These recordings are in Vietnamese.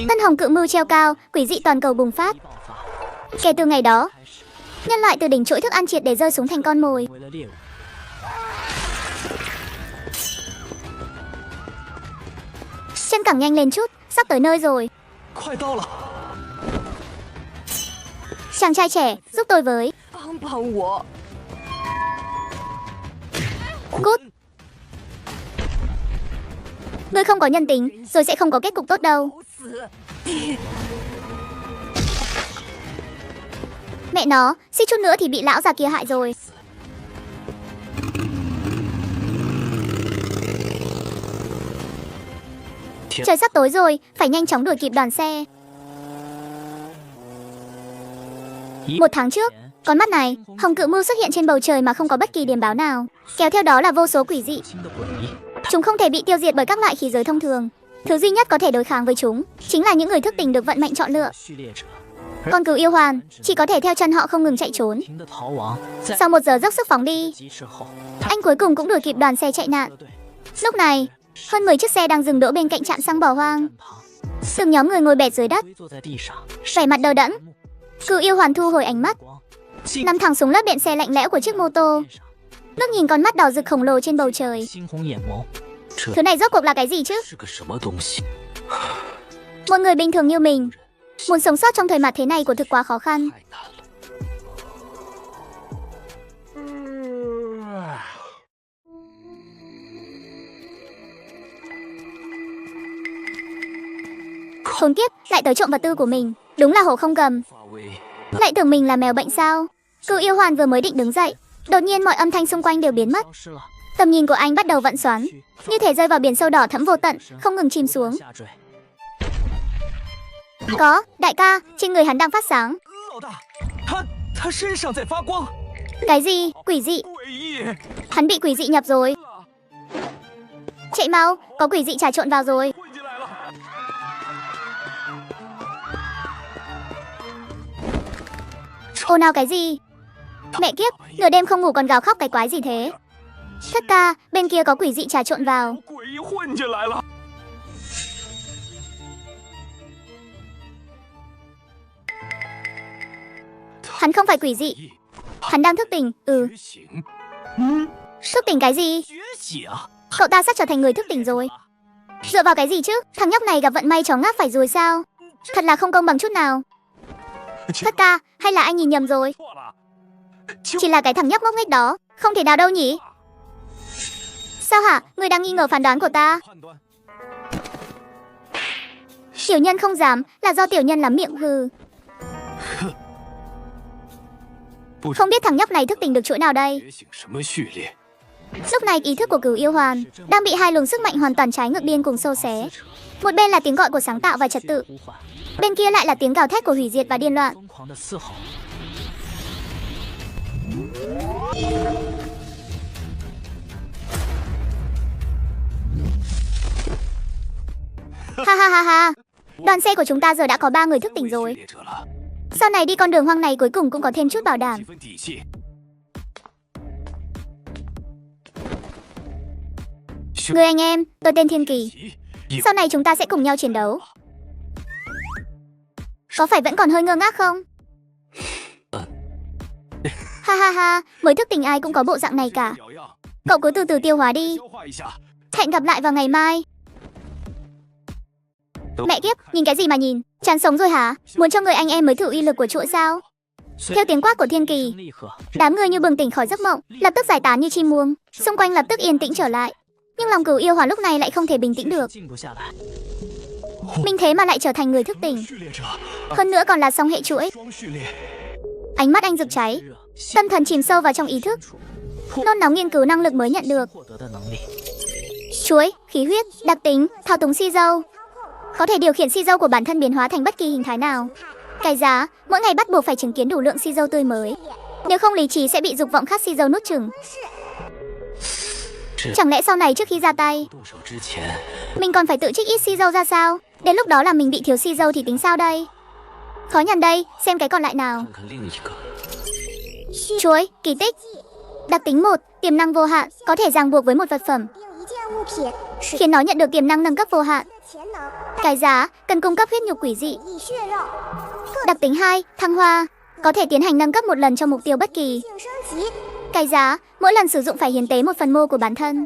Tân hồng cự mưu treo cao, quỷ dị toàn cầu bùng phát. Kể từ ngày đó, nhân loại từ đỉnh chuỗi thức ăn triệt để rơi xuống thành con mồi. Chân cẳng nhanh lên chút, sắp tới nơi rồi. Chàng trai trẻ, giúp tôi với. Cút. Ngươi không có nhân tính, rồi sẽ không có kết cục tốt đâu. Mẹ nó, suýt chút nữa thì bị lão già kia hại rồi. Trời sắp tối rồi, phải nhanh chóng đuổi kịp đoàn xe. 1 tháng trước, con mắt này, hồng cự mưu xuất hiện trên bầu trời mà không có bất kỳ điểm báo nào. Kéo theo đó là vô số quỷ dị. Chúng không thể bị tiêu diệt bởi các loại khí giới thông thường. Thứ duy nhất có thể đối kháng với chúng chính là những người thức tỉnh được vận mệnh chọn lựa. Con cừu yêu hoàn chỉ có thể theo chân họ không ngừng chạy trốn. Sau 1 giờ dốc sức phóng đi, anh cuối cùng cũng đuổi kịp đoàn xe chạy nạn. Lúc này, hơn 10 chiếc xe đang dừng đỗ bên cạnh trạm xăng bỏ hoang. Từng nhóm người ngồi bệt dưới đất, vẻ mặt đờ đẫn. Cừu yêu hoàn thu hồi ánh mắt, nằm thẳng xuống lớp đệm xe lạnh lẽo của chiếc mô tô, ngước nhìn con mắt đỏ rực khổng lồ trên bầu trời. Thứ này rốt cuộc là cái gì chứ? Một người bình thường như mình, muốn sống sót trong thời mặt thế này của thực quá khó khăn. Khốn kiếp, lại tới trộm vật tư của mình. Đúng là hổ không gầm. Lại tưởng mình là mèo bệnh sao? Cừu yêu hoàn vừa mới định đứng dậy, đột nhiên mọi âm thanh xung quanh đều biến mất. Tầm nhìn của anh bắt đầu vặn xoắn, như thể rơi vào biển sâu đỏ thẫm vô tận, không ngừng chìm xuống. Có, đại ca, trên người hắn đang phát sáng. Cái gì? Quỷ dị? Hắn bị quỷ dị nhập rồi. Chạy mau, có quỷ dị trà trộn vào rồi. Ồn ào cái gì? Mẹ kiếp, nửa đêm không ngủ còn gào khóc cái quái gì thế? Thất ca, bên kia có quỷ dị trà trộn vào. Hắn không phải quỷ dị, hắn đang thức tỉnh. Thức tỉnh cái gì? Cậu ta sắp trở thành người thức tỉnh rồi. Dựa vào cái gì chứ? Thằng nhóc này gặp vận may chó ngáp phải rồi sao? Thật là không công bằng chút nào. Thất ca, hay là anh nhìn nhầm rồi? Chỉ là cái thằng nhóc ngốc nghếch đó, không thể nào đâu nhỉ? Sao hả? Người đang nghi ngờ phán đoán của ta? Tiểu nhân không dám, là do tiểu nhân lắm miệng hừ. Không biết thằng nhóc này thức tỉnh được chỗ nào đây? Lúc này ý thức của cừu yêu hoàn đang bị 2 luồng sức mạnh hoàn toàn trái ngược điên cùng xô xé. Một bên là tiếng gọi của sáng tạo và trật tự, bên kia lại là tiếng gào thét của hủy diệt và điên loạn. Ha ha ha ha. Đoàn xe của chúng ta giờ đã có 3 người thức tỉnh rồi. Sau này đi con đường hoang này cuối cùng cũng có thêm chút bảo đảm. Người anh em, tôi tên Thiên Kỳ. Sau này chúng ta sẽ cùng nhau chiến đấu. Có phải vẫn còn hơi ngơ ngác không? Ha ha ha, mới thức tỉnh ai cũng có bộ dạng này cả. Cậu cứ từ từ tiêu hóa đi. Hẹn gặp lại vào ngày mai. Mẹ kiếp, nhìn cái gì mà nhìn? Chán sống rồi hả? Muốn cho người anh em mới thử uy lực của chuỗi sao? Theo tiếng quát của Thiên Kỳ, đám người như bừng tỉnh khỏi giấc mộng, lập tức giải tán như chim muông. Xung quanh lập tức yên tĩnh trở lại. Nhưng lòng cừu yêu hoàn lúc này lại không thể bình tĩnh được. Mình thế mà lại trở thành người thức tỉnh, hơn nữa còn là song hệ chuỗi. Ánh mắt anh rực cháy, tâm thần chìm sâu vào trong ý thức, nôn nóng nghiên cứu năng lực mới nhận được. Chuỗi, khí huyết, đặc tính, thao túng si dâu. Có thể điều khiển si dâu của bản thân biến hóa thành bất kỳ hình thái nào. Cái giá, mỗi ngày bắt buộc phải chứng kiến đủ lượng si dâu tươi mới. Nếu không lý trí sẽ bị dục vọng khát si dâu nuốt chửng. Chẳng lẽ sau này trước khi ra tay, mình còn phải tự trích ít si dâu ra sao? Đến lúc đó là mình bị thiếu si dâu thì tính sao đây? Khó nhằn đây, xem cái còn lại nào. Chuối, kỳ tích. Đặc tính 1, tiềm năng vô hạn, có thể ràng buộc với một vật phẩm, khiến nó nhận được tiềm năng nâng cấp vô hạn. Cái giá, cần cung cấp huyết nhục quỷ dị. Đặc tính 2, thăng hoa. Có thể tiến hành nâng cấp một lần cho mục tiêu bất kỳ. Cái giá, mỗi lần sử dụng phải hiến tế một phần mô của bản thân.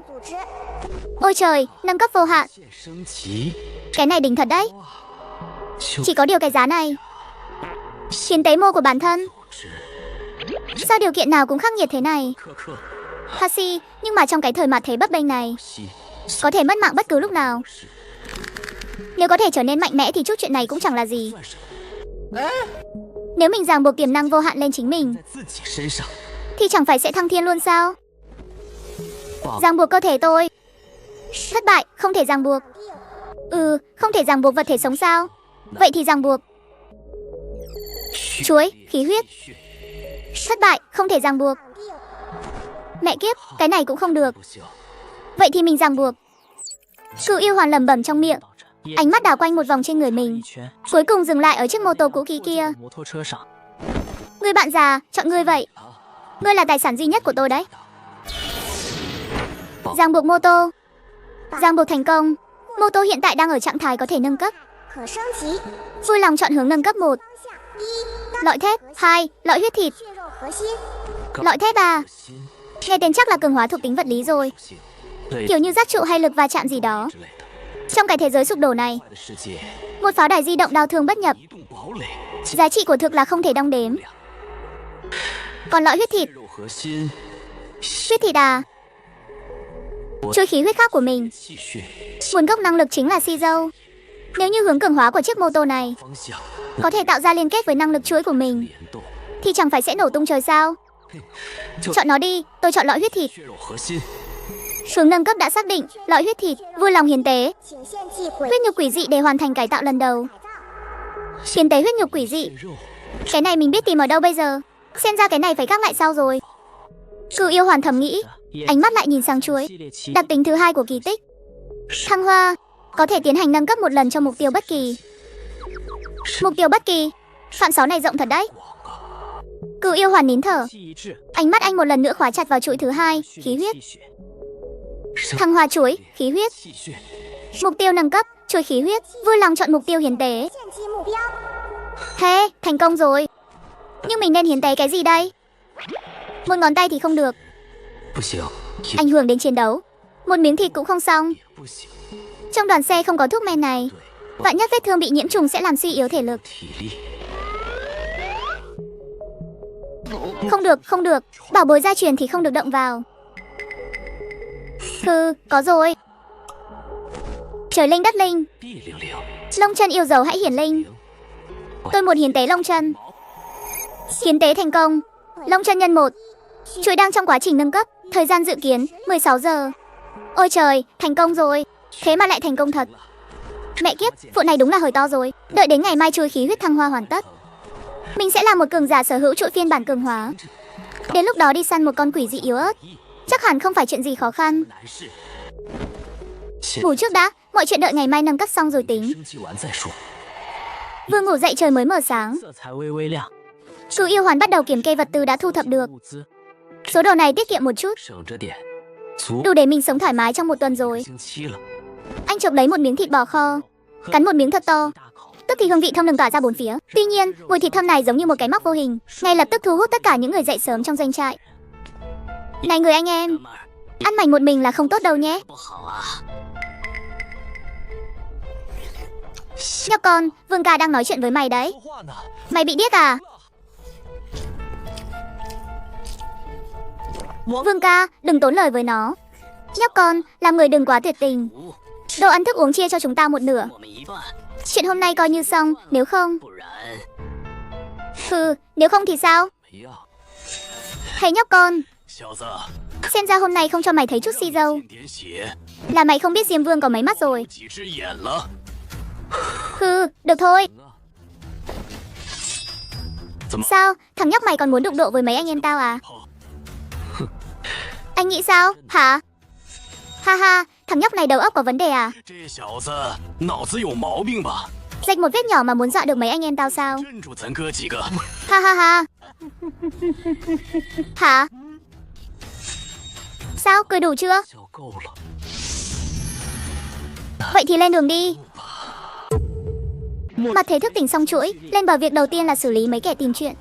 Ôi trời, nâng cấp vô hạn. Cái này đỉnh thật đấy. Chỉ có điều cái giá này. Hiến tế mô của bản thân. Sao điều kiện nào cũng khắc nghiệt thế này? Hashi, nhưng mà trong cái thời mạt thế bấp bênh này, có thể mất mạng bất cứ lúc nào. Nếu có thể trở nên mạnh mẽ thì chút chuyện này cũng chẳng là gì. Nếu mình ràng buộc tiềm năng vô hạn lên chính mình, thì chẳng phải sẽ thăng thiên luôn sao? Ràng buộc cơ thể tôi. Thất bại, không thể ràng buộc. Không thể ràng buộc vật thể sống sao? Vậy thì ràng buộc chuối, khí huyết. Thất bại, không thể ràng buộc. Mẹ kiếp, cái này cũng không được. Vậy thì mình ràng buộc. Cựu yêu hoàn lẩm bẩm trong miệng, ánh mắt đảo quanh một vòng trên người mình, cuối cùng dừng lại ở chiếc mô tô cũ kỹ kia. Người bạn già, chọn ngươi vậy. Ngươi là tài sản duy nhất của tôi đấy. Ràng buộc mô tô. Ràng buộc thành công. Mô tô hiện tại đang ở trạng thái có thể nâng cấp. Vui lòng chọn hướng nâng cấp 1. Lõi thép. 2. Lõi huyết thịt. Lõi thép à? Nghe tên chắc là cường hóa thuộc tính vật lý rồi. Kiểu như giác trụ hay lực va chạm gì đó. Trong cái thế giới sụp đổ này, một pháo đài di động đau thương bất nhập. Giá trị của thực là không thể đong đếm. Còn lõi huyết thịt. Huyết thịt à? Chuỗi khí huyết khác của mình. Nguồn gốc năng lực chính là si dâu. Nếu như hướng cường hóa của chiếc mô tô này có thể tạo ra liên kết với năng lực chuỗi của mình, thì chẳng phải sẽ nổ tung trời sao? Chọn nó đi, tôi chọn lõi huyết thịt. Hướng nâng cấp đã xác định, lõi huyết thịt, vui lòng hiến tế huyết nhục quỷ dị để hoàn thành cải tạo lần đầu. Hiến tế huyết nhục quỷ dị. Cái này mình biết tìm ở đâu bây giờ? Xem ra cái này phải gác lại sau rồi. Cựu yêu hoàn thầm nghĩ, ánh mắt lại nhìn sang chuối. Đặc tính thứ 2 của kỳ tích. Thăng hoa. Có thể tiến hành nâng cấp một lần cho mục tiêu bất kỳ. Mục tiêu bất kỳ. Phạm sáu này rộng thật đấy. Cựu yêu hoàn nín thở. Ánh mắt anh một lần nữa khóa chặt vào chuỗi thứ 2, khí huyết. Thăng hoa chuỗi, khí huyết. Mục tiêu nâng cấp, chuỗi khí huyết. Vui lòng chọn mục tiêu hiến tế. Thế, thành công rồi. Nhưng mình nên hiến tế cái gì đây? Một ngón tay thì không được. Ảnh hưởng đến chiến đấu. Một miếng thịt cũng không xong. Trong đoàn xe không có thuốc men này. Vạn nhất vết thương bị nhiễm trùng sẽ làm suy yếu thể lực. Không được, không được. Bảo bối gia truyền thì không được động vào. Có rồi. Trời linh đất linh. Lông chân yêu dấu hãy hiển linh. Tôi muốn hiến tế lông chân. Hiến tế thành công. Lông chân nhân 1. Chuỗi đang trong quá trình nâng cấp. Thời gian dự kiến 16 giờ. Ôi trời, thành công rồi. Thế mà lại thành công thật. Mẹ kiếp, vụ này đúng là hơi to rồi. Đợi đến ngày mai chuỗi khí huyết thăng hoa hoàn tất, mình sẽ là một cường giả sở hữu chuỗi phiên bản cường hóa. Đến lúc đó đi săn một con quỷ dị yếu ớt chắc hẳn không phải chuyện gì khó khăn. Ngủ trước đã, mọi chuyện đợi ngày mai nâng cấp xong rồi tính. Vừa ngủ dậy trời mới mở sáng. Cựu yêu hoàn bắt đầu kiểm kê vật tư đã thu thập được. Số đồ này tiết kiệm một chút, đủ để mình sống thoải mái trong một tuần rồi. Anh chộp lấy một miếng thịt bò kho, cắn một miếng thật to. Tức thì hương vị thơm lừng tỏa ra bốn phía. Tuy nhiên, mùi thịt thơm này giống như một cái móc vô hình, ngay lập tức thu hút tất cả những người dậy sớm trong doanh trại. Này người anh em, ăn mảnh một mình là không tốt đâu nhé. Nhóc con, Vương ca đang nói chuyện với mày đấy. Mày bị điếc à? Vương ca, đừng tốn lời với nó. Nhóc con, làm người đừng quá tuyệt tình. Đồ ăn thức uống chia cho chúng ta một nửa. Chuyện hôm nay coi như xong, nếu không... nếu không thì sao? Hey nhóc con, xem ra hôm nay không cho mày thấy chút si dâu. Là mày không biết Diêm Vương có mấy mắt rồi. Được thôi. Sao, thằng nhóc mày còn muốn đụng độ với mấy anh em tao à? Anh nghĩ sao, hả? Ha ha, thằng nhóc này đầu óc có vấn đề à? Rạch một vết nhỏ mà muốn dọa được mấy anh em tao sao? Ha ha ha. Hả? Sao, cười đủ chưa? Vậy thì lên đường đi. Mặt thế thức tỉnh xong chuỗi, lên bờ việc đầu tiên là xử lý mấy kẻ tìm chuyện.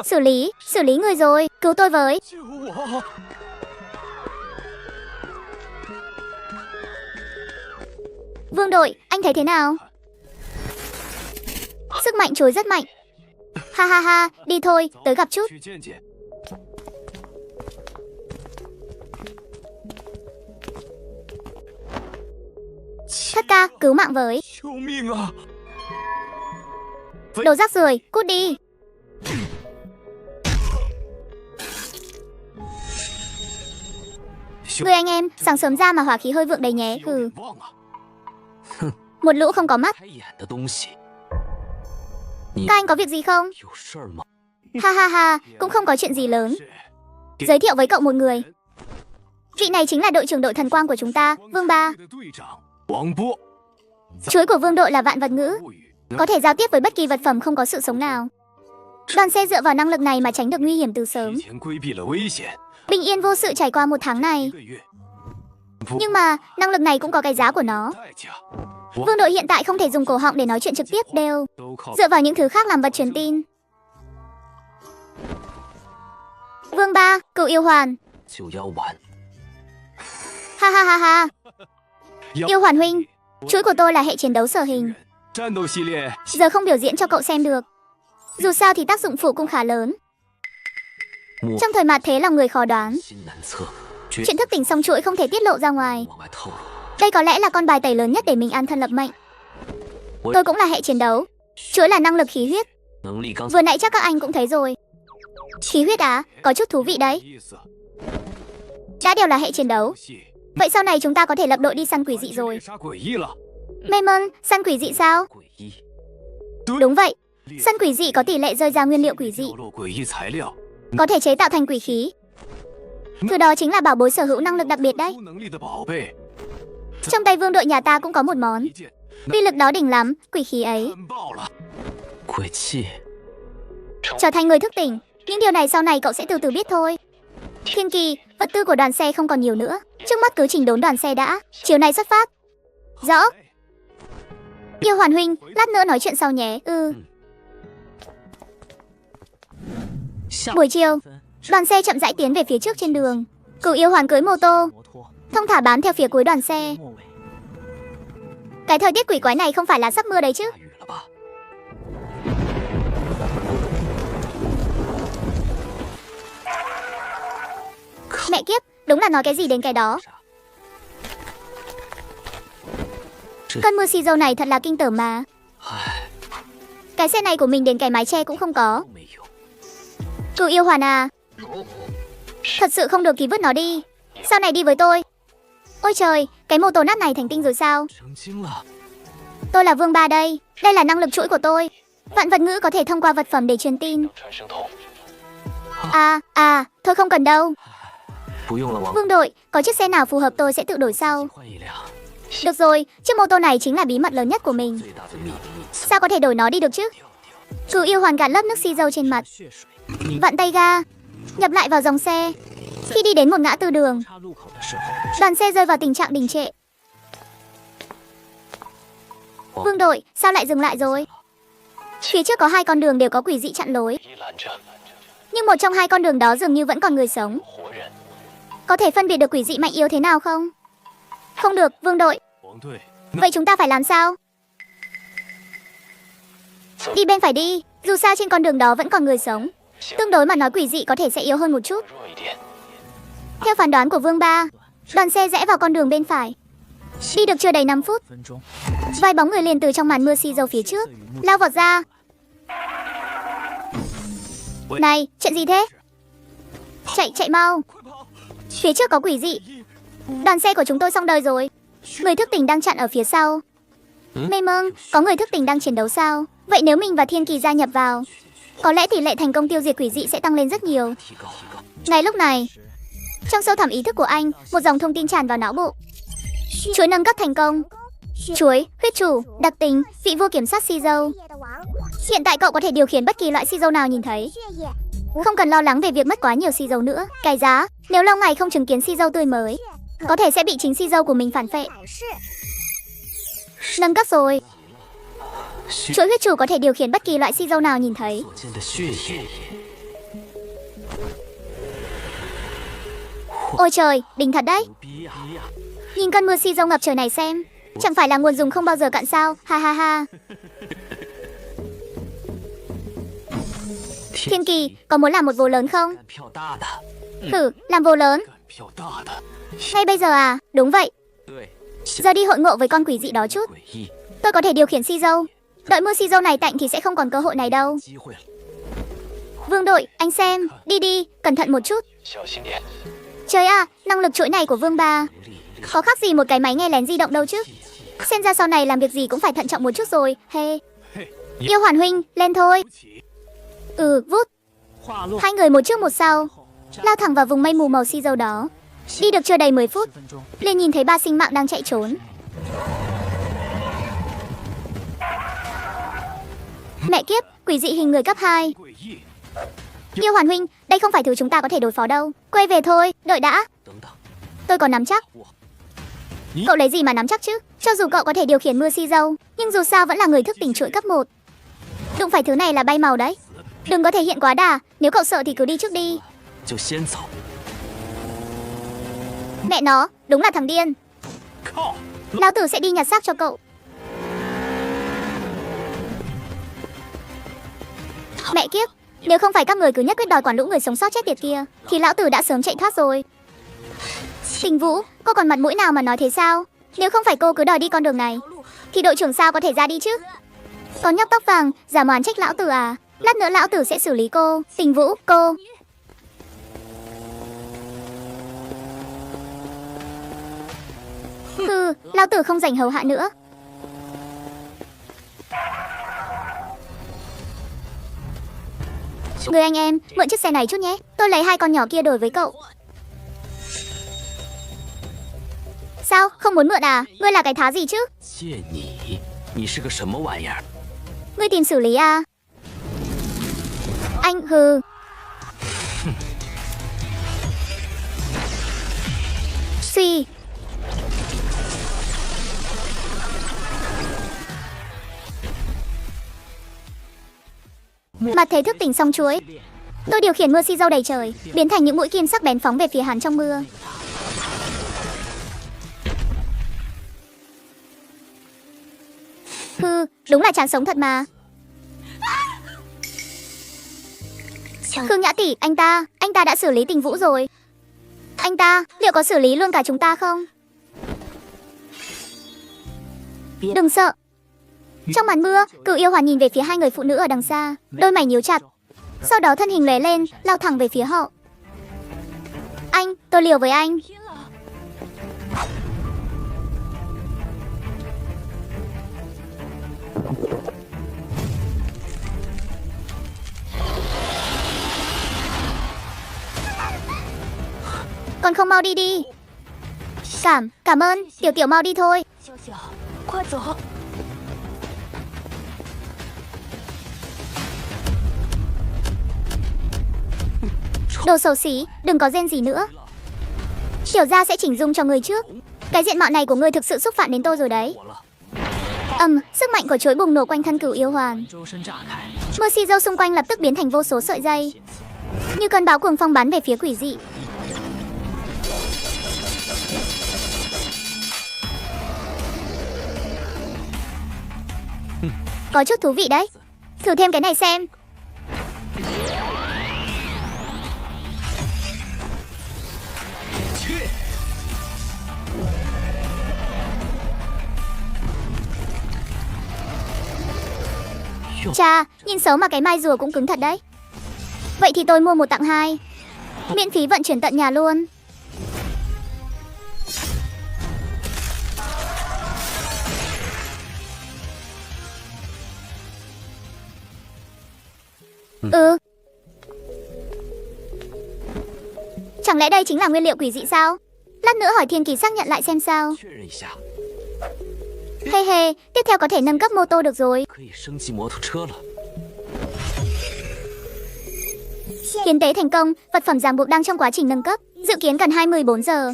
Xử lý người rồi, cứu tôi với. Vương đội, anh thấy thế nào? Sức mạnh chối rất mạnh. Ha ha ha, đi thôi, tới gặp chút. Thất ca, cứu mạng với. Đồ rác rưởi, cút đi. Người anh em, sáng sớm ra mà hỏa khí hơi vượng đấy nhé. Hừ. Một lũ không có mắt. Các anh có việc gì không? Ha ha ha, cũng không có chuyện gì lớn. Giới thiệu với cậu một người. Vị này chính là đội trưởng đội thần quang của chúng ta, Vương Ba. Chuỗi của Vương đội là vạn vật ngữ, có thể giao tiếp với bất kỳ vật phẩm không có sự sống nào. Đoàn xe dựa vào năng lực này mà tránh được nguy hiểm từ sớm. Bình yên vô sự trải qua 1 tháng này. Nhưng mà năng lực này cũng có cái giá của nó. Vương đội hiện tại không thể dùng cổ họng để nói chuyện trực tiếp, đều dựa vào những thứ khác làm vật truyền tin. Vương Ba, cựu yêu hoàn. Ha ha ha ha. Yêu hoàn huynh, chuỗi của tôi là hệ chiến đấu sở hình. Giờ không biểu diễn cho cậu xem được. Dù sao thì tác dụng phụ cũng khá lớn. Trong thời mạt thế lòng người khó đoán. Chuyện thức tỉnh xong chuỗi không thể tiết lộ ra ngoài. Đây có lẽ là con bài tẩy lớn nhất để mình an thân lập mệnh. Tôi cũng là hệ chiến đấu. Chuỗi là năng lực khí huyết. Vừa nãy chắc các anh cũng thấy rồi. Khí huyết á, có chút thú vị đấy. Đã đều là hệ chiến đấu. Vậy sau này chúng ta có thể lập đội đi săn quỷ dị rồi. Maymon, săn quỷ dị sao? Đúng vậy. Săn quỷ dị có tỷ lệ rơi ra nguyên liệu quỷ dị, có thể chế tạo thành quỷ khí. Thứ đó chính là bảo bối sở hữu năng lực đặc biệt đấy. Trong tay Vương đội nhà ta cũng có một món. Uy lực đó đỉnh lắm, quỷ khí ấy. Trở thành người thức tỉnh. Những điều này sau này cậu sẽ từ từ biết thôi. Thiên Kỳ, vật tư của đoàn xe không còn nhiều nữa. Trước mắt cứ chỉnh đốn đoàn xe đã. Chiều nay xuất phát. Rõ. Yêu hoàn huynh, lát nữa nói chuyện sau nhé. Buổi chiều, đoàn xe chậm rãi tiến về phía trước trên đường. Cửu yêu hoàn cưỡi mô tô, thong thả bám theo phía cuối đoàn xe. Cái thời tiết quỷ quái này không phải là sắp mưa đấy chứ? Mẹ kiếp, đúng là nói cái gì đến cái đó. Cơn mưa xì dầu này thật là kinh tởm mà. Cái xe này của mình đến cái mái che cũng không có. Cửu yêu hoàn à, thật sự không được thì vứt nó đi. Sau này đi với tôi. Ôi trời, cái mô tô nát này thành tinh rồi sao? Tôi là Vương Ba đây. Đây là năng lực chuỗi của tôi. Vạn vật ngữ có thể thông qua vật phẩm để truyền tin. Thôi không cần đâu. Vương đội, có chiếc xe nào phù hợp tôi sẽ tự đổi sau. Được rồi, chiếc mô tô này chính là bí mật lớn nhất của mình. Sao có thể đổi nó đi được chứ? Cửu yêu hoàn gạt lớp nước xì dầu trên mặt, vặn tay ga, nhập lại vào dòng xe. Khi đi đến một ngã tư đường, đoàn xe rơi vào tình trạng đình trệ. Vương đội, sao lại dừng lại rồi? Phía trước có 2 con đường đều có quỷ dị chặn lối, nhưng một trong 2 con đường đó dường như vẫn còn người sống. Có thể phân biệt được quỷ dị mạnh yếu thế nào không? Không được, Vương đội. Vậy chúng ta phải làm sao? Đi bên phải đi, dù sao trên con đường đó vẫn còn người sống. Tương đối mà nói quỷ dị có thể sẽ yếu hơn một chút. Theo phán đoán của Vương Ba, đoàn xe rẽ vào con đường bên phải. Đi được chưa đầy 5 phút, vài bóng người liền từ trong màn mưa xì dầu phía trước lao vọt ra. Này, chuyện gì thế? Chạy mau. Phía trước có quỷ dị. Đoàn xe của chúng tôi xong đời rồi. Người thức tỉnh đang chặn ở phía sau. Maymon, có người thức tỉnh đang chiến đấu sao? Vậy nếu mình và Thiên Kỳ gia nhập vào, có lẽ tỷ lệ thành công tiêu diệt quỷ dị sẽ tăng lên rất nhiều. Ngay lúc này, trong sâu thẳm ý thức của anh, một dòng thông tin tràn vào não bộ. Chuỗi nâng cấp thành công. Chuỗi, huyết chủ, đặc tính, vị vua kiểm soát xì dầu. Hiện tại cậu có thể điều khiển bất kỳ loại xì dầu nào nhìn thấy. Không cần lo lắng về việc mất quá nhiều xì dầu nữa. Cái giá, nếu lâu ngày không chứng kiến xì dầu tươi mới, có thể sẽ bị chính xì dầu của mình phản phệ. Nâng cấp rồi. Chuỗi huyết chủ có thể điều khiển bất kỳ loại xì dầu nào nhìn thấy. Ôi trời, đỉnh thật đấy. Nhìn cơn mưa xì dầu ngập trời này xem. Chẳng phải là nguồn dùng không bao giờ cạn sao? Ha ha ha. Thiên Kỳ, có muốn làm một vố lớn không? Thử, làm vố lớn. Ngay bây giờ à? Đúng vậy. Giờ đi hội ngộ với con quỷ dị đó chút. Tôi có thể điều khiển xì dầu. Đợi mưa xì dầu này tạnh thì sẽ không còn cơ hội này đâu. Vương đội, anh xem. Đi đi, cẩn thận một chút. Trời à, năng lực chuỗi này của Vương bà có khác gì một cái máy nghe lén di động đâu chứ. Xem ra sau này làm việc gì cũng phải thận trọng một chút rồi. Hey. Yêu Hoàn huynh, lên thôi. Vút. Hai người một trước một sau lao thẳng vào vùng mây mù màu xi dầu đó. Đi được chưa đầy 10 phút, liền nhìn thấy 3 sinh mạng đang chạy trốn. Mẹ kiếp, quỷ dị hình người cấp 2. Yêu Hoàn huynh, đây không phải thứ chúng ta có thể đối phó đâu. Quay về thôi, đợi đã. Tôi có nắm chắc. Cậu lấy gì mà nắm chắc chứ? Cho dù cậu có thể điều khiển mưa xi dầu, nhưng dù sao vẫn là người thức tỉnh chuỗi cấp 1. Đụng phải thứ này là bay màu đấy. Đừng có thể hiện quá đà. Nếu cậu sợ thì cứ đi trước đi. Mẹ nó, đúng là thằng điên. Lão tử sẽ đi nhặt xác cho cậu. Mẹ kiếp, nếu không phải các người cứ nhất quyết đòi quản lũ người sống sót chết tiệt kia, thì lão tử đã sớm chạy thoát rồi. Tình Vũ, cô còn mặt mũi nào mà nói thế sao? Nếu không phải cô cứ đòi đi con đường này, thì đội trưởng sao có thể ra đi chứ? Con nhóc tóc vàng, giả màn trách lão tử à? Lát nữa lão tử sẽ xử lý cô. Tình Vũ, cô. Lão tử không rảnh hầu hạ nữa. Người anh em, mượn chiếc xe này chút nhé. Tôi lấy 2 con nhỏ kia đổi với cậu. Sao, không muốn mượn à? Ngươi là cái thá gì chứ? Ngươi tìm xử lý à? Anh Suy. Mặt thế thức tỉnh xong chuối. Tôi điều khiển mưa xi dâu đầy trời, biến thành những mũi kim sắc bén phóng về phía hắn trong mưa. Đúng là chán sống thật mà. Khương Nhã tỷ, anh ta đã xử lý Tình Vũ rồi. Anh ta liệu có xử lý luôn cả chúng ta không? Đừng sợ. Trong màn mưa, Cửu Yêu Hoàn nhìn về phía 2 người phụ nữ ở đằng xa, đôi mày nhíu chặt. Sau đó thân hình lóe lên, lao thẳng về phía họ. Anh, tôi liều với anh. Còn không mau đi đi. Cảm ơn, Tiểu mau đi thôi. Đồ xấu xí, đừng có rên gì nữa. Tiểu gia sẽ chỉnh dung cho người trước. Cái diện mạo này của ngươi thực sự xúc phạm đến tôi rồi đấy. Sức mạnh của chuỗi bùng nổ quanh thân Cửu Yêu Hoàn. Mưa xi dâu xung quanh lập tức biến thành vô số sợi dây, như cơn bão cuồng phong bắn về phía quỷ dị. Có chút thú vị đấy. Thử thêm cái này xem. Chà, nhìn xấu mà cái mai rùa cũng cứng thật đấy. Vậy thì tôi mua 1 tặng 2, miễn phí vận chuyển tận nhà luôn. Chẳng lẽ đây chính là nguyên liệu quỷ dị sao? Lát nữa hỏi Thiên Kỳ xác nhận lại xem sao. He, tiếp theo có thể nâng cấp mô tô được rồi. Hiến tế thành công, vật phẩm ràng buộc đang trong quá trình nâng cấp, dự kiến cần 24 giờ.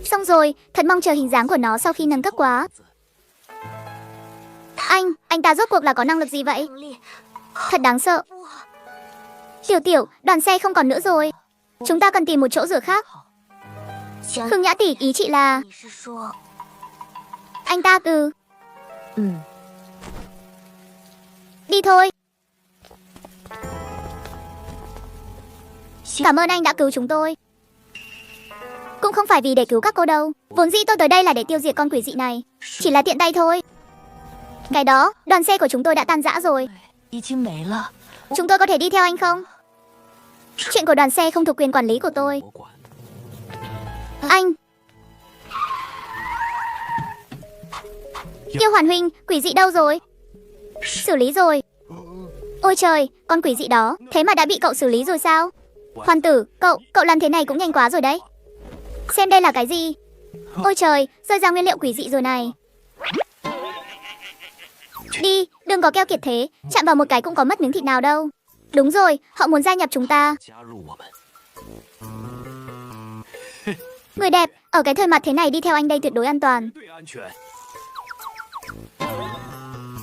Xong rồi, thật mong chờ hình dáng của nó sau khi nâng cấp quá. Anh ta rốt cuộc là có năng lực gì vậy? Thật đáng sợ. Tiểu, đoàn xe không còn nữa rồi. Chúng ta cần tìm một chỗ rửa khác. Khương Nhã tỷ, ý chị là... Anh ta Đi thôi. Cảm ơn anh đã cứu chúng tôi. Cũng không phải vì để cứu các cô đâu. Vốn dĩ tôi tới đây là để tiêu diệt con quỷ dị này. Chỉ là tiện tay thôi. Cái đó, đoàn xe của chúng tôi đã tan rã rồi. Chúng tôi có thể đi theo anh không? Chuyện của đoàn xe không thuộc quyền quản lý của tôi. Anh Yêu Hoàn huynh, quỷ dị đâu rồi? Xử lý rồi. Ôi trời, con quỷ dị đó, thế mà đã bị cậu xử lý rồi sao? Hoàn tử, cậu làm thế này cũng nhanh quá rồi đấy. Xem đây là cái gì? Ôi trời, rơi ra nguyên liệu quỷ dị rồi này. Đi, đừng có keo kiệt thế, chạm vào một cái cũng có mất miếng thịt nào đâu. Đúng rồi, họ muốn gia nhập chúng ta. Người đẹp, ở cái thời mặt thế này đi theo anh đây tuyệt đối an toàn.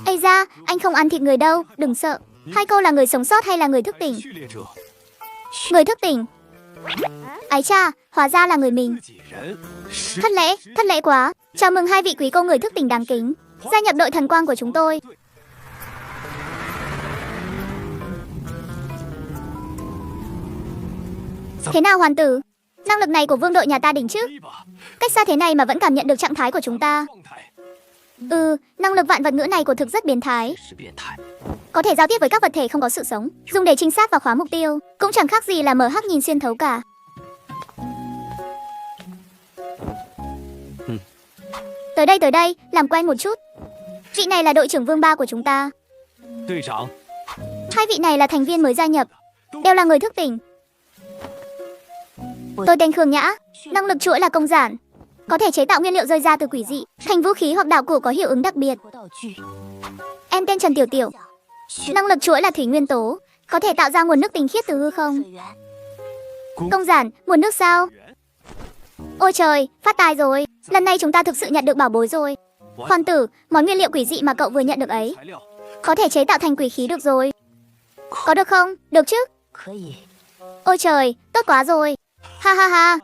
Ây da, anh không ăn thịt người đâu, đừng sợ. Hai cô là người sống sót hay là người thức tỉnh? Người thức tỉnh. Ái cha, hóa ra là người mình. Thất lễ quá. Chào mừng hai vị quý cô người thức tỉnh đáng kính gia nhập đội thần quang của chúng tôi. Thế nào Hoàn tử? Năng lực này của vương đội nhà ta đỉnh chứ? Cách xa thế này mà vẫn cảm nhận được trạng thái của chúng ta. Năng lực vạn vật ngữ này của thực rất biến thái. Có thể giao tiếp với các vật thể không có sự sống, dùng để trinh sát và khóa mục tiêu. Cũng chẳng khác gì là mở hắc nhìn xuyên thấu cả. Tới đây, làm quen một chút. Vị này là đội trưởng Vương Ba của chúng ta. Hai vị này là thành viên mới gia nhập, đều là người thức tỉnh. Tôi tên Khương Nhã, năng lực chuỗi là công giản, có thể chế tạo nguyên liệu rơi ra từ quỷ dị thành vũ khí hoặc đạo cụ có hiệu ứng đặc biệt. Em tên Trần Tiểu, năng lực chuỗi là thủy nguyên tố, có thể tạo ra nguồn nước tinh khiết từ hư không. Công giản, nguồn nước sao? Ôi trời, phát tài rồi, lần này chúng ta thực sự nhận được bảo bối rồi. Hoàn tử, món nguyên liệu quỷ dị mà cậu vừa nhận được ấy, có thể chế tạo thành quỷ khí được rồi. Có được không? Được chứ? Ôi trời, tốt quá rồi. Ha.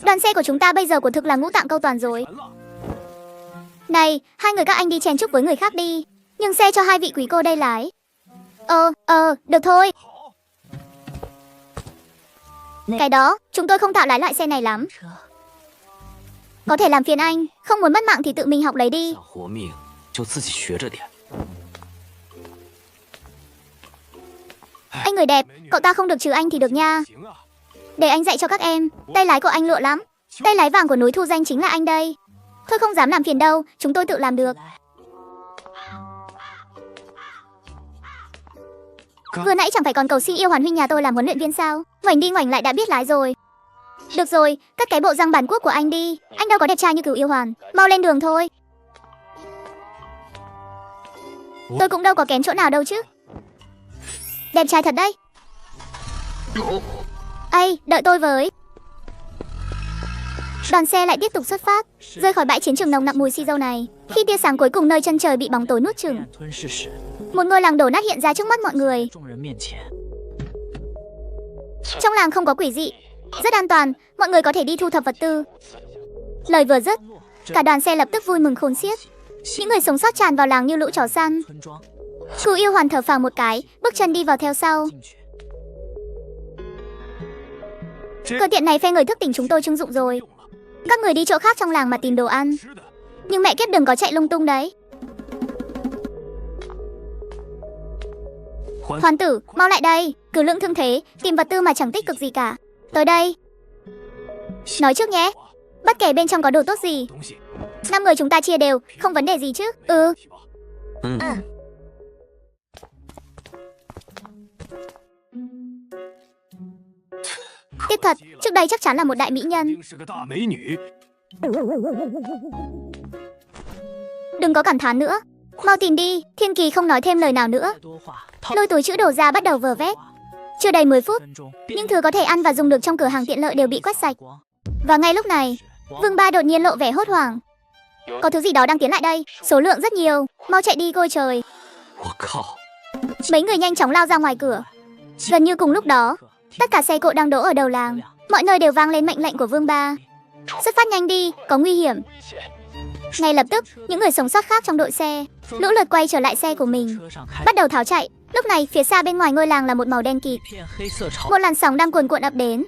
Đoàn xe của chúng ta bây giờ của thực là ngũ tạng câu toàn rồi. Này, hai người các anh đi chen chúc với người khác đi, nhưng xe cho hai vị quý cô đây lái. Được thôi. Cái đó, chúng tôi không thạo lái loại xe này lắm. Có thể làm phiền anh, không muốn mất mạng thì tự mình học lấy đi. Anh người đẹp, cậu ta không được trừ anh thì được nha. Để anh dạy cho các em, tay lái của anh lụa lắm. Tay lái vàng của núi Thu Danh chính là anh đây. Thôi không dám làm phiền đâu, chúng tôi tự làm được. Vừa nãy chẳng phải còn cầu xin Yêu Hoàn huynh nhà tôi làm huấn luyện viên sao? Ngoảnh đi ngoảnh lại đã biết lái rồi. Được rồi, cất cái bộ răng bản quốc của anh đi. Anh đâu có đẹp trai như Cửu Yêu Hoàn. Mau lên đường thôi. Tôi cũng đâu có kém chỗ nào đâu chứ. Đẹp trai thật đấy. Ây, đợi tôi với. Đoàn xe lại tiếp tục xuất phát, rời khỏi bãi chiến trường nồng nặc mùi xì dâu này. Khi tia sáng cuối cùng nơi chân trời bị bóng tối nuốt chửng, một ngôi làng đổ nát hiện ra trước mắt mọi người. Trong làng không có quỷ dị, rất an toàn, mọi người có thể đi thu thập vật tư. Lời vừa dứt, cả đoàn xe lập tức vui mừng khôn xiết. Những người sống sót tràn vào làng như lũ chó săn. Cửu Yêu Hoàn thở phào một cái, bước chân đi vào theo sau. Cơ tiện này phe người thức tỉnh chúng tôi trưng dụng rồi. Các người đi chỗ khác trong làng mà tìm đồ ăn, nhưng mẹ kiếp đừng có chạy lung tung đấy. Hoàn tử, mau lại đây. Cửu Lượng thương thế, tìm vật tư mà chẳng tích cực gì cả. Tới đây. Nói trước nhé, bất kể bên trong có đồ tốt gì, 5 người chúng ta chia đều, không vấn đề gì chứ? Tiếc thật, trước đây chắc chắn là một đại mỹ nhân. Đừng có cảm thán nữa, mau tìm đi. Thiên Kỳ không nói thêm lời nào nữa, lôi túi chữ đồ ra bắt đầu vờ vét. Chưa đầy 10 phút, những thứ có thể ăn và dùng được trong cửa hàng tiện lợi đều bị quét sạch. Và ngay lúc này, Vương Ba đột nhiên lộ vẻ hốt hoảng. Có thứ gì đó đang tiến lại đây, số lượng rất nhiều, mau chạy đi, ôi trời. Mấy người nhanh chóng lao ra ngoài cửa. Gần như cùng lúc đó, tất cả xe cộ đang đỗ ở đầu làng, mọi nơi đều vang lên mệnh lệnh của Vương Ba. Xuất phát nhanh đi, có nguy hiểm. Ngay lập tức, những người sống sót khác trong đội xe lũ lượt quay trở lại xe của mình, bắt đầu tháo chạy. Lúc này, phía xa bên ngoài ngôi làng là một màu đen kịt. Một làn sóng đang cuồn cuộn ập đến.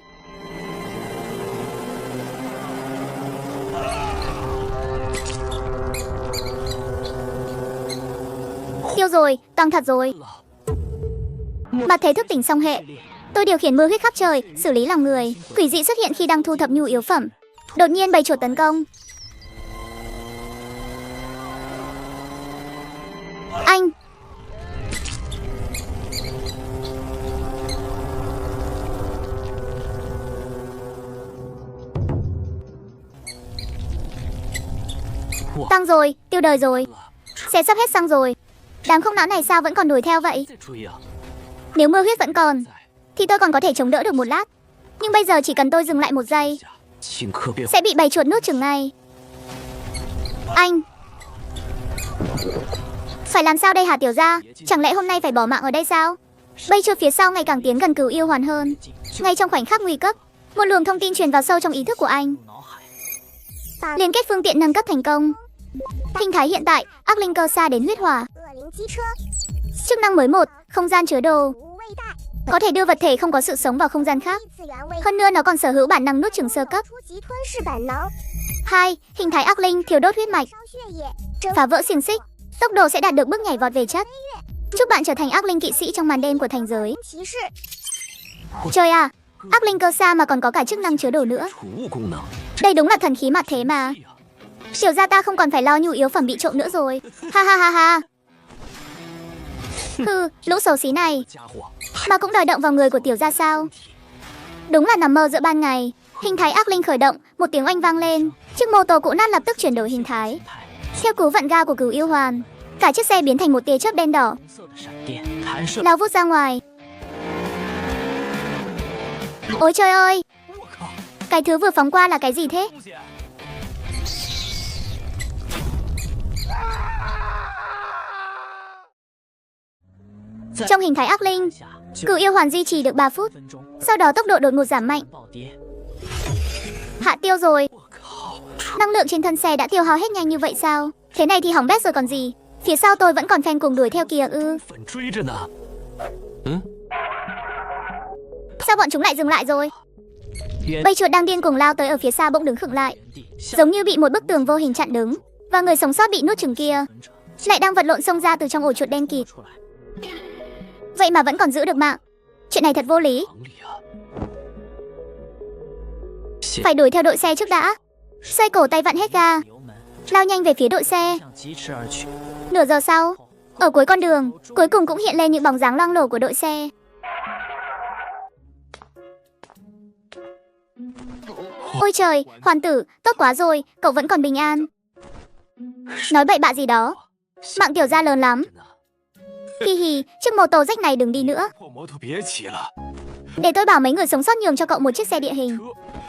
Tiêu rồi, toang thật rồi. Mặt thế thức tỉnh song hệ. Tôi điều khiển mưa huyết khắp trời, xử lý lòng người. Quỷ dị xuất hiện khi đang thu thập nhu yếu phẩm. Đột nhiên bầy chuột tấn công. Anh! Tăng rồi, tiêu đời rồi. Xe sắp hết xăng rồi. Đám không não này sao vẫn còn đuổi theo vậy? Nếu mưa huyết vẫn còn thì tôi còn có thể chống đỡ được một lát. Nhưng bây giờ chỉ cần tôi dừng lại một giây sẽ bị bầy chuột nuốt chửng ngay. Anh! Phải làm sao đây hả tiểu gia? Chẳng lẽ hôm nay phải bỏ mạng ở đây sao? Bầy chuột phía sau ngày càng tiến gần Cửu Yêu Hoàn hơn. Ngay trong khoảnh khắc nguy cấp, một luồng thông tin truyền vào sâu trong ý thức của anh. Liên kết phương tiện nâng cấp thành công. Hình thái hiện tại, ác linh cơ xa đến huyết hỏa. Chức năng mới 1, không gian chứa đồ. Có thể đưa vật thể không có sự sống vào không gian khác. Hơn nữa nó còn sở hữu bản năng nuốt chửng sơ cấp. 2, hình thái ác linh thiêu đốt huyết mạch. Phá vỡ xiềng xích, tốc độ sẽ đạt được bước nhảy vọt về chất. Chúc bạn trở thành ác linh kỵ sĩ trong màn đêm của thành giới. Trời à, ác linh cơ xa mà còn có cả chức năng chứa đồ nữa. Đây đúng là thần khí mặt thế mà. Tiểu gia ta không còn phải lo nhu yếu phẩm bị trộm nữa rồi. Ha ha ha ha. Hừ, lũ xấu xí này mà cũng đòi động vào người của tiểu gia sao? Đúng là nằm mơ giữa ban ngày. Hình thái ác linh khởi động, một tiếng oanh vang lên. Chiếc mô tô cũ nát lập tức chuyển đổi hình thái. Theo cú vặn ga của Cửu Yêu Hoàn, cả chiếc xe biến thành một tia chớp đen đỏ, lao vút ra ngoài. Ôi trời ơi! Cái thứ vừa phóng qua là cái gì thế? Trong hình thái ác linh, Cửu Yêu Hoàn duy trì được 3 phút. Sau đó tốc độ đột ngột giảm mạnh. Hạ tiêu rồi. Năng lượng trên thân xe đã tiêu hao hết nhanh như vậy sao? Thế này thì hỏng bét rồi còn gì. Phía sau tôi vẫn còn fan cùng đuổi theo kìa ư. Sao bọn chúng lại dừng lại rồi? Bầy chuột đang điên cuồng lao tới ở phía xa bỗng đứng khựng lại, giống như bị một bức tường vô hình chặn đứng. Và người sống sót bị nuốt chửng kia lại đang vật lộn xông ra từ trong ổ chuột đen kịt. Vậy mà vẫn còn giữ được mạng. Chuyện này thật vô lý. Phải đuổi theo đội xe trước đã. Xoay cổ tay vặn hết ga, lao nhanh về phía đội xe. Nửa giờ sau, ở cuối con đường, cuối cùng cũng hiện lên những bóng dáng loang lổ của đội xe. Ôi trời, Hoàn tử, tốt quá rồi, cậu vẫn còn bình an. Nói bậy bạ gì đó. Mạng tiểu gia lớn lắm. Hi hi, chiếc mô tô rách này đừng đi nữa. Để tôi bảo mấy người sống sót nhường cho cậu một chiếc xe địa hình.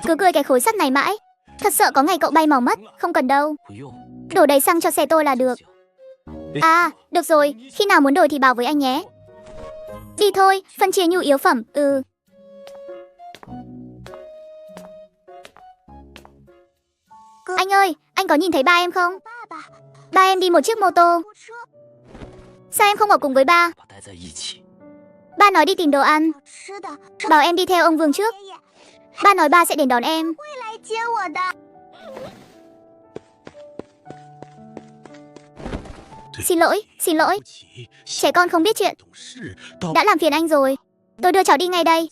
Cứ cười cái khối sắt này mãi. Thật sợ có ngày cậu bay màu mất. Không cần đâu. Đổ đầy xăng cho xe tôi là được. À, được rồi, khi nào muốn đổi thì bảo với anh nhé. Đi thôi, phân chia nhu yếu phẩm. Anh ơi, anh có nhìn thấy ba em không? Ba em đi một chiếc mô tô. Sao em không ở cùng với ba? Ba nói đi tìm đồ ăn, bảo em đi theo ông Vương trước. Ba nói ba sẽ đến đón em. Xin lỗi. Trẻ con không biết chuyện. Đã làm phiền anh rồi. Tôi đưa cháu đi ngay đây.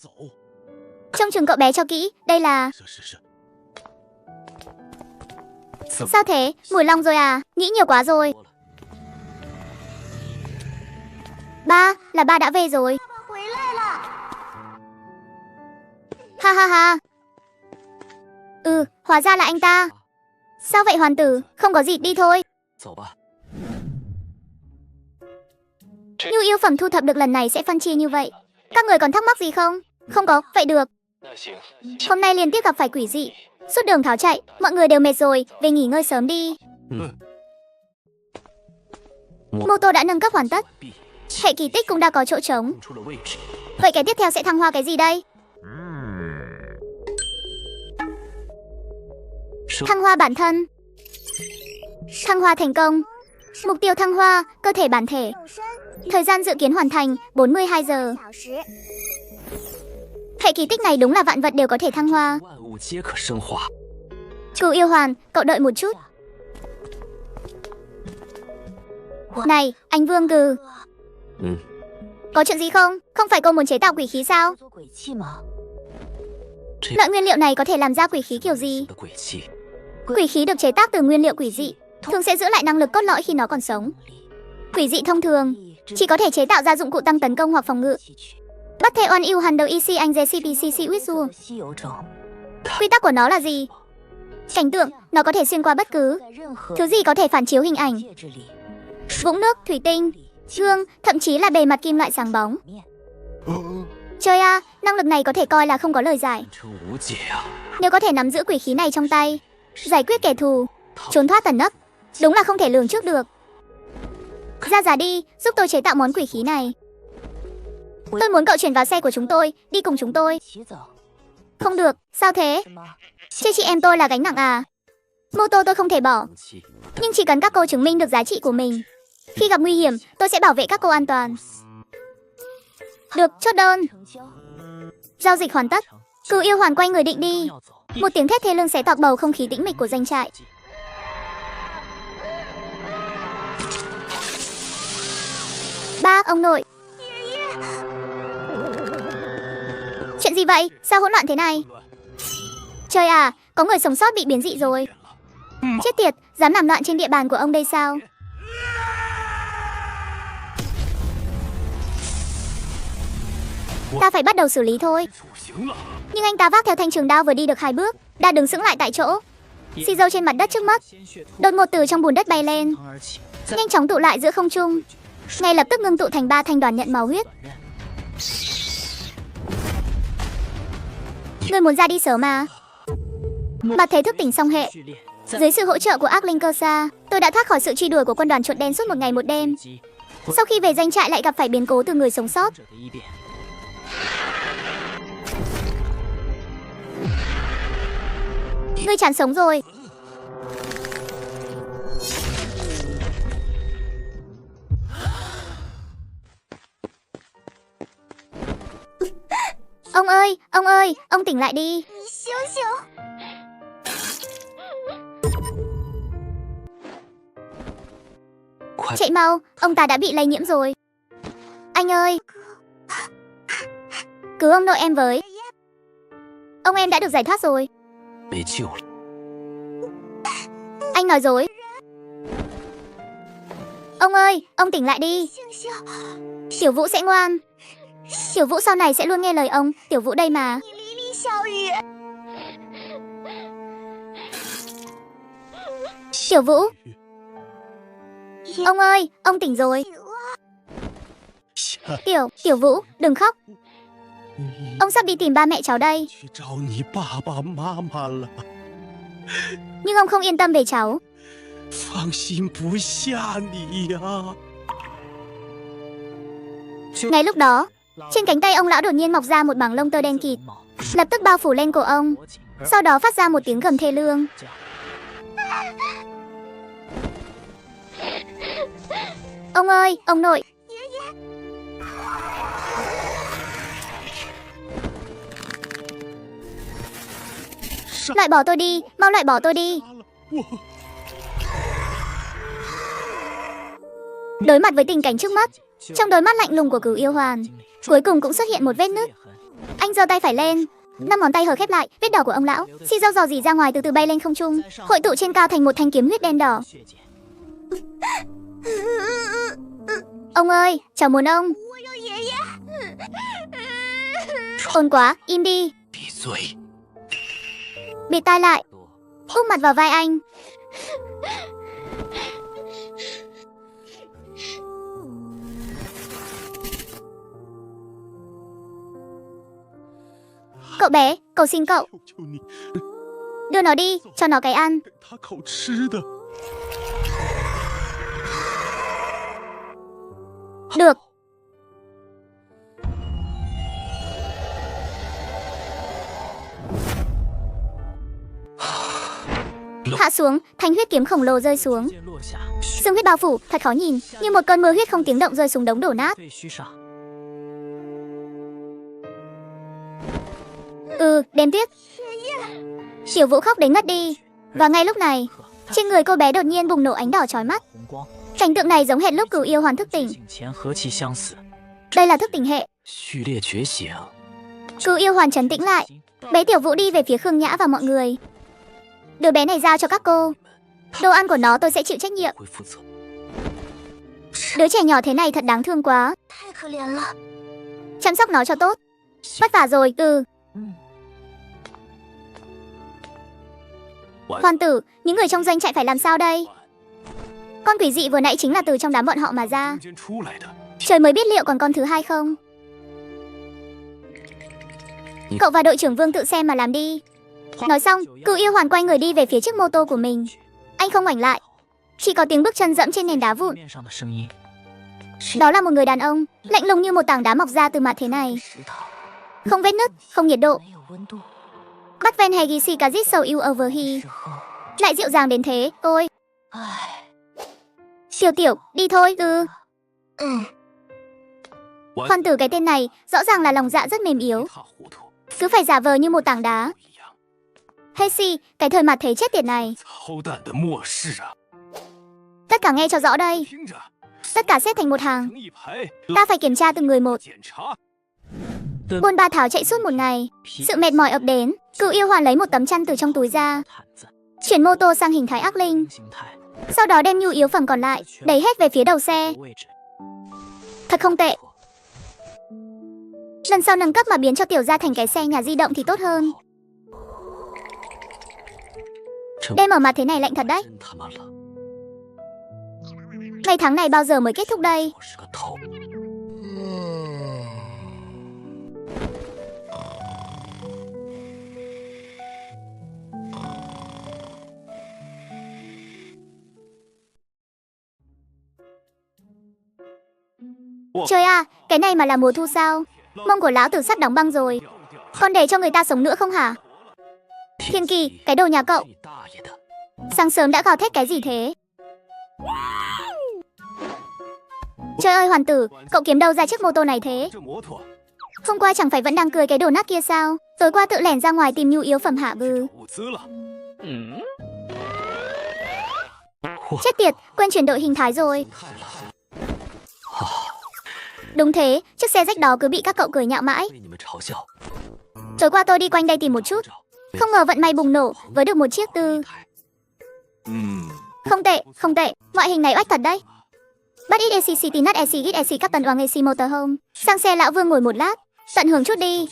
Trông chừng cậu bé cho kỹ. Đây là... Sao thế? Mùi long rồi à? Nghĩ nhiều quá rồi. Ba, là ba đã về rồi. Ha ha ha. Hóa ra là anh ta. Sao vậy Hoàn tử? Không có gì, đi thôi. Nhu yếu phẩm thu thập được lần này sẽ phân chia như vậy. Các người còn thắc mắc gì không? Không có, vậy được. Hôm nay liên tiếp gặp phải quỷ dị. Suốt đường tháo chạy, mọi người đều mệt rồi, về nghỉ ngơi sớm đi. Mô tô đã nâng cấp hoàn tất. Hệ kỳ tích cũng đã có chỗ trống. Vậy cái tiếp theo sẽ thăng hoa cái gì đây? Thăng hoa bản thân. Thăng hoa thành công. Mục tiêu thăng hoa, cơ thể bản thể. Thời gian dự kiến hoàn thành, 42 giờ. Hệ kỳ tích này đúng là vạn vật đều có thể thăng hoa. Cửu yêu hoàn, cậu đợi một chút. Này, anh Vương Gừ. Có chuyện gì không? Không phải cô muốn chế tạo quỷ khí sao? Loại nguyên liệu này có thể làm ra quỷ khí kiểu gì? Quỷ khí được chế tác từ nguyên liệu quỷ dị, thường sẽ giữ lại năng lực cốt lõi khi nó còn sống. Quỷ dị thông thường chỉ có thể chế tạo ra dụng cụ tăng tấn công hoặc phòng ngự. Bắt thể oan yêu hàn đầu EC anh JCPCC Witzu. Quy tắc của nó là gì? Cảnh tượng, nó có thể xuyên qua bất cứ thứ gì có thể phản chiếu hình ảnh. Vũng nước, thủy tinh, gương, thậm chí là bề mặt kim loại sáng bóng. Trời à, năng lực này có thể coi là không có lời giải. Nếu có thể nắm giữ quỷ khí này trong tay, giải quyết kẻ thù, trốn thoát tẩn nấp, đúng là không thể lường trước được. Ra giá đi, giúp tôi chế tạo món quỷ khí này. Tôi muốn cậu chuyển vào xe của chúng tôi, đi cùng chúng tôi. Không được, sao thế? Chơi chị em tôi là gánh nặng à? Mô tô tôi không thể bỏ. Nhưng chỉ cần các cô chứng minh được giá trị của mình. Khi gặp nguy hiểm, tôi sẽ bảo vệ các cô an toàn. Được, chốt đơn. Giao dịch hoàn tất. Cửu yêu hoàn quay người định đi. Một tiếng thét thê lương xé toạc bầu không khí tĩnh mịch của doanh trại. Ba, ông nội. Chuyện gì vậy? Sao hỗn loạn thế này? Trời à, có người sống sót bị biến dị rồi. Chết tiệt, dám làm loạn trên địa bàn của ông đây sao? Ta phải bắt đầu xử lý thôi. Nhưng anh ta vác theo thanh trường đao vừa đi được 2 bước, đã đứng sững lại tại chỗ. Xì dâu trên mặt đất trước mắt đột ngột từ trong bùn đất bay lên, nhanh chóng tụ lại giữa không trung, ngay lập tức ngưng tụ thành 3 thanh đoàn nhận màu huyết. Người muốn ra đi sớm mà. Mặt thế thức tỉnh song hệ. Dưới sự hỗ trợ của ác linh cơ xa, tôi đã thoát khỏi sự truy đuổi của quân đoàn chuột đen suốt một ngày một đêm. Sau khi về doanh trại lại gặp phải biến cố từ người sống sót. Ngươi chán sống rồi. Ông ơi, ông tỉnh lại đi. Chạy mau, ông ta đã bị lây nhiễm rồi. Anh ơi, cứu ông nội em với. Ông em đã được giải thoát rồi. Anh nói dối. Ông ơi, ông tỉnh lại đi. Tiểu Vũ sẽ ngoan. Tiểu Vũ sau này sẽ luôn nghe lời ông. Tiểu Vũ đây mà. Tiểu Vũ. Ông ơi, ông tỉnh rồi. Tiểu Vũ, đừng khóc. Ông sắp đi tìm ba mẹ cháu đây. Nhưng ông không yên tâm về cháu. Ngay lúc đó, trên cánh tay ông lão đột nhiên mọc ra một bảng lông tơ đen kịt, lập tức bao phủ lên cổ ông. Sau đó phát ra một tiếng gầm thê lương. Ông ơi, ông nội. Loại bỏ tôi đi, mau loại bỏ tôi đi. Đối mặt với tình cảnh trước mắt, trong đôi mắt lạnh lùng của Cửu Yêu Hoàn, cuối cùng cũng xuất hiện một vết nứt. Anh giơ tay phải lên, 5 ngón tay hở khép lại, vết đỏ của ông lão, xi dâu dò dỉ ra ngoài từ từ bay lên không trung, hội tụ trên cao thành một thanh kiếm huyết đen đỏ. Ông ơi, cháu muốn ông. Ồn quá, im đi. Bịt tai lại, úp mặt vào vai anh. Cậu bé, cầu xin cậu, 求求你， đưa nó đi, cho nó cái ăn. 给他口吃的。 Được. Hạ xuống, thanh huyết kiếm khổng lồ rơi xuống. 剑落下， Sương huyết bao phủ, thật khó nhìn, như một cơn mưa huyết không tiếng động rơi xuống đống đổ nát. 废墟上， Đêm tiếc. Tiểu Vũ khóc đến ngất đi. Và ngay lúc này, trên người cô bé đột nhiên bùng nổ ánh đỏ chói mắt. 红光， Cảnh tượng này giống hệt lúc Cửu Yêu Hoàn thức tỉnh. 井前何其相似， Đây là thức tỉnh hệ. 序列觉醒， Cửu Yêu Hoàn trấn tĩnh lại, bế Tiểu Vũ đi về phía Khương Nhã và mọi người. Đứa bé này giao cho các cô. Đồ ăn của nó tôi sẽ chịu trách nhiệm. 会负责。 Đứa trẻ nhỏ thế này thật đáng thương quá. 太可怜了。 Chăm sóc nó cho tốt. Vất vả rồi. Hoàn tử, những người trong doanh trại phải làm sao đây? Con quỷ dị vừa nãy chính là từ trong đám bọn họ mà ra. 中间出来的， Trời mới biết liệu còn con thứ hai không. Cậu và đội trưởng Vương tự xem mà làm đi. Nói xong, Cửu Yêu Hoàn quay người đi về phía chiếc mô tô của mình. Anh không ngoảnh lại. Chỉ có tiếng bước chân dẫm trên nền đá vụn. 面上的声音， Đó là một người đàn ông, lạnh lùng như một tảng đá mọc ra từ mặt thế này. 石头 Không vết nứt, không nhiệt độ. 没有温度， Bắt ven Hegisi Kazit so you over he. 之后， Lại dịu dàng đến thế, ôi. 唉， Tiểu Tiểu, đi thôi. 嗯， Hoàn tử cái tên này, rõ ràng là lòng dạ rất mềm 一 yếu. 塌糊涂， Cứ phải giả vờ như một tảng đá. 不一样。 Hesi, cái thời mặt thế chết tiệt này. 操蛋的末世啊！ Tất cả nghe cho rõ đây. 听着， Tất cả xếp thành một hàng. 成一排， Ta phải kiểm tra từng người một. 检查。 Buôn ba tháo chạy suốt một ngày. 皮 Sự mệt mỏi ập đến. Cửu Yêu Hoàn lấy một tấm chăn từ trong túi ra. 毯子 Chuyển mô tô sang hình thái ác linh. 形态 Sau đó đem nhu yếu phẩm còn lại, đẩy hết về phía đầu xe. 位置， Thật không tệ. Lần sau nâng cấp mà biến cho Tiểu gia thành cái xe nhà di động thì tốt hơn. 这 Đêm ở mặt thế này lạnh thật đấy. 真他妈冷， Ngày tháng này bao giờ mới kết thúc đây? 我是个头。 Trời à, cái này mà là mùa thu sao? Mông của lão tử sắp đóng băng rồi. Còn để cho người ta sống nữa không hả? Thiên Kỳ, cái đồ nhà cậu. 你大爷的！ Sáng sớm đã gào thét cái gì thế? Trời ơi Hoàn tử, cậu kiếm đâu ra chiếc mô tô này thế? 这摩托 Hôm qua chẳng phải vẫn đang cười cái đồ nát kia sao? Tối qua tự lẻn ra ngoài tìm nhu yếu phẩm hả bư? 物资了， Chết tiệt, quên chuyển đội hình thái rồi. 太了， Đúng thế, chiếc xe rách đó cứ bị các cậu cười nhạo mãi. 被你们嘲笑。 Tối qua tôi đi quanh đây tìm một chút. 找 Không ngờ vận may bùng nổ, với được một chiếc tư. 嗯， Không tệ, không tệ, ngoại hình này oách thật đấy. Bắt ít AC City nát AC Git AC Captain Wang AC Motorhome. Sang xe lão Vương ngồi một lát, tận hưởng chút đi.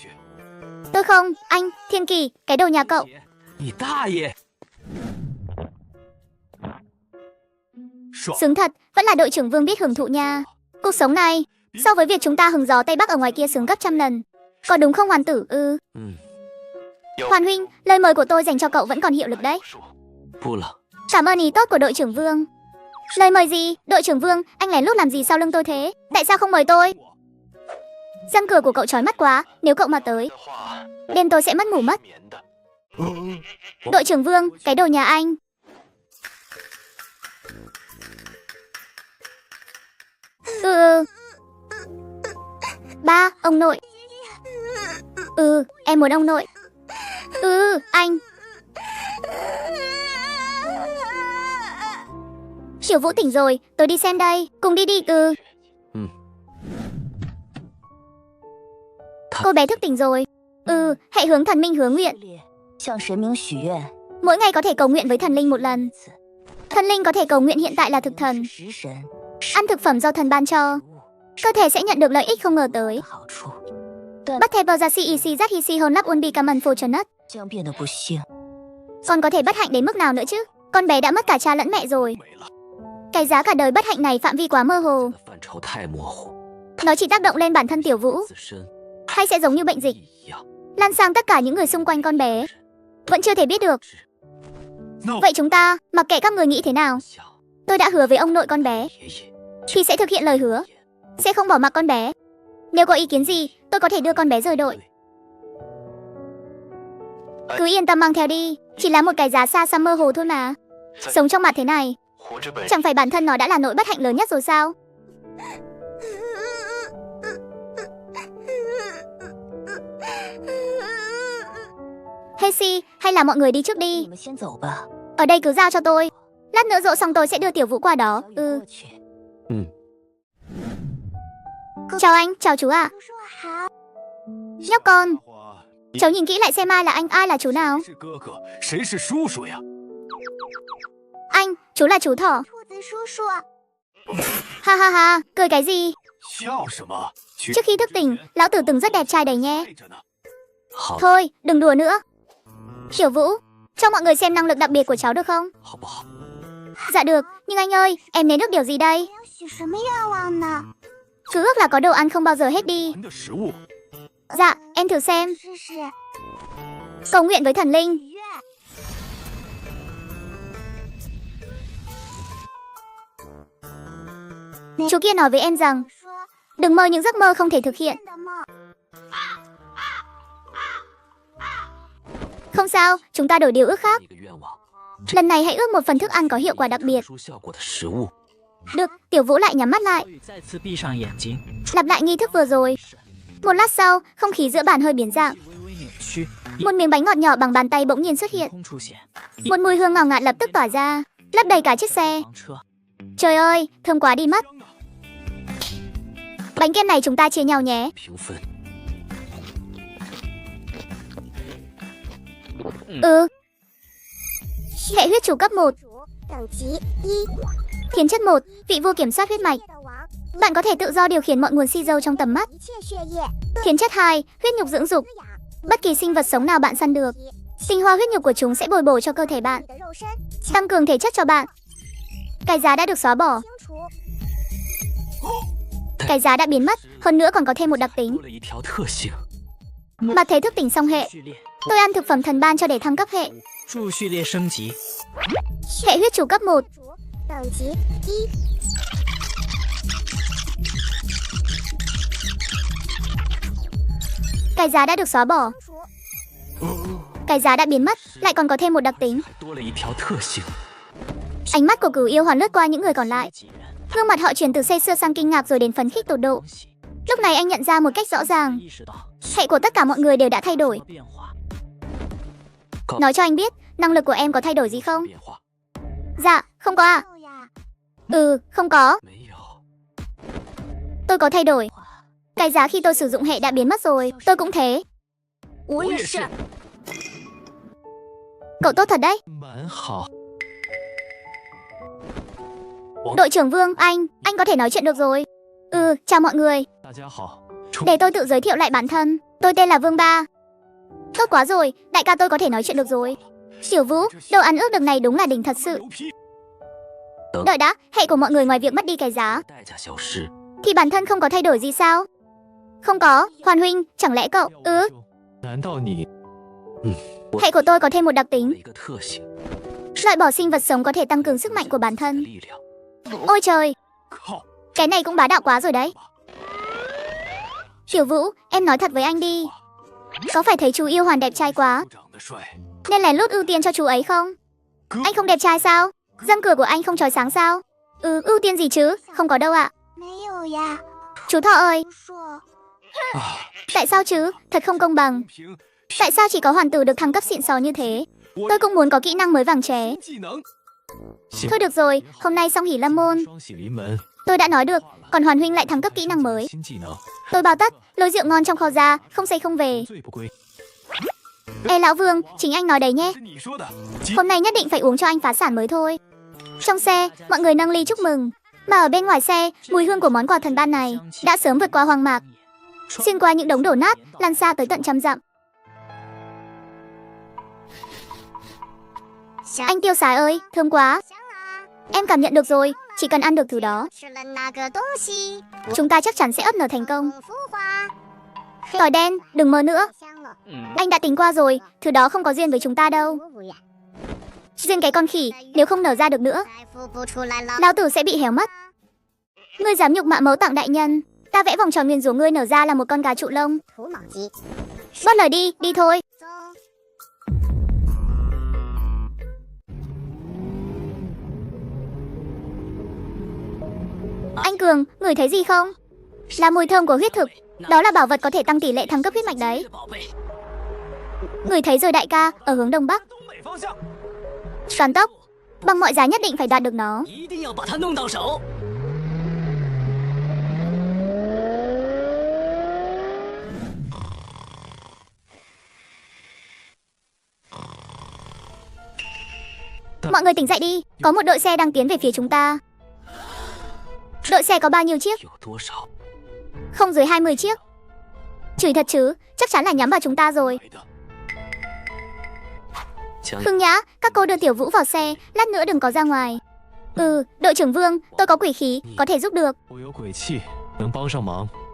Tôi không, anh, Thiên Kỳ, cái đồ nhà cậu. 你大爷！ 爽。 Sướng thật, vẫn là đội trưởng Vương biết hưởng thụ nha. Cuộc sống này, so với việc chúng ta hứng gió Tây Bắc ở ngoài kia sướng gấp trăm lần. Có đúng không Hoàn tử? 嗯， Hoàn huynh, lời mời của tôi dành cho cậu vẫn còn hiệu lực đấy. 不冷， Cảm ơn ý tốt của đội trưởng Vương. Lời mời gì? Đội trưởng Vương, anh lén lút làm gì sau lưng tôi thế? Tại sao không mời tôi? Răng cửa của cậu chói mắt quá, nếu cậu mà tới, 的话， đêm tôi sẽ mất ngủ mất. 棉的。 Đội trưởng Vương, cái đồ nhà anh. Ba, ông nội. Em muốn ông nội. Anh. Tiểu Vũ tỉnh rồi, tôi đi xem đây, cùng đi đi. Cô bé thức tỉnh rồi. Hãy hướng thần minh hướng nguyện. 向神明许愿， Mỗi ngày có thể cầu nguyện với thần linh một lần. Thần linh có thể cầu nguyện hiện tại là thực thần. 食神 Ăn thực phẩm do thần ban cho, cơ thể sẽ nhận được lợi ích không ngờ tới. 的好处， Bắt thay vào ra CEC Zat Hisi Hon Lap Un Bikaman Fortunate. 将变得不幸。 Con có thể bất hạnh đến mức nào nữa chứ? Con bé đã mất cả cha lẫn mẹ rồi. 没了， Cái giá cả đời bất hạnh này phạm vi quá mơ hồ. 范畴太模糊， Nó chỉ tác động lên bản thân Tiểu Vũ, 自身 hay sẽ giống như bệnh dịch, 一样。lan sang tất cả những người xung quanh con bé. Vẫn chưa thể biết được. Vậy chúng ta, mặc kệ các người nghĩ thế nào, tôi đã hứa với ông nội con bé thì sẽ thực hiện lời hứa, sẽ không bỏ mặc con bé. Nếu có ý kiến gì, tôi có thể đưa con bé rời đội. Cứ yên tâm mang theo đi, chỉ là một cái giá xa xăm mơ hồ thôi mà. Sống trong mặt thế này, chẳng phải bản thân nó đã là nỗi bất hạnh lớn nhất rồi sao? Hesi, hay là mọi người đi trước đi. Ở đây cứ giao cho tôi. Lát nữa dỗ xong tôi sẽ đưa Tiểu Vũ qua đó. Chào anh, chào chú ạ. Nhóc con, cháu nhìn kỹ lại xem ai là anh, ai là chú nào. Anh, chú là chú thỏ. Ha ha ha, cười cái gì? Trước khi thức tỉnh, lão tử từng rất đẹp trai đấy nhé. Thôi, đừng đùa nữa. Tiểu Vũ, cho mọi người xem năng lực đặc biệt của cháu được không? Dạ được, nhưng anh ơi, em nếm được điều gì đây? Cứ ước là có đồ ăn không bao giờ hết đi. Dạ, em thử xem. Cầu nguyện với thần linh. Chú kia nói với em rằng đừng mơ những giấc mơ không thể thực hiện. Không sao, chúng ta đổi điều ước khác. Lần này hãy ước một phần thức ăn có hiệu quả đặc biệt. Được, Tiểu Vũ lại nhắm mắt lại. Lặp lại nghi thức vừa rồi. Một lát sau, không khí giữa bàn hơi biến dạng. Một miếng bánh ngọt nhỏ bằng bàn tay bỗng nhiên xuất hiện. Một mùi hương ngào ngạt lập tức tỏa ra, lấp đầy cả chiếc xe. Trời ơi, thơm quá đi mất. Bánh kem này chúng ta chia nhau nhé. Hệ huyết chủ cấp 1. Thiên chất 1, vị vua kiểm soát huyết mạch. Bạn có thể tự do điều khiển mọi nguồn si dâu trong tầm mắt. Thiên chất 2, huyết nhục dưỡng dục. Bất kỳ sinh vật sống nào bạn săn được, tinh hoa huyết nhục của chúng sẽ bồi bổ cho cơ thể bạn, tăng cường thể chất cho bạn. Cái giá đã được xóa bỏ. Cái giá đã biến mất, hơn nữa còn có thêm một đặc tính. Mặt thế thức tỉnh xong hệ. Tôi ăn thực phẩm thần ban cho để thăng cấp hệ. Hệ huyết chủ cấp 1. Cái giá đã được xóa bỏ. Cái giá đã biến mất, lại còn có thêm một đặc tính. Ánh mắt của Cửu Yêu Hoàn lướt qua những người còn lại. Gương mặt họ chuyển từ say sưa sang kinh ngạc rồi đến phấn khích tột độ. Lúc này anh nhận ra một cách rõ ràng, hệ của tất cả mọi người đều đã thay đổi. Nói cho anh biết, năng lực của em có thay đổi gì không? Dạ, không có ạ. Không có. Tôi có thay đổi. Cái giá khi tôi sử dụng hệ đã biến mất rồi, tôi cũng thế. Cậu tốt thật đấy. Đội trưởng Vương, anh có thể nói chuyện được rồi. Chào mọi người. Để tôi tự giới thiệu lại bản thân. Tôi tên là Vương Ba. Tốt quá rồi, đại ca tôi có thể nói chuyện được rồi. Tiểu Vũ, đồ ăn ước được này đúng là đỉnh thật sự. Đợi đã, hệ của mọi người ngoài việc mất đi cái giá thì bản thân không có thay đổi gì sao? Không có, Hoàn huynh, chẳng lẽ cậu... Hệ của tôi có thêm một đặc tính. Loại bỏ sinh vật sống có thể tăng cường sức mạnh của bản thân. Ôi trời, cái này cũng bá đạo quá rồi đấy. Tiểu Vũ, em nói thật với anh đi. Có phải thấy chú Yêu Hoàn đẹp trai quá nên lén lút ưu tiên cho chú ấy không? Anh không đẹp trai sao? Răng cửa của anh không chói sáng sao? Ưu tiên gì chứ? Không có đâu ạ. Chú Thọ ơi. Tại sao chứ? Thật không công bằng. Tại sao chỉ có hoàng tử được thăng cấp xịn sò như thế? Tôi cũng muốn có kỹ năng mới vàng chóe. Thôi được rồi, hôm nay xong hỉ lâm môn. Tôi đã nói được, còn Hoàn huynh lại thăng cấp kỹ năng mới. Tôi bao tất, lôi rượu ngon trong kho ra, không say không về. Ê lão Vương, chính anh nói đấy nhé. Hôm nay nhất định phải uống cho anh phá sản mới thôi. Trong xe, mọi người nâng ly chúc mừng. Mà ở bên ngoài xe, mùi hương của món quà thần ban này đã sớm vượt qua hoang mạc, xuyên qua những đống đổ nát, lan xa tới tận trăm dặm. Anh tiêu xài ơi, thơm quá. Em cảm nhận được rồi, chỉ cần ăn được thứ đó, chúng ta chắc chắn sẽ ấp nở thành công. Tỏi đen, đừng mơ nữa. Anh đã tính qua rồi, thứ đó không có duyên với chúng ta đâu. Duyên cái con khỉ, nếu không nở ra được nữa, lão tử sẽ bị héo mất. Ngươi dám nhục mạ mẫu tặng đại nhân, ta vẽ vòng tròn nguyền rủa ngươi nở ra là một con gà trụ lông. Bớt lời đi, đi thôi. Anh Cường, ngửi thấy gì không? Là mùi thơm của huyết thực. Đó là bảo vật có thể tăng tỷ lệ thăng cấp huyết mạch đấy. Ngửi thấy rồi đại ca, ở hướng đông bắc. Toàn tốc, bằng mọi giá nhất định phải đoạt được nó. Mọi người tỉnh dậy đi, có một đội xe đang tiến về phía chúng ta. Đội xe có bao nhiêu chiếc? Không dưới 20 chiếc. Chửi thật chứ, chắc chắn là nhắm vào chúng ta rồi. Khương Nhã, các cô đưa Tiểu Vũ vào xe, lát nữa đừng có ra ngoài. Đội trưởng Vương, tôi có quỷ khí, có thể giúp được.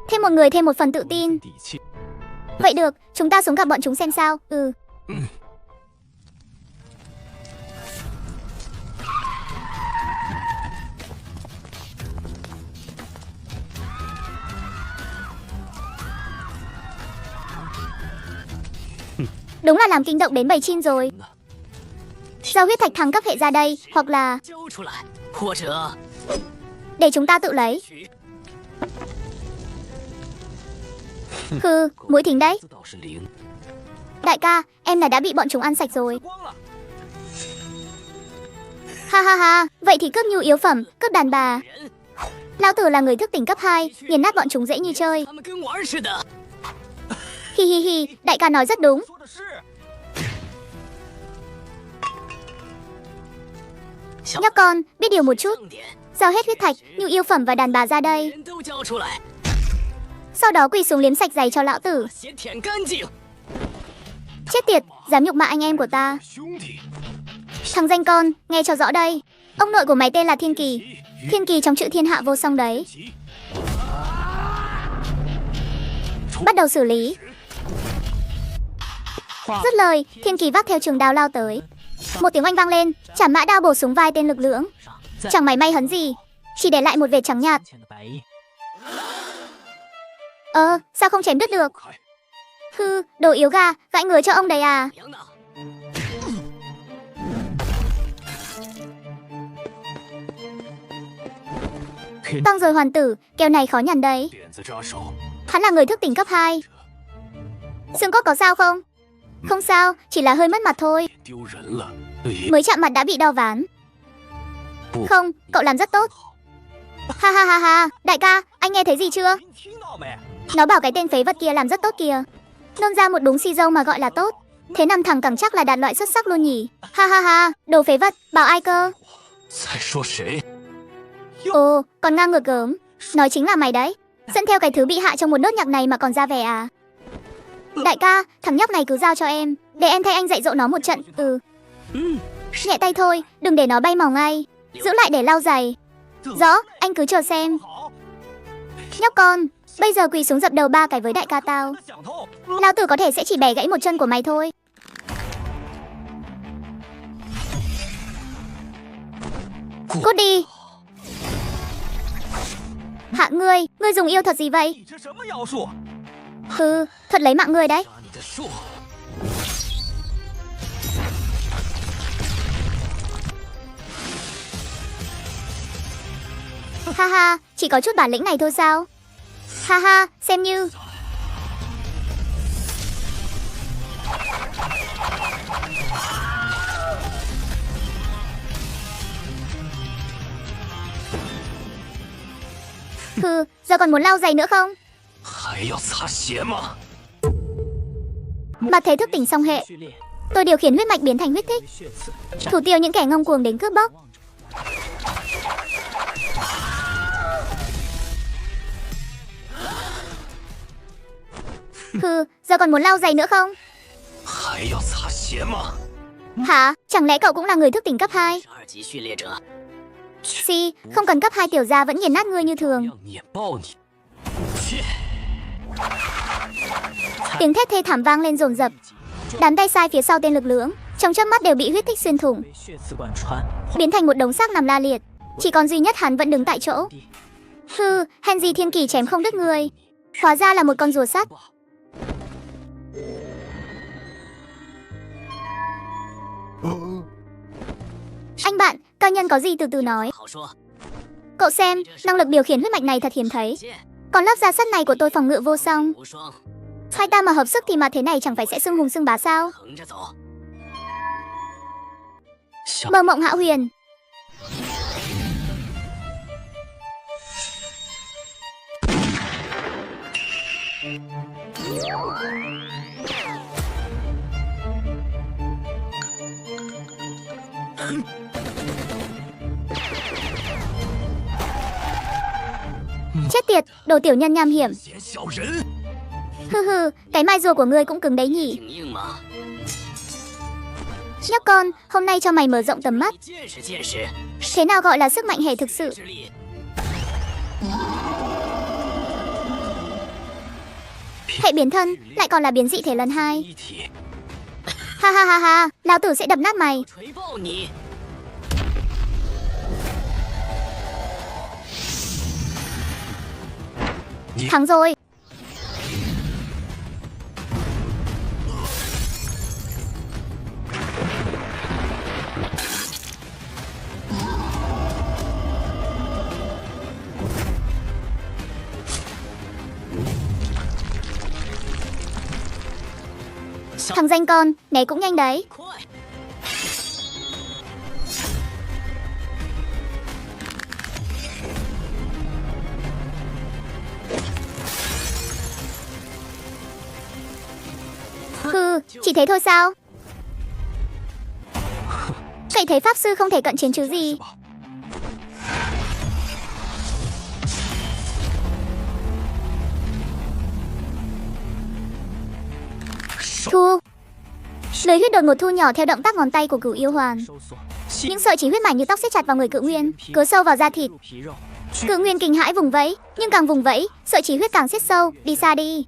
Thêm một người thêm một phần tự tin. Vậy được, chúng ta xuống gặp bọn chúng xem sao. Đúng là làm kinh động đến bầy chim rồi. Giao huyết thạch thăng cấp hệ ra đây, hoặc là để chúng ta tự lấy. Mũi thính đấy. Đại ca, em là đã bị bọn chúng ăn sạch rồi. Ha ha ha, vậy thì cướp nhu yếu phẩm, cướp đàn bà. Lão tử là người thức tỉnh cấp 2, nghiền nát bọn chúng dễ như chơi. Hi hi hi, đại ca nói rất đúng. Nhóc con, biết điều một chút. Giao hết huyết thạch, nhu yêu phẩm và đàn bà ra đây. Sau đó quỳ xuống liếm sạch giày cho lão tử. Chết tiệt, dám nhục mạ anh em của ta. Thằng danh con, nghe cho rõ đây. Ông nội của mày tên là Thiên Kỳ. Thiên Kỳ trong chữ thiên hạ vô song đấy. Bắt đầu xử lý. Dứt lời, Thiên Kỳ vác theo trường đao lao tới. Một tiếng oanh vang lên, chảm mã đao bổ xuống vai tên lực lưỡng. Chẳng mảy may hấn gì, chỉ để lại một vệt trắng nhạt. Sao không chém đứt được? Đồ yếu gà, gãi ngứa cho ông đấy à? Tăng rồi hoàn tử, kèo này khó nhằn đấy. Hắn là người thức tỉnh cấp 2. Xương cốt có sao không? Không sao, chỉ là hơi mất mặt thôi. Mới chạm mặt đã bị đau ván. Không, cậu làm rất tốt. Ha ha ha ha, đại ca, anh nghe thấy gì chưa? Nó bảo cái tên phế vật kia làm rất tốt kìa. Nôn ra một đúng xì dâu mà gọi là tốt. Thế nằm thẳng cẳng chắc là đạt loại xuất sắc luôn nhỉ. Ha ha ha, đồ phế vật, bảo ai cơ? Ồ, còn ngang ngược gớm. Nói chính là mày đấy. Dẫn theo cái thứ bị hạ trong một nốt nhạc này mà còn ra vẻ à? Đại ca, thằng nhóc này cứ giao cho em, để em thay anh dạy dỗ nó một trận. Nhẹ tay thôi, đừng để nó bay màu ngay. Giữ lại để lau giày. Rõ, anh cứ chờ xem. Nhóc con, bây giờ quỳ xuống dập đầu 3 cái với đại ca tao. Lão tử có thể sẽ chỉ bẻ gãy một chân của mày thôi. Cút đi. Hạ ngươi dùng yêu thuật gì vậy? Thật lấy mạng ngươi đấy. Ha ha, chỉ có chút bản lĩnh này thôi sao? Ha ha, xem như. Giờ còn muốn lau giày nữa không? Mặt thế thức tỉnh song hệ. Tôi điều khiển huyết mạch biến thành huyết thích, thủ tiêu những kẻ ngông cuồng đến cướp bóc. Giờ còn muốn lau giày nữa không? Hả? Chẳng lẽ cậu cũng là người thức tỉnh cấp 2? Không cần cấp 2 tiểu gia vẫn nghiền nát ngươi như thường. Tiếng thét thê thảm vang lên dồn dập. Đám tay sai phía sau tên lực lưỡng trong chớp mắt đều bị huyết tích xuyên thủng, biến thành một đống xác nằm la liệt. Chỉ còn duy nhất hắn vẫn đứng tại chỗ. Hừ, hèn gì thiên kỳ chém không đứt người. Hóa ra là một con rùa sắt. Anh bạn, cao nhân có gì từ từ nói. Cậu xem, năng lực điều khiển huyết mạch này thật hiếm thấy. Còn lớp da sắt này của tôi phòng ngự vô song. Hai ta mà hợp sức thì mà thế này chẳng phải sẽ xưng hùng xưng bá sao? Mơ mộng hão huyền. Chết tiệt, đồ tiểu nhân nham hiểm. Hừ hừ, cái mai rùa của ngươi cũng cứng đấy nhỉ. Nhóc con, hôm nay cho mày mở rộng tầm mắt. Thế nào gọi là sức mạnh hệ thực sự? Hệ biến thân, lại còn là biến dị thể lần 2. Ha ha ha ha, lão tử sẽ đập nát mày. Thắng rồi. Thằng danh con, né cũng nhanh đấy. Hừ, chỉ thế thôi sao? Cậy thấy pháp sư không thể cận chiến chứ gì. Thu. Lưới huyết đột ngột thu nhỏ theo động tác ngón tay của Cửu Yêu Hoàn. Những sợi chỉ huyết mảnh như tóc siết chặt vào người Cự Nguyên, cứa sâu vào da thịt. Cự Nguyên kinh hãi vùng vẫy, nhưng càng vùng vẫy, sợi chỉ huyết càng siết sâu, đi xa đi.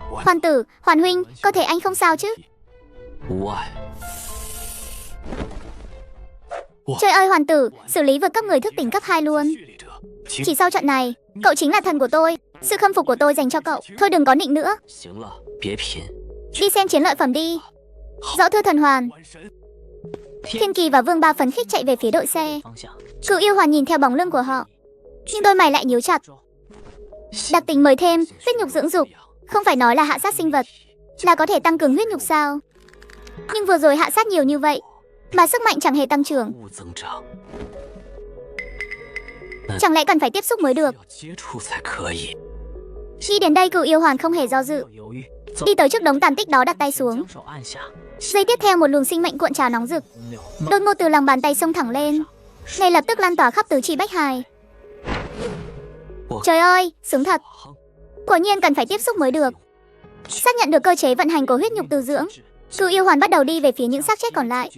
Hoàn tử, Hoàn huynh, cơ thể anh không sao chứ? Trời ơi Hoàn tử, xử lý vượt cấp người thức tỉnh cấp 2 luôn. Chỉ sau trận này, cậu chính là thần của tôi. Sự khâm phục của tôi dành cho cậu. Thôi đừng có nịnh nữa. Đi xem chiến lợi phẩm đi. Rõ thưa thần hoàn. Thiên Kỳ và Vương Ba phấn khích chạy về phía đội xe. Cửu Yêu Hoàn nhìn theo bóng lưng của họ, nhưng đôi mày lại nhíu chặt. Đặc tính mới thêm, huyết nhục dưỡng dục. Không phải nói là hạ sát sinh vật, là có thể tăng cường huyết nhục sao? Nhưng vừa rồi hạ sát nhiều như vậy mà sức mạnh chẳng hề tăng trưởng. Chẳng lẽ cần phải tiếp xúc mới được? Khi đến đây Cửu Yêu Hoàn không hề do dự, đi tới trước đống tàn tích đó đặt tay xuống. Giây tiếp theo một luồng sinh mệnh cuộn trào nóng rực đột ngột từ lòng bàn tay xông thẳng lên, ngay lập tức lan tỏa khắp tứ chi bách hài. Trời ơi, sướng thật. Quả nhiên cần phải tiếp xúc mới được. Xác nhận được cơ chế vận hành của huyết nhục tu dưỡng, Cửu Yêu Hoàn bắt đầu đi về phía những xác chết còn lại.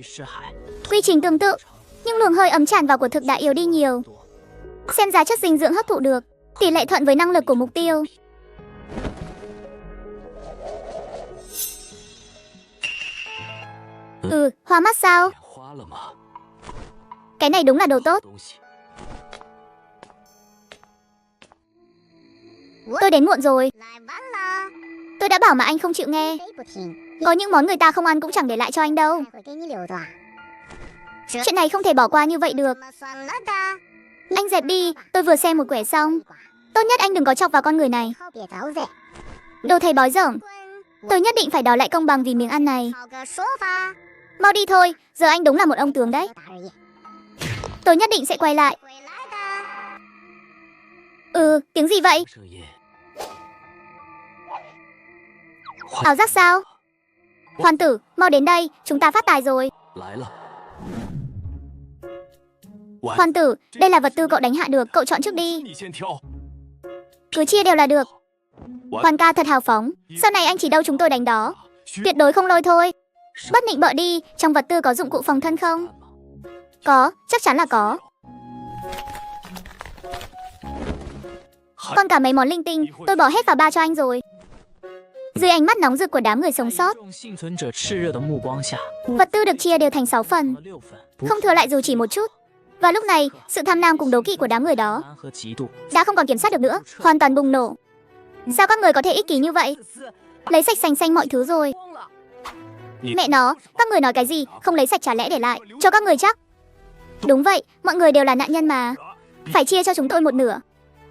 Quy trình tương tự, nhưng luồng hơi ấm tràn vào của thực đã yếu đi nhiều. Xem giá chất dinh dưỡng hấp thụ được, tỷ lệ thuận với năng lực của mục tiêu. Hoa mắt sao? Cái này đúng là đồ tốt. Tôi đến muộn rồi. Tôi đã bảo mà anh không chịu nghe. Có những món người ta không ăn cũng chẳng để lại cho anh đâu. Chuyện này không thể bỏ qua như vậy được. Anh dẹp đi, tôi vừa xem một quẻ xong. Tốt nhất anh đừng có chọc vào con người này. Đồ thầy bói dởm. Tôi nhất định phải đòi lại công bằng vì miếng ăn này. Mau đi thôi, giờ anh đúng là một ông tướng đấy. Tôi nhất định sẽ quay lại. Tiếng gì vậy? Ảo giác sao? Hoàn tử, mau đến đây, chúng ta phát tài rồi. Hoàn tử, đây là vật tư cậu đánh hạ được, cậu chọn trước đi. Cứ chia đều là được. Hoàn ca thật hào phóng, sau này anh chỉ đâu chúng tôi đánh đó. Tuyệt đối không lôi thôi. Bất nịnh bợ đi, trong vật tư có dụng cụ phòng thân không? Có, chắc chắn là có. Còn cả mấy món linh tinh, tôi bỏ hết vào ba cho anh rồi. Dưới ánh mắt nóng rực của đám người sống sót, vật tư được chia đều thành 6 phần, không thừa lại dù chỉ một chút. Và lúc này, sự tham lam cùng đố kỵ của đám người đó đã không còn kiểm soát được nữa, hoàn toàn bùng nổ. Sao các người có thể ích kỷ như vậy? Lấy sạch sành xanh mọi thứ rồi. Mẹ nó, các người nói cái gì, không lấy sạch chả lẽ để lại cho các người chắc? Đúng vậy, mọi người đều là nạn nhân mà. Phải chia cho chúng tôi một nửa.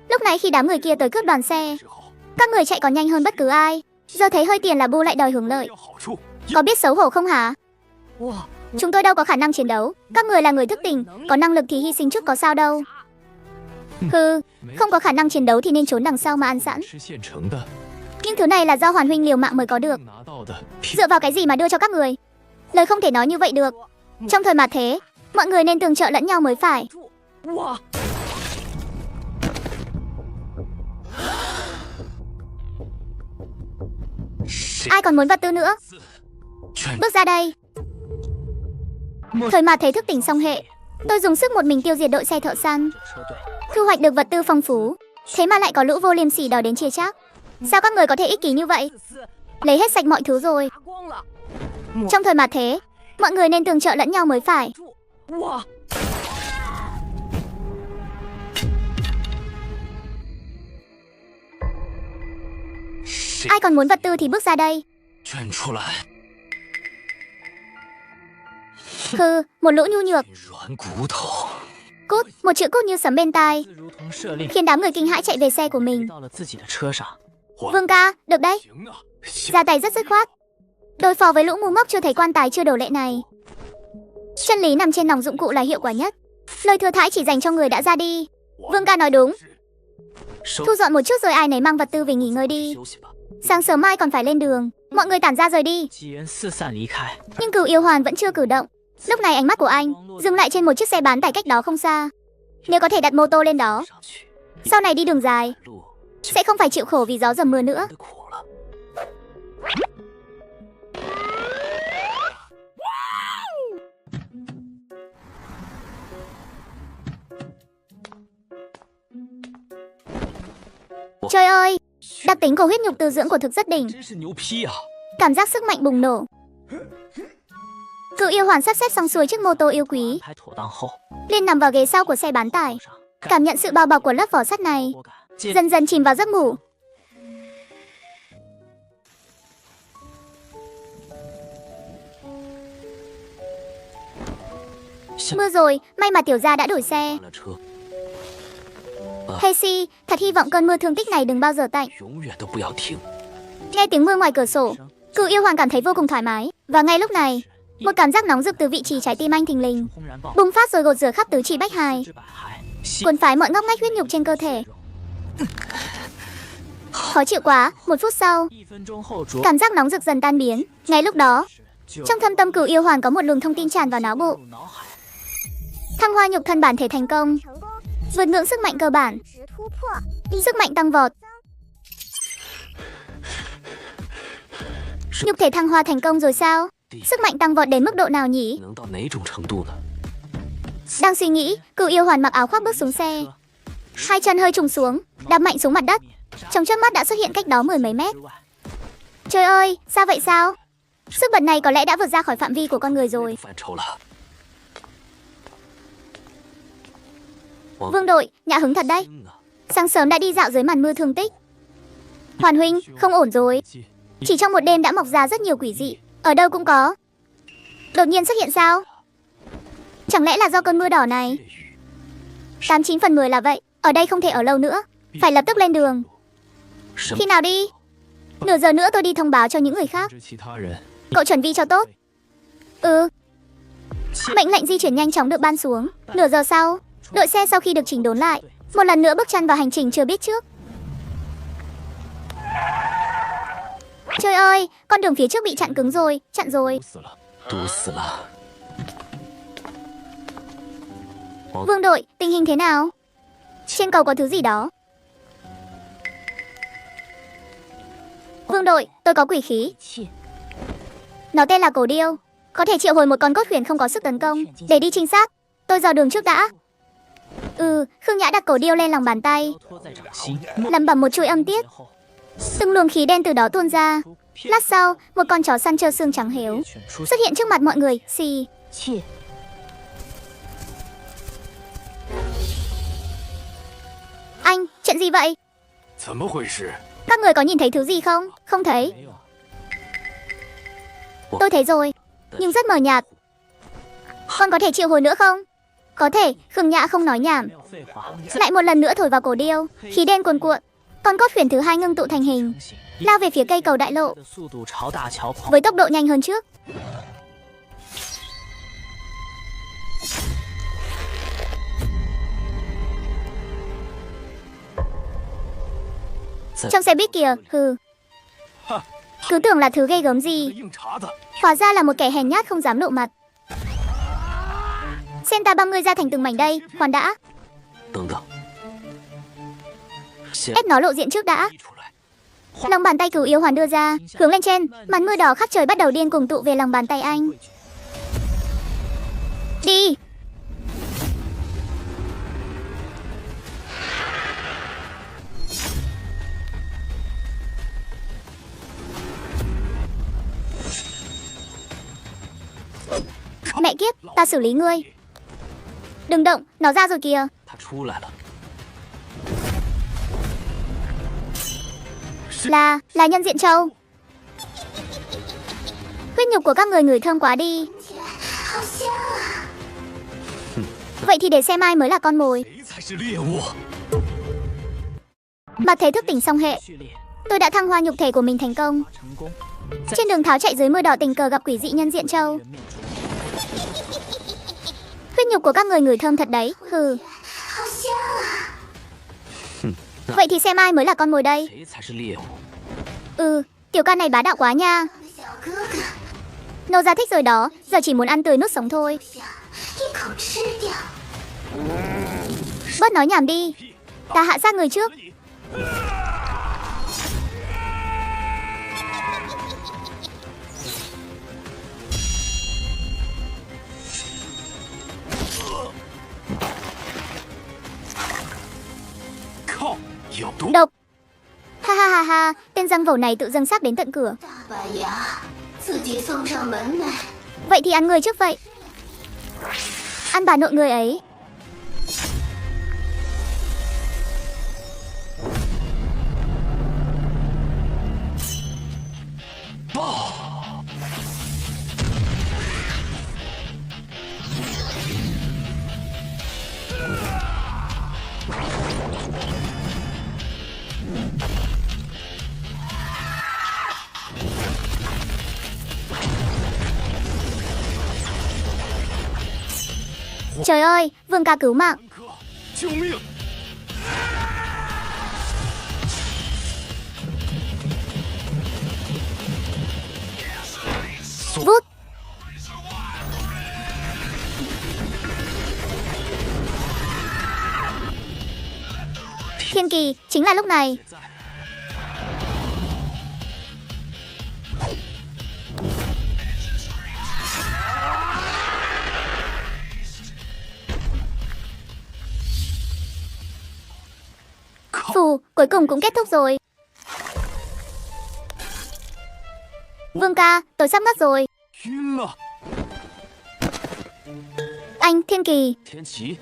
Lúc này khi đám người kia tới cướp đoàn xe, các người chạy còn nhanh hơn bất cứ ai. Giờ thấy hơi tiền là bu lại đòi hưởng lợi. Có biết xấu hổ không hả? Chúng tôi đâu có khả năng chiến đấu. Các người là người thức tỉnh, có năng lực thì hy sinh chút có sao đâu. Hừ, không có khả năng chiến đấu thì nên trốn đằng sau mà ăn sẵn. Nhưng thứ này là do Hoàn huynh liều mạng mới có được. Dựa vào cái gì mà đưa cho các người? Lời không thể nói như vậy được. Trong thời mạt thế, mọi người nên tương trợ lẫn nhau mới phải. Ai còn muốn vật tư nữa? Bước ra đây. Thời mạt thế thức tỉnh xong hệ, tôi dùng sức một mình tiêu diệt đội xe thợ săn, thu hoạch được vật tư phong phú. Thế mà lại có lũ vô liêm sỉ đòi đến chia chác. Sao các người có thể ích kỷ như vậy? Lấy hết sạch mọi thứ rồi. Trong thời mạt thế, mọi người nên tương trợ lẫn nhau mới phải. Ai còn muốn vật tư thì bước ra đây. Hừ, một lũ nhu nhược. Cút, một chữ cút như sấm bên tai, khiến đám người kinh hãi chạy về xe của mình. Vương ca, được đấy. Ra tay rất dứt khoát. Đối phó với lũ ngu ngốc chưa thấy quan tài chưa đổ lệ này, chân lý nằm trên nòng dụng cụ là hiệu quả nhất. Lời thừa thãi chỉ dành cho người đã ra đi. Vương ca nói đúng. Thu dọn một chút rồi ai nấy mang vật tư về nghỉ ngơi đi. Sáng sớm mai còn phải lên đường. Mọi người tản ra rời đi. Nhưng Cửu Yêu Hoàn vẫn chưa cử động. Lúc này ánh mắt của anh dừng lại trên một chiếc xe bán tải cách đó không xa. Nếu có thể đặt mô tô lên đó, sau này đi đường dài sẽ không phải chịu khổ vì gió dầm mưa nữa. Trời ơi, đặc tính của huyết nhục từ dưỡng của thực rất đỉnh. Cảm giác sức mạnh bùng nổ. Cửu Yêu Hoàn sắp xếp xong xuôi chiếc mô tô yêu quý, liền nằm vào ghế sau của xe bán tải, cảm nhận sự bao bọc của lớp vỏ sắt này, dần dần chìm vào giấc ngủ. Mưa rồi, may mà tiểu gia đã đổi xe. Casey, thật hy vọng cơn mưa thương tích này đừng bao giờ tạnh. Nghe tiếng mưa ngoài cửa sổ, Cửu Yêu Hoàng cảm thấy vô cùng thoải mái. Và ngay lúc này, một cảm giác nóng rực từ vị trí trái tim anh thình lình bùng phát rồi gột rửa khắp tứ chi bách hài, cuốn phái mọi ngóc ngách huyết nhục trên cơ thể. Khó chịu quá. Một phút sau, cảm giác nóng rực dần tan biến. Ngay lúc đó, trong thâm tâm Cửu Yêu Hoàng có một luồng thông tin tràn vào não bộ. Thăng hoa nhục thân bản thể thành công, vượt ngưỡng sức mạnh cơ bản, sức mạnh tăng vọt. Nhục thể thăng hoa thành công rồi sao? Sức mạnh tăng vọt đến mức độ nào nhỉ? Đang suy nghĩ, Cửu Yêu Hoàn mặc áo khoác bước xuống xe, hai chân hơi trùng xuống, đạp mạnh xuống mặt đất. Trong chớp mắt đã xuất hiện cách đó mười mấy mét. Trời ơi, sao vậy sao? Sức bật này có lẽ đã vượt ra khỏi phạm vi của con người rồi. Vương đội, nhã hứng thật đấy. Sáng sớm đã đi dạo dưới màn mưa thương tích. Hoàn huynh, không ổn rồi. Chỉ trong một đêm đã mọc ra rất nhiều quỷ dị, ở đâu cũng có. Đột nhiên xuất hiện sao? Chẳng lẽ là do cơn mưa đỏ này? 89 phần 10 là vậy. Ở đây không thể ở lâu nữa, phải lập tức lên đường. Khi nào đi? Nửa giờ nữa tôi đi thông báo cho những người khác. Cậu chuẩn bị cho tốt. Mệnh lệnh di chuyển nhanh chóng được ban xuống. Nửa giờ sau, đội xe sau khi được chỉnh đốn lại, một lần nữa bước chân vào hành trình chưa biết trước. Trời ơi, con đường phía trước bị chặn cứng rồi, chặn rồi. Vương đội, tình hình thế nào? Trên cầu có thứ gì đó. Vương đội, tôi có quỷ khí. Nó tên là cổ điêu. Có thể triệu hồi một con cốt huyền không có sức tấn công. Để đi trinh sát, tôi dò đường trước đã. Khương Nhã đặt cổ điêu lên lòng bàn tay, 托在掌心， lẩm bẩm một chuỗi âm tiết. 后 Từng luồng khí đen từ đó tuôn ra. Lát sau, một con chó săn trơ xương trắng héo 选出 xuất hiện trước mặt mọi người. Xì.切， Anh, chuyện gì vậy? 怎么回事？ Các người có nhìn thấy thứ gì không? Không thấy. 没有， Tôi thấy rồi, nhưng rất mờ nhạt. Con có thể triệu hồi nữa không? Có thể. Khương Nhã không nói nhảm, 没有废话， lại một lần nữa thổi vào cổ điêu. Khí đen cuồn cuộn. Con cốt huyền thứ hai ngưng tụ thành hình, 相信 lao về phía cây cầu đại lộ 的速度朝大桥狂 với tốc độ nhanh hơn trước. Trong xe buýt kìa, hừ. Cứ tưởng là thứ ghê gớm gì, 硬茬子， hóa ra là một kẻ hèn nhát không dám lộ mặt. Xem ta băm ngươi ra thành từng mảnh đây. Khoan đã, 等等，先 ép nó lộ diện trước đã. 逼出来， Lòng bàn tay cứu yếu hoàn đưa ra, hướng lên trên. Màn mưa đỏ khắp trời bắt đầu điên cuồng tụ về lòng bàn tay anh. Đi. Mẹ kiếp, ta xử lý ngươi. Đừng động, nó ra rồi kìa. 他出来了， Là nhân diện trâu. Huyết nhục của các người ngửi thơm quá đi. Vậy thì để xem ai mới là con mồi. 谁才是猎物？ Mặt thế thức tỉnh song hệ, 序列 tôi đã thăng hoa nhục thể của mình thành công. 成功， Trên đường tháo chạy dưới mưa đỏ tình cờ gặp quỷ dị nhân diện trâu. 人面蛛 Huyết nhục của các người ngửi thơm thật đấy. Hừ. Vậy thì xem ai mới là con mồi đây. 谁才是猎物？ Tiểu ca này bá đạo quá nha. Nô ra thích rồi đó, giờ chỉ muốn ăn tươi nuốt sống thôi. Bớt nói nhảm đi, ta hạ sát người trước.靠，有毒！ Độc. Ha ha ha ha, tên răng vẩu này tự dâng xác đến tận cửa. 大板牙自己送上门来。 Vậy thì ăn người trước vậy. Ăn bà nội người ấy. Trời ơi, Vương ca cứu mạng. 可，救命！ Vút. Thiên kỳ, chính là lúc này. Phù, cuối cùng cũng kết thúc rồi. Vương ca, tôi sắp ngất rồi. 晕了！ Anh, Thiên kỳ. 天启，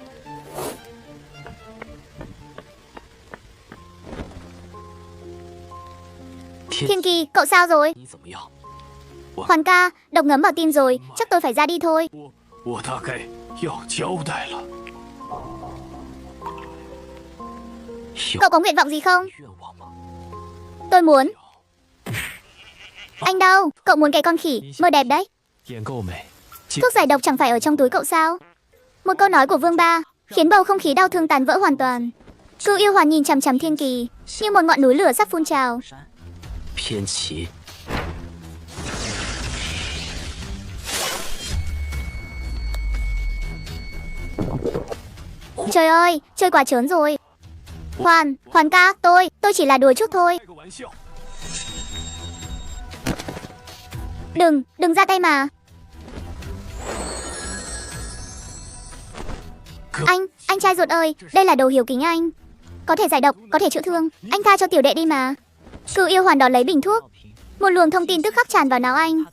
Thiên kỳ, cậu sao rồi? 你怎么样？ Hoàn ca, độc ngấm vào tim rồi, chắc tôi phải ra đi thôi. 我大概要交代了。 有 Cậu có nguyện vọng gì không? 愿望吗？ Tôi muốn. Anh đâu? Cậu muốn cái con khỉ, mơ đẹp đấy. 演够美， Thuốc giải độc chẳng phải ở trong túi cậu sao? Một câu nói của Vương Ba khiến bầu không khí đau thương tàn vỡ hoàn toàn. Cưu yêu hoàn nhìn chằm chằm Thiên kỳ như một ngọn núi lửa sắp phun trào. 山，偏奇， Trời ơi, chơi quá trớn rồi. Hoàn ca, tôi chỉ là đùa chút thôi. 开个玩笑。Đừng ra tay mà. Anh trai ruột ơi, đây là đồ hiếu kính anh. Có thể giải độc, có thể chữa thương. Anh tha cho tiểu đệ đi mà. Cửu yêu hoàn đón lấy bình thuốc. Một luồng thông tin tức khắc tràn vào não anh.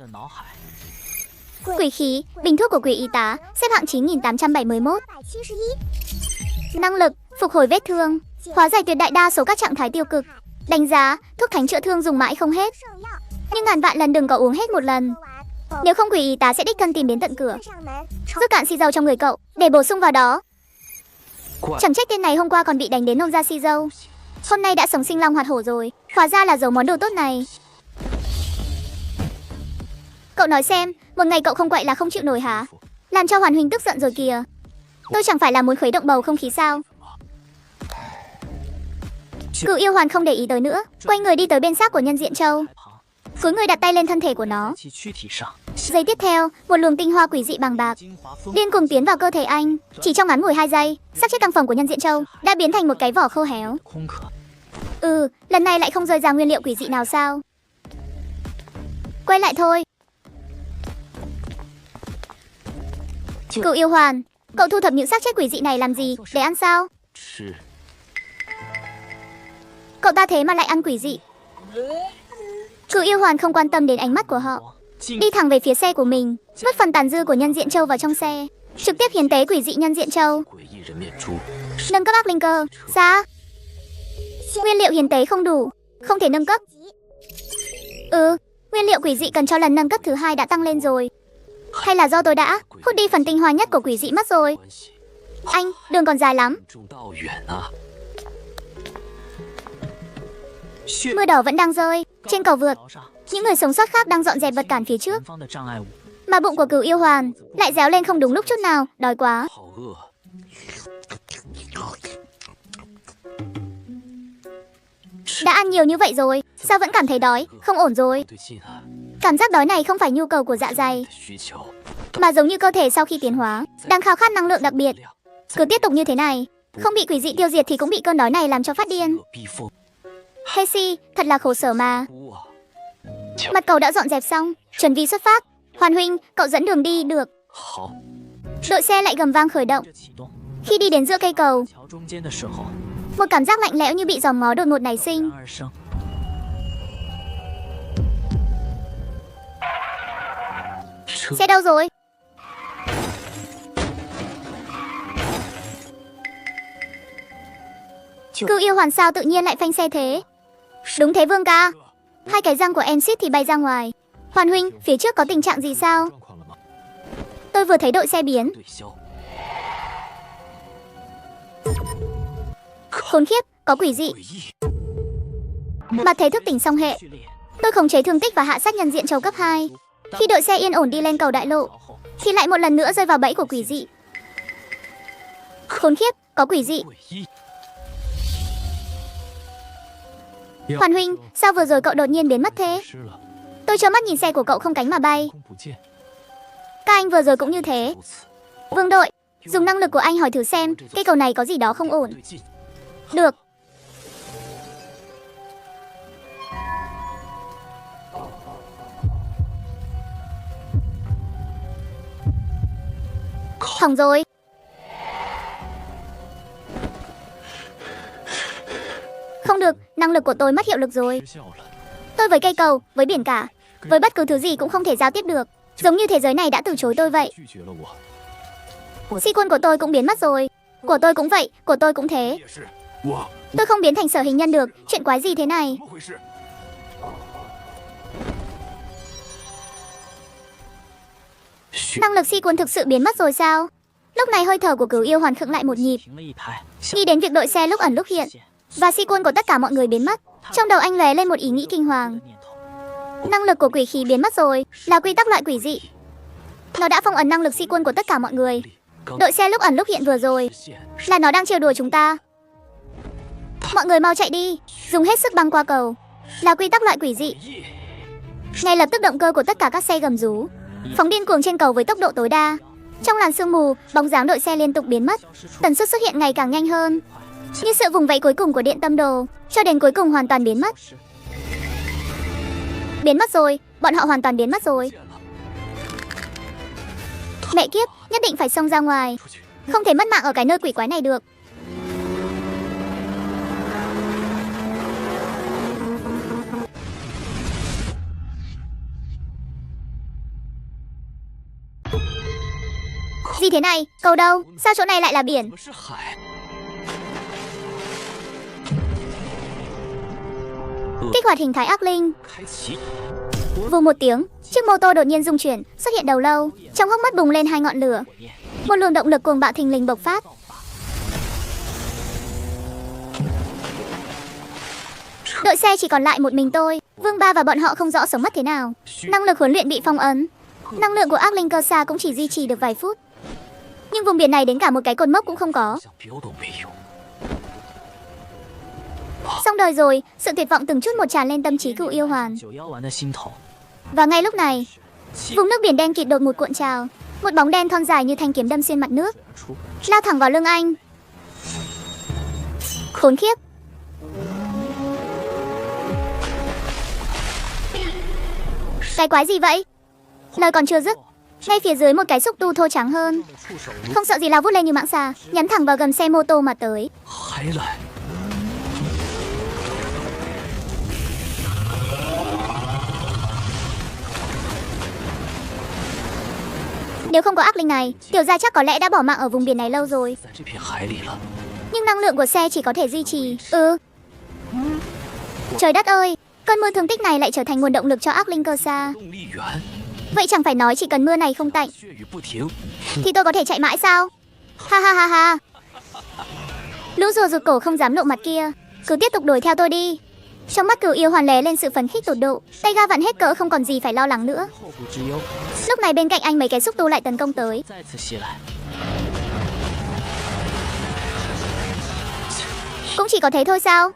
Quỷ khí, bình thuốc của quỷ y tá, xếp hạng 9871. Năng lực, phục hồi vết thương, hóa giải tuyệt đại đa số các trạng thái tiêu cực. Đánh giá, thuốc thánh chữa thương dùng mãi không hết. Nhưng ngàn vạn lần đừng có uống hết một lần. Nếu không quỷ y tá sẽ đích thân tìm đến tận cửa, rút cạn xì dầu trong người cậu, để bổ sung vào đó. Chẳng trách tên này hôm qua còn bị đánh đến nôn ra xì dâu. Hôm nay đã sống sinh long hoạt hổ rồi. Hóa ra là giấu món đồ tốt này. Cậu nói xem, một ngày cậu không quậy là không chịu nổi hả? Làm cho Hoàn Huynh tức giận rồi kìa. Tôi chẳng phải là muốn khuấy động bầu không khí sao? Cửu yêu hoàn không để ý tới nữa, quay người đi tới bên xác của Nhân Diện Châu, cúi người đặt tay lên thân thể của nó. Giây tiếp theo, một luồng tinh hoa quỷ dị bằng bạc điên cuồng tiến vào cơ thể anh. Chỉ trong ngắn ngủi 2 giây, xác chết căng phòng của Nhân Diện Châu đã biến thành một cái vỏ khô héo. Lần này lại không rơi ra nguyên liệu quỷ dị nào sao? Quay lại thôi. Cửu yêu hoàn, cậu thu thập những xác chết quỷ dị này làm gì? Để ăn sao? Cậu ta thế mà lại ăn quỷ dị. Cửu yêu hoàn không quan tâm đến ánh mắt của họ, đi thẳng về phía xe của mình, vứt phần tàn dư của Nhân Diện Châu vào trong xe, trực tiếp hiến tế quỷ dị Nhân Diện Châu. Nâng cấp ác linh cơ. Sao? Nguyên liệu hiến tế không đủ, không thể nâng cấp. Nguyên liệu quỷ dị cần cho lần nâng cấp thứ 2 đã tăng lên rồi. Hay là do tôi đã hút đi phần tinh hoa nhất của quỷ dị mất rồi? Anh, đường còn dài lắm. Mưa đỏ vẫn đang rơi trên cầu vượt. Những người sống sót khác đang dọn dẹp vật cản phía trước. Mà bụng của Cửu yêu hoàn lại réo lên không đúng lúc chút nào. Đói quá. Đã ăn nhiều như vậy rồi, sao vẫn cảm thấy đói? Không ổn rồi. Cảm giác đói này không phải nhu cầu của dạ dày, mà giống như cơ thể sau khi tiến hóa đang khao khát năng lượng đặc biệt. Cứ tiếp tục như thế này, không bị quỷ dị tiêu diệt thì cũng bị cơn đói này làm cho phát điên. Hesi, thật là khổ sở mà. Mặt cầu đã dọn dẹp xong, chuẩn bị xuất phát. Hoàn Huynh, cậu dẫn đường đi được. Đội xe lại gầm vang khởi động. Khi đi đến giữa cây cầu, một cảm giác lạnh lẽo như bị giòm ngó đột ngột nảy sinh. Xe đâu rồi? Cửu yêu hoàn sao tự nhiên lại phanh xe thế? Đúng thế Vương ca. 2 cái răng của em suýt thì bay ra ngoài. Hoàn Huynh, phía trước có tình trạng gì sao? Tôi vừa thấy đội xe biến. Khốn khiếp, có quỷ dị. Mà thấy thức tỉnh song hệ. Tôi khống chế thương tích và hạ sát Nhân Diện Châu cấp 2. Khi đội xe yên ổn đi lên cầu đại lộ, thì lại một lần nữa rơi vào bẫy của quỷ dị. Khốn khiếp, có quỷ dị. Hoàn Huynh, sao vừa rồi cậu đột nhiên biến mất thế? Tôi cho mắt nhìn xe của cậu không cánh mà bay. Các anh vừa rồi cũng như thế. Vương đội, dùng năng lực của anh hỏi thử xem cây cầu này có gì đó không ổn. Được. Hỏng rồi. Không được, năng lực của tôi mất hiệu lực rồi. Tôi với cây cầu, với biển cả, với bất cứ thứ gì cũng không thể giao tiếp được. Giống như thế giới này đã từ chối tôi vậy. Si quân của tôi cũng biến mất rồi. Của tôi cũng vậy, của tôi cũng thế. Tôi không biến thành sở hình nhân được. Chuyện quái gì thế này? Năng lực si quân thực sự biến mất rồi sao? Lúc này hơi thở của Cửu yêu hoàn khựng lại một nhịp. Nghĩ đến việc đội xe lúc ẩn lúc hiện và si quân của tất cả mọi người biến mất, trong đầu anh lóe lên một ý nghĩ kinh hoàng. Năng lực của quỷ khí biến mất rồi, là quy tắc loại quỷ dị. Nó đã phong ấn năng lực si quân của tất cả mọi người. Đội xe lúc ẩn lúc hiện vừa rồi là nó đang trêu đùa chúng ta. Mọi người mau chạy đi, dùng hết sức băng qua cầu. Là quy tắc loại quỷ dị. Ngay lập tức động cơ của tất cả các xe gầm rú, phóng điên cuồng trên cầu với tốc độ tối đa. Trong làn sương mù, bóng dáng đội xe liên tục biến mất, tần suất xuất hiện ngày càng nhanh hơn, như sự vùng vẫy cuối cùng của điện tâm đồ, cho đến cuối cùng hoàn toàn biến mất. Biến mất rồi, Bọn họ hoàn toàn biến mất rồi. Mẹ kiếp, nhất định phải xông ra ngoài. Không thể mất mạng ở cái nơi quỷ quái này được. Gì thế này? Cầu đâu? Sao chỗ này lại là biển? 不是海。 Kích hoạt hình thái ác linh. 开启， Vù một tiếng, chiếc mô tô đột nhiên rung chuyển, xuất hiện đầu lâu. Trong hốc mắt bùng lên hai ngọn lửa. Một luồng động lực cuồng bạo thình lình bộc phát. Đội xe chỉ còn lại một mình tôi. Vương Ba và bọn họ không rõ sống mất thế nào. Năng lực huấn luyện bị phong ấn. Năng lượng của ác linh cơ xa cũng chỉ duy trì được vài phút. Nhưng vùng biển này đến cả một cái cột mốc cũng không có. 想标都没有。 Xong đời rồi, sự tuyệt vọng từng chút một tràn lên tâm trí cựu yêu hoàn. 九妖丸的心头， Và ngay lúc này, vùng nước biển đen kịt đột ngột cuộn trào. Một bóng đen thon dài như thanh kiếm đâm xuyên mặt nước, 出 lao thẳng vào lưng anh. Khốn khiếp. Cái quái gì vậy? Lời còn chưa dứt, ngay phía dưới một cái xúc tu thô trắng hơn, 触手如 không sợ gì lao vút lên như mãng xà, nhắm thẳng vào gầm xe mô tô mà tới. 还来。 Nếu không có ác linh này, Tiểu Gia chắc có lẽ đã bỏ mạng ở vùng biển này lâu rồi. 在这片海里了。 Nhưng năng lượng của xe chỉ có thể duy trì. Trời đất ơi, cơn mưa thương tích này lại trở thành nguồn động lực cho ác linh cơ xa. 动力源， Vậy chẳng phải nói chỉ cần mưa này không tạnh 血雨不停。 thì tôi có thể chạy mãi sao? Ha ha ha ha. Lũ rùa rụt cổ không dám lộ mặt kia, cứ tiếp tục đuổi theo tôi đi. Trong mắt cửu yêu hoàn lóe lên sự phấn khích tột độ, tay ga vặn hết cỡ không còn gì phải lo lắng nữa. 后顾之忧 Lúc này bên cạnh anh mấy cái xúc tu lại tấn công tới. 再次袭来。 Cũng chỉ có thế thôi sao?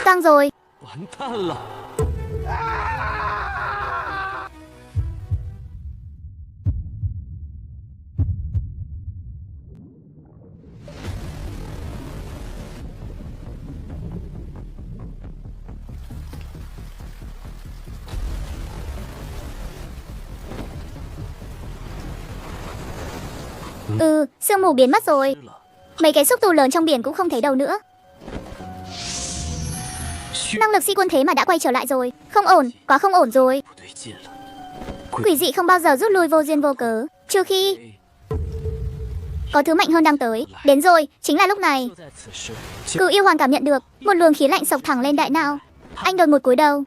Căng rồi. 完蛋了！ Sương mù biến mất rồi. Mấy cái xúc tu lớn trong biển cũng không thấy đâu nữa. Năng lực sĩ quân thế mà đã quay trở lại rồi. Không ổn, quá không ổn rồi. 不对劲了， Quỷ dị không bao giờ rút lui vô duyên vô cớ, trừ khi có thứ mạnh hơn đang tới. Đến rồi, chính là lúc này. 就在此时， Cửu yêu hoàng cảm nhận được một luồng khí lạnh sộc thẳng lên đại não. Anh đột một cúi đầu.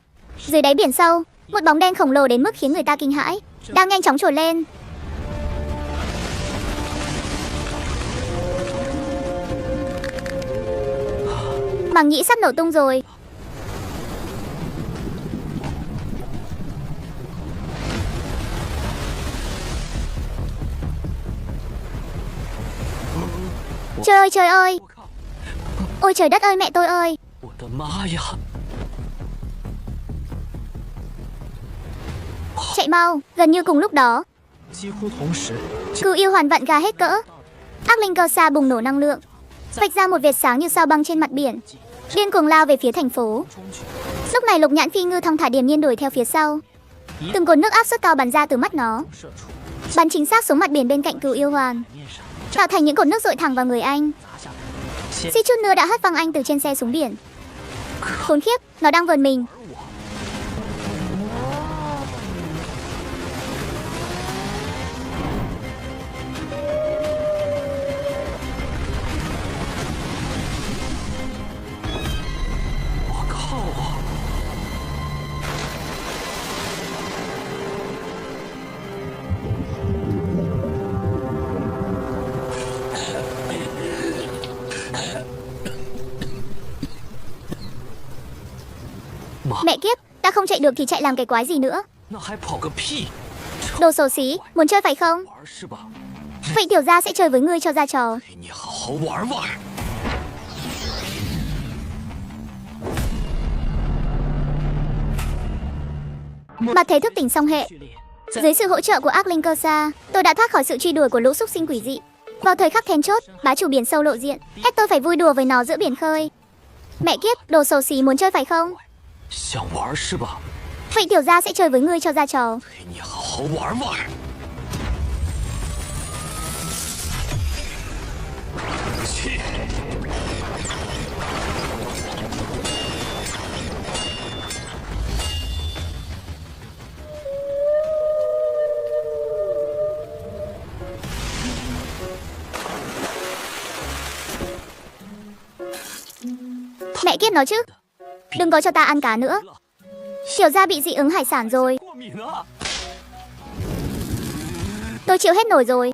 Dưới đáy biển sâu, một bóng đen khổng lồ đến mức khiến người ta kinh hãi đang nhanh chóng trồi lên. Màng nhĩ sắp nổ tung rồi. Trời ơi trời ơi. Ôi trời đất ơi mẹ tôi ơi. 我的妈呀！ Chạy mau. Gần như cùng lúc đó, 几乎同时， cửu yêu hoàn vặn gà hết cỡ. Ác linh cơ xa bùng nổ năng lượng, vạch ra một vệt sáng như sao băng trên mặt biển, điên cuồng lao về phía thành phố. 冲去， Lúc này Lục Nhãn Phi Ngư thong thả điềm nhiên đuổi theo phía sau. Từng cột nước áp suất cao bắn ra từ mắt nó, 射出 bắn chính xác xuống mặt biển bên cạnh cửu yêu hoàn, 面上 tạo thành những cột nước dội thẳng vào người anh. 砸下来，先 Suýt chút nữa đã hất văng anh từ trên xe xuống biển. Khốn khiếp, nó đang vờn mình. 我靠啊！ Mẹ kiếp, ta không chạy được thì chạy làm cái quái gì nữa. 那还跑个屁！ Đồ xấu xí, muốn chơi phải không? 玩是吧？ Vậy tiểu gia sẽ chơi với ngươi cho ra trò. 陪你好好玩玩。 Mà thế thức tỉnh xong hệ, Dưới sự hỗ trợ của ác linh cơ xa, tôi đã thoát khỏi sự truy đuổi của lũ súc sinh quỷ dị. Vào thời khắc then chốt, bá chủ biển sâu lộ diện, ép tôi phải vui đùa với nó giữa biển khơi. Mẹ kiếp, đồ xấu xí muốn chơi phải không? 想玩是吧？ Vậy tiểu gia sẽ chơi với ngươi cho ra trò. 陪你好好玩玩。去！ Mẹ kiếp nó chứ. Đừng có cho ta ăn cá nữa. Tiểu gia bị dị ứng hải sản rồi. 过敏啊！ Tôi chịu hết nổi rồi.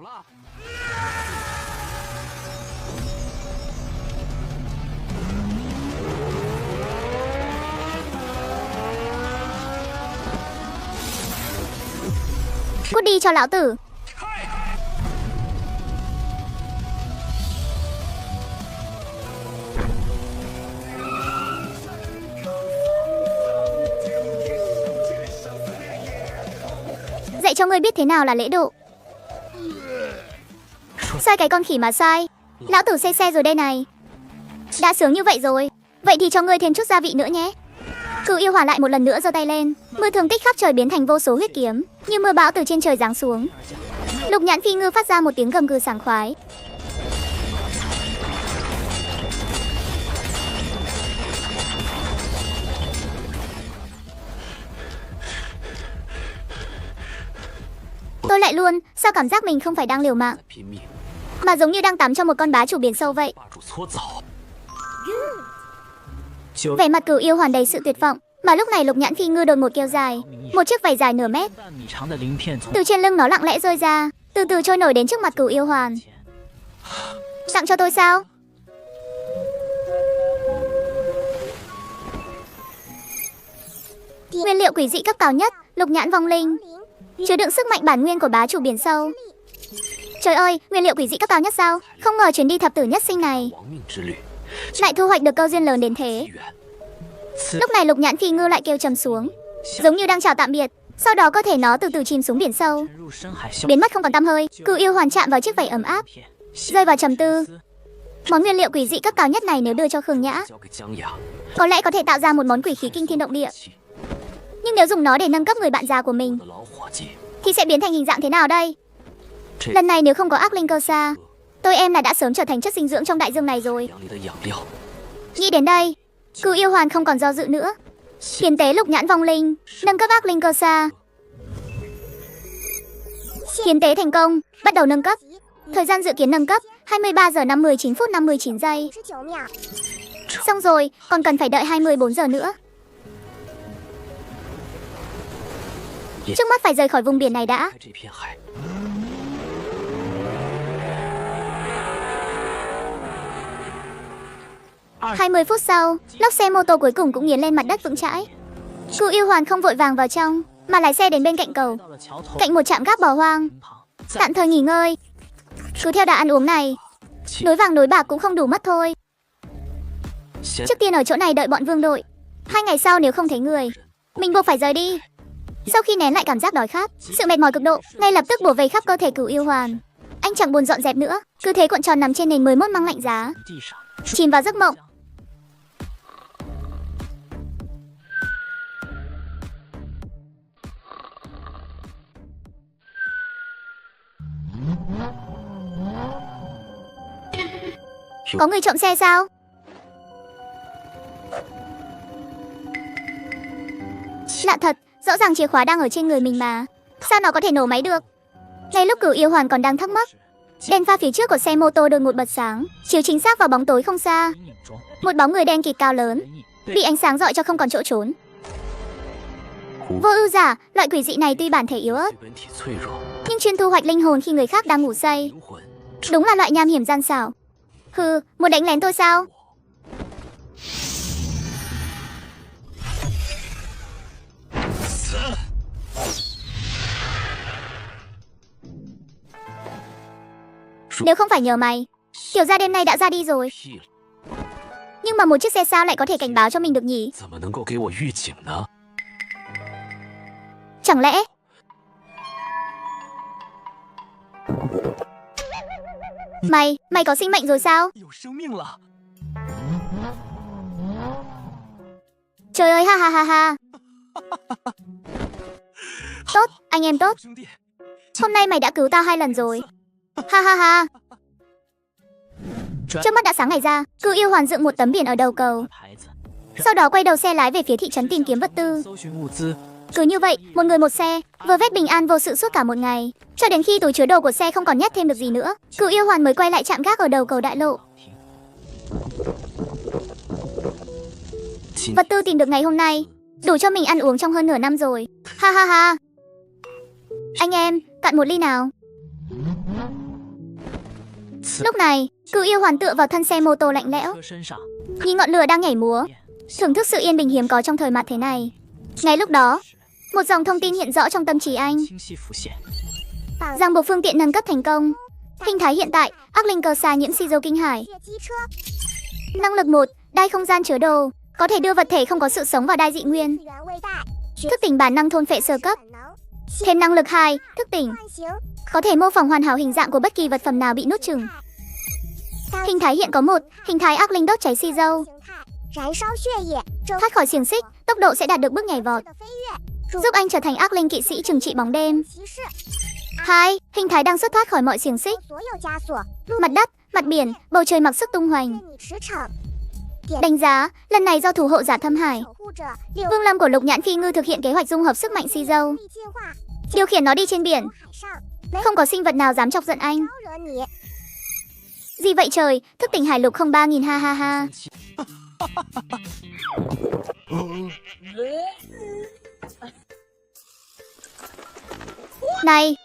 Cút đi cho lão tử. Dạy cho ngươi biết thế nào là lễ độ. Sai cái con khỉ mà sai. Lão tử xe rồi đây này. Đã sướng như vậy rồi. Vậy thì cho ngươi thêm chút gia vị nữa nhé. Cửu yêu hỏa lại một lần nữa giơ tay lên. Mưa thương tích khắp trời biến thành vô số huyết kiếm, như mưa bão từ trên trời giáng xuống. Lục nhãn phi ngư phát ra một tiếng gầm gừ sảng khoái. Tôi lại luôn, sao cảm giác mình không phải đang liều mạng, 拼命， mà giống như đang tắm cho một con bá chủ biển sâu vậy. 霸主搓澡。 Vẻ mặt cửu yêu hoàn đầy sự tuyệt vọng, mà lúc này lục nhãn phi ngư đột một kêu dài. Một chiếc vảy dài nửa mét 半米长的鳞片从 từ trên lưng nó lặng lẽ rơi ra, từ từ trôi nổi đến trước mặt cửu yêu hoàn. Tặng cho tôi sao? Nguyên liệu quỷ dị cấp cao nhất, lục nhãn vong linh, chứa đựng sức mạnh bản nguyên của bá chủ biển sâu. Trời ơi, nguyên liệu quỷ dị cấp cao nhất sao? Không ngờ chuyến đi thập tử nhất sinh này 亡命之旅， lại thu hoạch được câu duyên lớn đến thế. 缘。 Lúc này lục nhãn phi ngư lại kêu trầm xuống, giống như đang chào tạm biệt. Sau đó cơ thể nó từ từ chìm xuống biển sâu, 沉入深海消 biến mất không còn tăm hơi. Cửu yêu hoàn chạm vào chiếc vảy ấm áp, 片， rơi vào trầm tư. Món nguyên liệu quỷ dị cấp cao nhất này nếu đưa cho Khương Nhã, 交给江雅。 có lẽ có thể tạo ra một món quỷ khí kinh thiên động địa. 气 Nhưng nếu dùng nó để nâng cấp người bạn già của mình, 的老伙计， thì sẽ biến thành hình dạng thế nào đây?这 Lần này nếu không có ác linh cơ xa, tôi em là đã sớm trở thành chất dinh dưỡng trong đại dương này rồi. 养里的养料， Nghĩ đến đây, cửu yêu hoàn không còn do dự nữa. Hiến tế lục nhãn vong linh, nâng cấp ác linh cơ xa. Hiến tế thành công, bắt đầu nâng cấp. Thời gian dự kiến nâng cấp 23 giờ 59 phút 59 giây. Xong rồi, còn cần phải đợi 24 giờ nữa. Trước mắt phải rời khỏi vùng biển này đã. 开这片海。 20 phút sau, lốc xe mô tô cuối cùng cũng nghiến lên mặt đất vững chãi. Cửu yêu hoàn không vội vàng vào trong, mà lái xe đến bên cạnh cầu, 到了桥头 cạnh một trạm gác bò hoang, 旁， tạm thời nghỉ ngơi. Cứ theo đà ăn uống này, nối vàng nối bạc cũng không đủ mất thôi. 先 Trước tiên ở chỗ này đợi bọn vương đội. 2 ngày sau nếu không thấy người, mình buộc phải rời đi. Sau khi nén lại cảm giác đói khát, sự mệt mỏi cực độ ngay lập tức bủa vây khắp cơ thể cửu yêu hoàn. Anh chẳng buồn dọn dẹp nữa, cứ thế cuộn tròn nằm trên nền 11 măng lạnh giá, 地上， chìm vào giấc mộng. Có người trộm xe sao? Lạ thật, rõ ràng chìa khóa đang ở trên người mình mà. Sao nó có thể nổ máy được? Ngay lúc cửu yêu hoàn còn đang thắc mắc, đèn pha phía trước của xe mô tô đột ngột bật sáng, chiếu chính xác vào bóng tối không xa. 阴影中， Một bóng người đen kịt cao lớn, 人影 bị ánh sáng rọi cho không còn chỗ trốn. 虎 Vô ưu giả, loại quỷ dị này tuy bản thể yếu ớt, 本体脆弱， nhưng chuyên thu hoạch linh hồn khi người khác đang ngủ say. 灵魂 Đúng là loại nham hiểm gian xảo. Hừ, muốn đánh lén tôi sao? Nếu không phải nhờ mày, tiểu gia đêm nay đã ra đi rồi. 屁了， Nhưng mà một chiếc xe sao lại có thể cảnh báo cho mình được nhỉ? 怎么能够给我预警呢？ Chẳng lẽ Mày có sinh mệnh rồi sao? 有生命了。 Trời ơi, ha ha ha ha. Tốt, anh em tốt. 兄弟， Hôm nay mày đã cứu tao 2 lần rồi. Ha ha ha. Trước mắt đã sáng ngày ra, cự yêu hoàn dựng một tấm biển ở đầu cầu. 牌子， Sau đó quay đầu xe lái về phía thị trấn tìm kiếm vật tư. 搜寻物资， Cứ như vậy, một người một xe, vơ vét bình an vô sự suốt cả một ngày. Cho đến khi túi chứa đồ của xe không còn nhét thêm được gì nữa, cự yêu hoàn mới quay lại trạm gác ở đầu cầu đại lộ. 今 Vật tư tìm được ngày hôm nay, đủ cho mình ăn uống trong hơn nửa năm rồi. Ha ha ha. Anh em, cạn một ly nào. Lúc này, cự yêu hoàn tựa vào thân xe mô tô lạnh lẽo, 车身上， nhìn ngọn lửa đang nhảy múa, thưởng thức sự yên bình hiếm có trong thời mạt thế này. Ngay lúc đó, một dòng thông tin hiện rõ trong tâm trí anh, 清晰浮现。 rằng buộc phương tiện nâng cấp thành công. Hình thái hiện tại, ác linh cờ xà nhiễm Shizo kinh hải. Năng lực 1, đai không gian chứa đồ, có thể đưa vật thể không có sự sống vào đai dị nguyên. Thức tỉnh bản năng thôn phệ sơ cấp. Thêm năng lực 2, thức tỉnh, có thể mô phỏng hoàn hảo hình dạng của bất kỳ vật phẩm nào bị nuốt chửng. Hình thái hiện có 1, hình thái ác linh đốt cháy Shizo. Thoát khỏi xiềng xích, tốc độ sẽ đạt được bước nhảy vọt, giúp anh trở thành ác linh kỵ sĩ trừng trị bóng đêm. 2, hình thái đang xuất thoát khỏi mọi xiềng xích. Mặt đất, mặt biển, bầu trời mặc sức tung hoành. Đánh giá, lần này do thủ hộ giả Thâm Hải, Vương Lâm của Lục Nhãn Phi Ngư thực hiện kế hoạch dung hợp sức mạnh Shizo, điều khiển nó đi trên biển. Không có sinh vật nào dám chọc giận anh. Gì vậy trời, thức tỉnh hải lục 03000 ha ha ha. Này,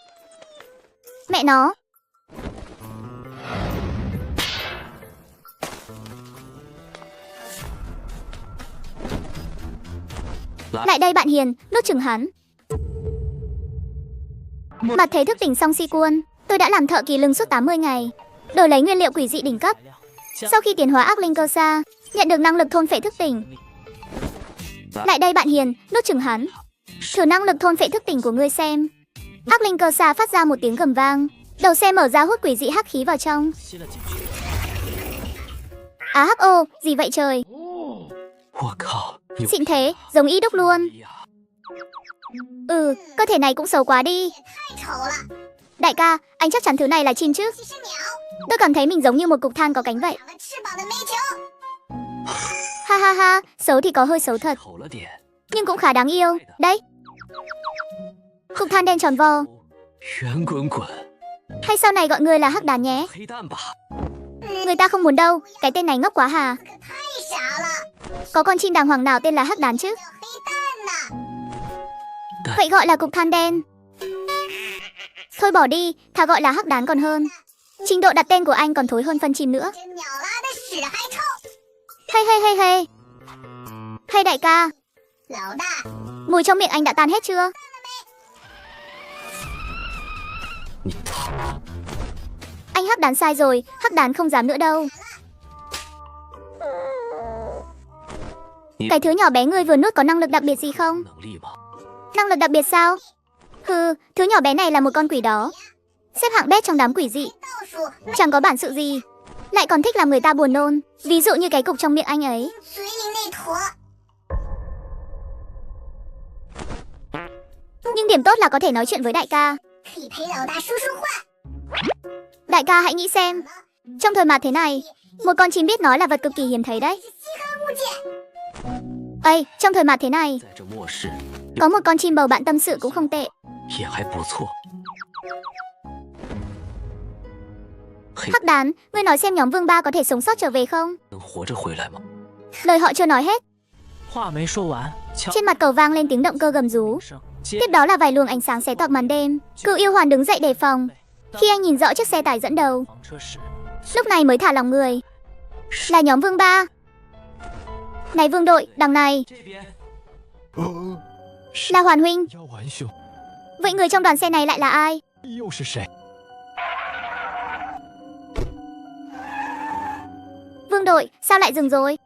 mẹ nó. Lại đây bạn hiền, nuốt chửng hắn. Mặt thế thức tỉnh xong si cuôn, tôi đã làm thợ kỳ lưng suốt 80 ngày, đổi lấy nguyên liệu quỷ dị đỉnh cấp. Sau khi tiến hóa ác linh cơ xa, nhận được năng lực thôn phệ thức tỉnh. Lại đây bạn hiền, nuốt chửng hắn. Thử năng lực thôn phệ thức tỉnh của ngươi xem. Ác linh cơ xa phát ra một tiếng gầm vang, đầu xe mở ra hút quỷ dị hắc khí vào trong. Á hắc ô, gì vậy trời? 我靠！有 Xịn thế, giống y đúc luôn. Cơ thể này cũng xấu quá đi. Đại ca, anh chắc chắn thứ này là chim chứ? Tôi cảm thấy mình giống như một cục than có cánh vậy. Ha ha ha, xấu thì có hơi xấu thật, 丑了点， nhưng cũng khá đáng yêu. Đấy, cục than đen tròn vo. 圆滚滚， Hay sau này gọi người là hắc đàn nhé. 黑蛋吧。 Người ta không muốn đâu, cái tên này ngốc quá hà. Có con chim đàng hoàng nào tên là hắc đán chứ? Vậy gọi là cục than đen. Thôi bỏ đi, thà gọi là hắc đán còn hơn. Trình độ đặt tên của anh còn thối hơn phân chim nữa. Hey. Hey đại ca, mùi trong miệng anh đã tan hết chưa? 你他妈！ Anh hắc đán sai rồi, hắc đán không dám nữa đâu. Cái thứ nhỏ bé ngươi vừa nuốt có năng lực đặc biệt gì không? 能力吗？ Năng lực đặc biệt sao? Hừ, thứ nhỏ bé này là một con quỷ đó, xếp hạng bét trong đám quỷ dị. Chẳng có bản sự gì, lại còn thích làm người ta buồn nôn. Ví dụ như cái cục trong miệng anh ấy. Nhưng điểm tốt là có thể nói chuyện với đại ca. Đại ca hãy nghĩ xem, trong thời mạt thế này, một con chim biết nói là vật cực kỳ hiếm thấy đấy. Ây, trong thời mạt thế này, 在这末世 có một con chim bầu bạn tâm sự cũng không tệ. 也还不错。 Hắc đán, ngươi nói xem nhóm Vương Ba có thể sống sót trở về không? 能活着回来吗？ Lời họ chưa nói hết, 话没说完，枪 trên mặt cầu vang lên tiếng động cơ gầm rú. 声接 Tiếp đó là vài luồng ánh sáng xé toạc màn đêm. Cự yêu hoàn đứng dậy đề phòng. Khi anh nhìn rõ chiếc xe tải dẫn đầu, 房车时， lúc này mới thả lòng người. Là nhóm Vương Ba. Này Vương đội, đằng này. 这边 Là Hoàn huynh. 妖丸兄， Vậy người trong đoàn xe này lại là ai? 又是谁？ Vương đội, sao lại dừng rồi?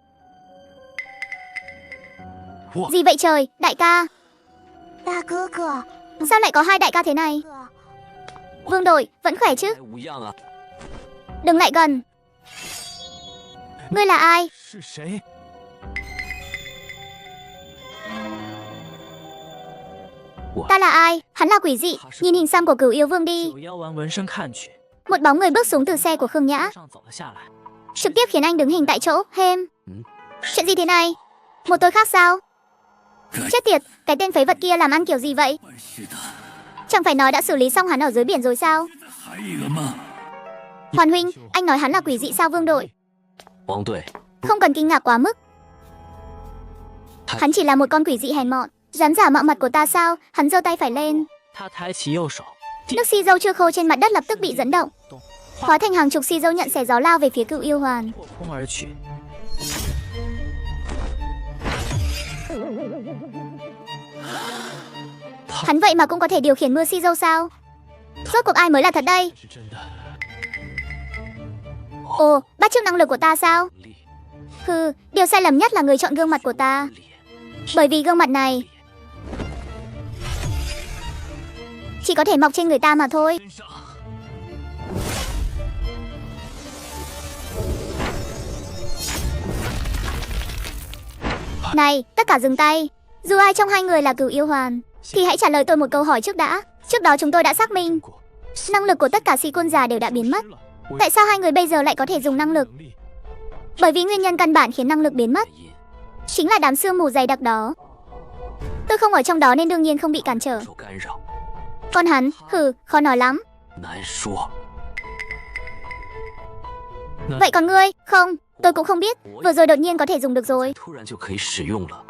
Wow. Gì vậy trời, đại ca? Sao lại có hai đại ca thế này? Vương đội, vẫn khỏe chứ? 还无恙啊！ Đừng lại gần. Ngươi là ai? 是谁？ Ta là ai? Hắn là quỷ dị. Nhìn hình xăm của Cửu Yêu Vương đi. 九妖丸纹身看去， Một bóng người bước xuống từ xe của Khương Nhã, 上走了下来。 trực tiếp khiến anh đứng hình tại chỗ. Hêm. Chuyện gì thế này? Một tôi khác sao? Chết tiệt, cái tên phế vật kia làm ăn kiểu gì vậy? Chẳng phải nói đã xử lý xong hắn ở dưới biển rồi sao? Hoàn huynh, anh nói hắn là quỷ dị sao Vương đội? 王队， Không cần kinh ngạc quá mức. Hắn chỉ là một con quỷ dị hèn mọn. Dám giả mạo mặt của ta sao? Hắn giơ tay phải lên. 他抬起右手， Nước xi dâu chưa khô trên mặt đất lập tức bị dẫn động, hóa thành hàng chục xi dâu nhận xẻ gió lao về phía Cựu Yêu Hoàn. 破空而去。 Hắn vậy mà cũng có thể điều khiển mưa xi dâu sao? Rốt cuộc ai mới là thật đây? 是真的。 Ồ, bắt chước năng lực của ta sao? Hừ, điều sai lầm nhất là người chọn gương mặt của ta. Bởi vì gương mặt này chỉ có thể mọc trên người ta mà thôi. Này, tất cả dừng tay. Dù ai trong hai người là Cửu Yêu Hoàn thì hãy trả lời tôi một câu hỏi trước đã. Trước đó chúng tôi đã xác minh năng lực của tất cả sĩ quân già đều đã biến mất. Tại sao hai người bây giờ lại có thể dùng năng lực? Bởi vì nguyên nhân căn bản khiến năng lực biến mất chính là đám sương mù dày đặc đó. Tôi không ở trong đó nên đương nhiên không bị cản trở. 受干扰， Còn hắn, khó nói lắm. 难说。 Vậy còn ngươi? Không, tôi cũng không biết. Vừa rồi đột nhiên có thể dùng được rồi. 突然就可以使用了。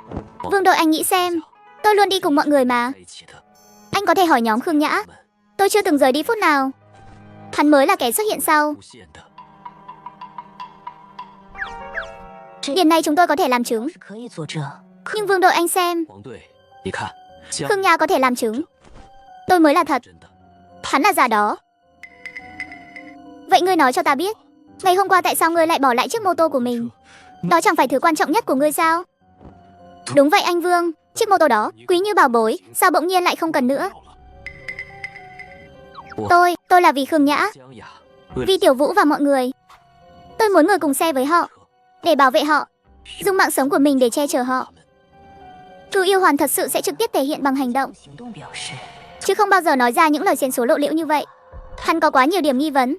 Vương đội, anh nghĩ xem. Tôi luôn đi cùng mọi người mà. 在一起的 Anh có thể hỏi nhóm Khương Nhã. Tôi chưa từng rời đi phút nào. Hắn mới là kẻ xuất hiện sau. 无限的， Điểm này chúng tôi có thể làm chứng. 可以作证。 Nhưng Vương đội, anh xem. 王队，你看，将 Khương Nhã có thể làm chứng. Tôi mới là thật. 真的。 Hắn là giả đó. Vậy ngươi nói cho ta biết, ngày hôm qua tại sao ngươi lại bỏ lại chiếc mô tô của mình? Đó chẳng phải thứ quan trọng nhất của ngươi sao? Đúng vậy anh Vương, chiếc mô tô đó quý như bảo bối, sao bỗng nhiên lại không cần nữa? Tôi là vì Khương Nhã, 江雅， vì Tiểu Vũ và mọi người. Tôi muốn ngồi cùng xe với họ, để bảo vệ họ, dùng mạng sống của mình để che chở họ. Cửu Yêu Hoàn thật sự sẽ trực tiếp thể hiện bằng hành động, 行动表示， chứ không bao giờ nói ra những lời xiên số lộ liễu như vậy. Hắn có quá nhiều điểm nghi vấn.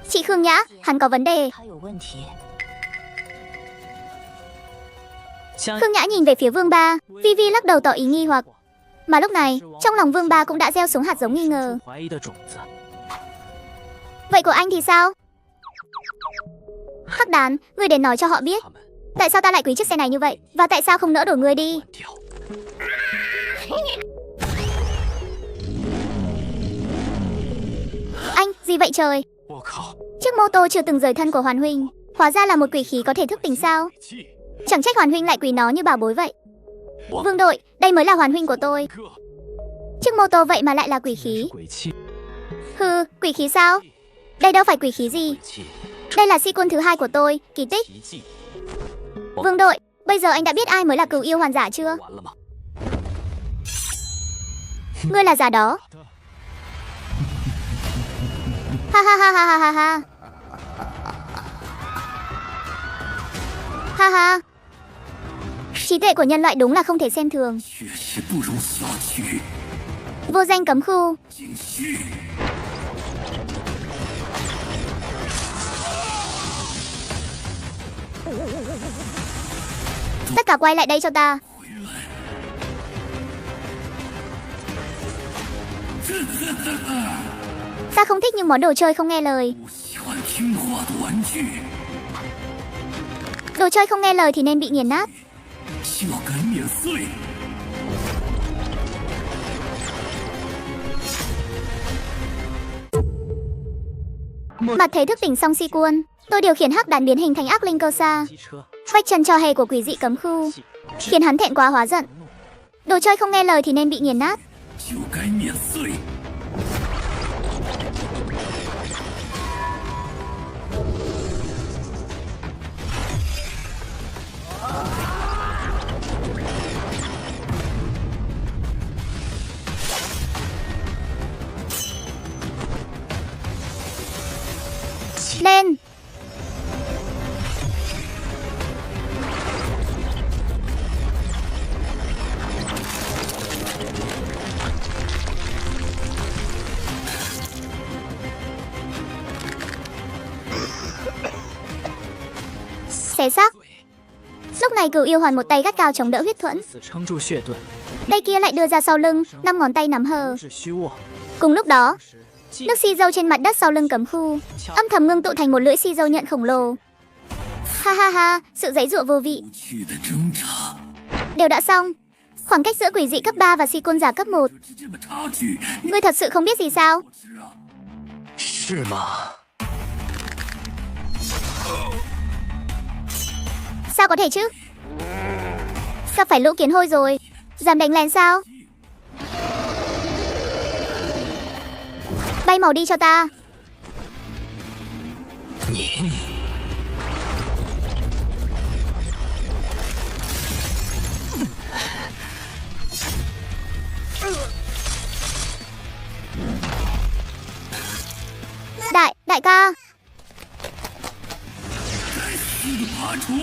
Chị Khương Nhã, hắn có vấn đề. 他有问题。 江 Khương Nhã nhìn về phía Vương Ba, Vi Vi lắc đầu tỏ ý nghi hoặc. Mà lúc này, trong lòng Vương Ba cũng đã gieo xuống hạt giống nghi ngờ. 怀疑的种子。 Vậy của anh thì sao? Hắc Đán, ngươi đến nói cho họ biết 他们 tại sao ta lại quý chiếc xe này như vậy, và tại sao không nỡ đổi ngươi đi. 掉。 Anh, gì vậy trời? 我靠！ Chiếc mô tô chưa từng rời thân của Hoàn huynh, hóa ra là một quỷ khí có thể thức tỉnh sao? 气 Chẳng trách Hoàn huynh lại quý nó như bảo bối vậy. Wow. Vương đội, đây mới là Hoàn huynh của tôi. 哥， Chiếc mô tô vậy mà lại là quỷ khí. 鬼气， Hừ, quỷ khí sao? Đây đâu phải quỷ khí gì. 鬼气 Đây là sĩ quân thứ hai của tôi, kỳ tích. 奇迹， Vương đội, bây giờ anh đã biết ai mới là Cửu Yêu Hoàn giả chưa? 完了吗？ Ngươi là giả đó. Ha ha ha ha ha ha ha. Ha ha. Trí tuệ của nhân loại đúng là không thể xem thường. 确实不容小觑。 Vô danh cấm khu. 景虚， Tất cả quay lại đây cho ta. Ta không thích những món đồ chơi không nghe lời. 不喜欢听话的玩具， Đồ chơi không nghe lời thì nên bị nghiền nát. 就该碾碎。 Mặt thấy thức tỉnh xong si quân, tôi điều khiển hắc đàn biến hình thành ác linh cơ xa, 机车 vách chân cho hề của quỷ dị cấm khu, khiến hắn thẹn quá hóa giận. Đồ chơi không nghe lời thì nên bị nghiền nát. 就该碾碎。 Hắc lên. Xé xác. Lúc này Cửu Yêu Hoàn một tay gắt gao chống đỡ huyết thuẫn, 死撑住血盾， tay kia lại đưa ra sau lưng, 5 ngón tay nắm hờ. 是虚握。 Cùng lúc đó, nước xi dâu trên mặt đất sau lưng cấm khu âm thầm ngưng tụ thành một lưỡi xi dâu nhận khổng lồ. Ha ha ha, sự giãy giụa vô vị. 无趣的挣扎， Đều đã xong. Khoảng cách giữa quỷ dị cấp 3 và si côn giả cấp 1. 是这个差距，你 Ngươi thật sự không biết gì sao? 知啊？ 是吗？ Sao có thể chứ? Gặp phải lũ kiến hôi rồi. Dám đánh lén sao? Bay màu đi cho ta. 你 Đại ca. 爬出！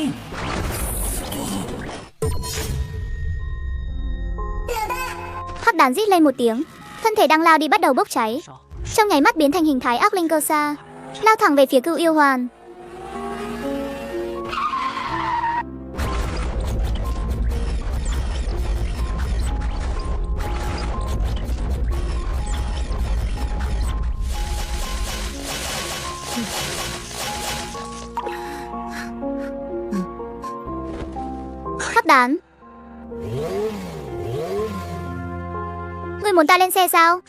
Hắc đàn rít lên một tiếng, thân thể đang lao đi bắt đầu bốc cháy, 烧 trong nháy mắt biến thành hình thái ác linh cơ xa, lao thẳng về phía Cửu Yêu Hoàn. Hắc đán, ngươi muốn ta lên xe sao?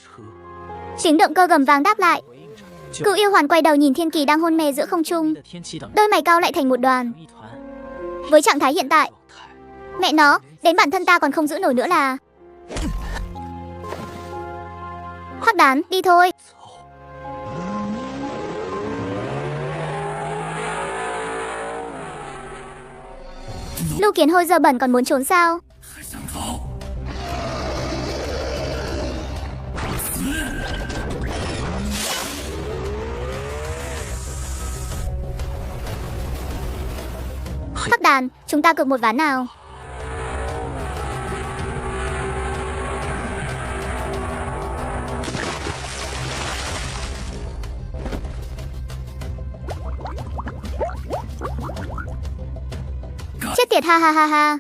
车 Tiếng động cơ gầm vang đáp lại. 回应着， Cửu Yêu Hoàn quay đầu nhìn Thiên Kỳ đang hôn mê giữa không trung, 的天气等 đôi mày cau lại thành một đoàn. 成一团 Với trạng thái hiện tại, 状态。 mẹ nó, đến bản thân ta còn không giữ nổi nữa là. Hắc đán, đi thôi. 走， Lưu Kiến Hôi giờ bẩn còn muốn trốn sao? 还想逃？ Hắc đàn, chúng ta cược một ván nào. Chết tiệt, ha ha ha ha.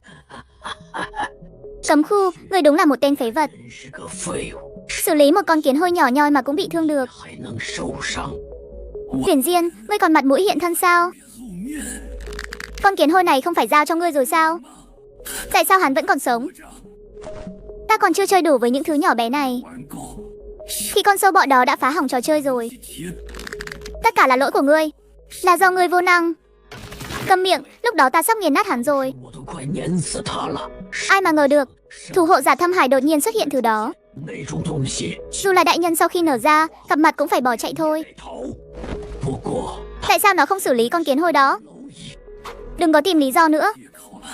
Cấm khu, người đúng là một tên phế vật. 真是个废物， Xử lý một con kiến hôi nhỏ nhoi mà cũng bị thương được. 还能受伤？ Tuyển Diên, ngươi còn mặt mũi hiện thân sao? 露面， Con kiến hôi này không phải giao cho ngươi rồi sao? Tại sao hắn vẫn còn sống? 活着 Ta còn chưa chơi đủ với những thứ nhỏ bé này, 玩够， thì con sâu bọ đó đã phá hỏng trò chơi rồi. 天 Tất cả là lỗi của ngươi, là do ngươi vô năng. Câm miệng, lúc đó ta sắp nghiền nát hắn rồi. 我都快碾死他了。 Ai mà ngờ được, thủ hộ giả Thâm Hải đột nhiên xuất hiện thứ đó. 那种东西 Dù là đại nhân sau khi nở ra, cặp mặt cũng phải bỏ chạy thôi. 得逃。不过 Tại sao nó không xử lý con kiến hôi đó? 蝼蚁 Đừng có tìm lý do nữa. 越靠了，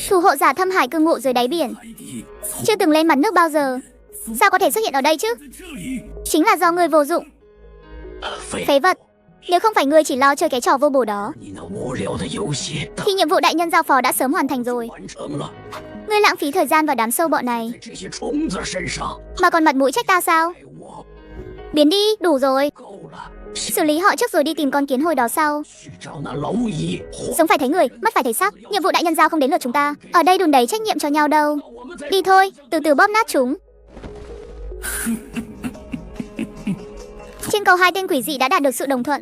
Thủ hộ giả Thâm Hải cư ngụ dưới đáy biển, 海底从 chưa từng lên mặt nước bao giờ. Sao có thể xuất hiện ở đây chứ? 在这里， Chính là do ngươi vô dụng, 废 phế vật. Nếu không phải ngươi chỉ lo chơi cái trò vô bổ đó, 你那无聊的游戏 thì nhiệm vụ đại nhân giao phó đã sớm hoàn thành rồi. 完成了， Ngươi lãng phí thời gian vào đám sâu bọ này, 在这些虫子身上， mà còn mặt mũi trách ta sao? 害我 Biến đi, đủ rồi. 够了。 Xử lý họ trước rồi đi tìm con kiến hôi đó sau. 去找那蝼蚁，活 Sống phải thấy người, mất phải thấy xác. Nhiệm vụ đại nhân giao không đến lượt chúng ta. Ở đây đùn đẩy trách nhiệm cho nhau đâu. 我们在 Đi thôi, từ từ bóp nát chúng. Trên cầu hai tên quỷ dị đã đạt được sự đồng thuận.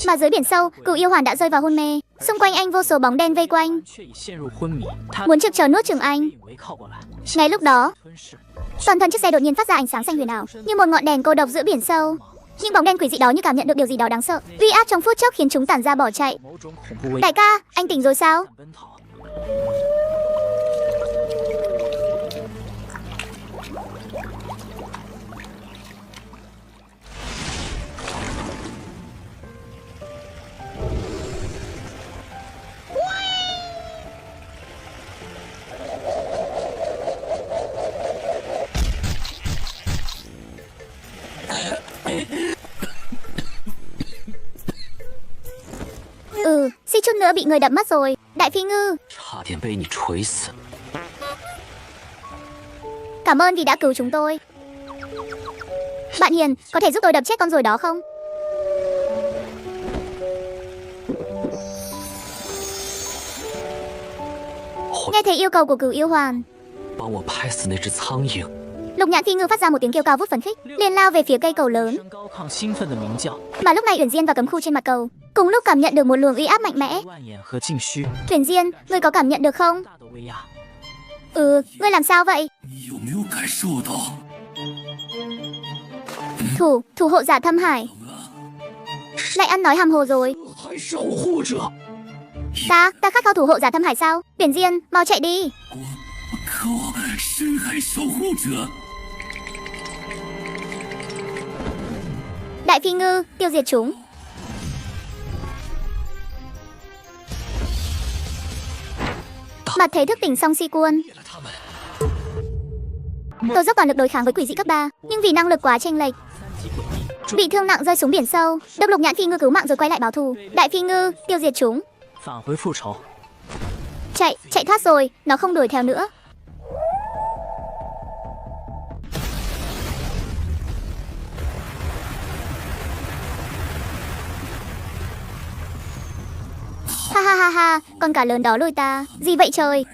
Mà dưới biển sâu, Cửu Yêu Hoàn đã rơi vào hôn mê. Xung quanh anh vô số bóng đen vây quanh, 却已陷入昏迷。他 muốn trực chờ nuốt chửng anh. 以为靠过来， Ngay lúc đó, 吞噬。 toàn thân chiếc xe đột nhiên phát ra ánh sáng xanh huyền ảo, như một ngọn đèn cô độc giữa biển sâu. Nhưng bóng đen quỷ dị đó như cảm nhận được điều gì đó đáng sợ. Uy áp trong phút chốc khiến chúng tản ra bỏ chạy. 某种恐怖危 Đại ca, anh tỉnh rồi sao? 奔逃。 我 nữa bị người đập mất rồi. Đại Phi Ngư, 差点被你锤死。 cảm ơn vì đã cứu chúng tôi. Bạn Hiền, có thể giúp tôi đập chết con ruồi đó không? Nghe thấy yêu cầu của cửu yêu hoàn, 帮我拍死那只苍蝇。 Lục Nhãn Phi Ngư phát ra một tiếng kêu cao vút phấn khích, liền lao về phía cây cầu lớn. 声高亢兴奋的鸣叫， Mà lúc này Uyển Diên và cấm khu trên mặt cầu cùng lúc cảm nhận được một luồng uy áp mạnh mẽ. 万眼和净虚 Uyển Diên, ngươi có cảm nhận được không? 大的威压。 Ngươi làm sao vậy? 你有没有感受到？ Thủ hộ giả thâm hải lại ăn nói hàm hồ rồi. 海守护者， Ta khát khao thủ hộ giả thâm hải sao? Uyển Diên, mau chạy đi. 我靠，深海守护者， Đại Phi Ngư, tiêu diệt chúng. Mặt thế thức tỉnh song si quân. Tôi dốc toàn lực đối kháng với quỷ dị cấp 3, nhưng vì năng lực quá chênh lệch, bị thương nặng rơi xuống biển sâu. Độc Lục Nhãn Phi Ngư cứu mạng rồi quay lại báo thù. Đại Phi Ngư, tiêu diệt chúng. 返回复仇。 Chạy thoát rồi, nó không đuổi theo nữa. Ha ha ha ha, con cá lớn đó lôi ta. Gì vậy trời?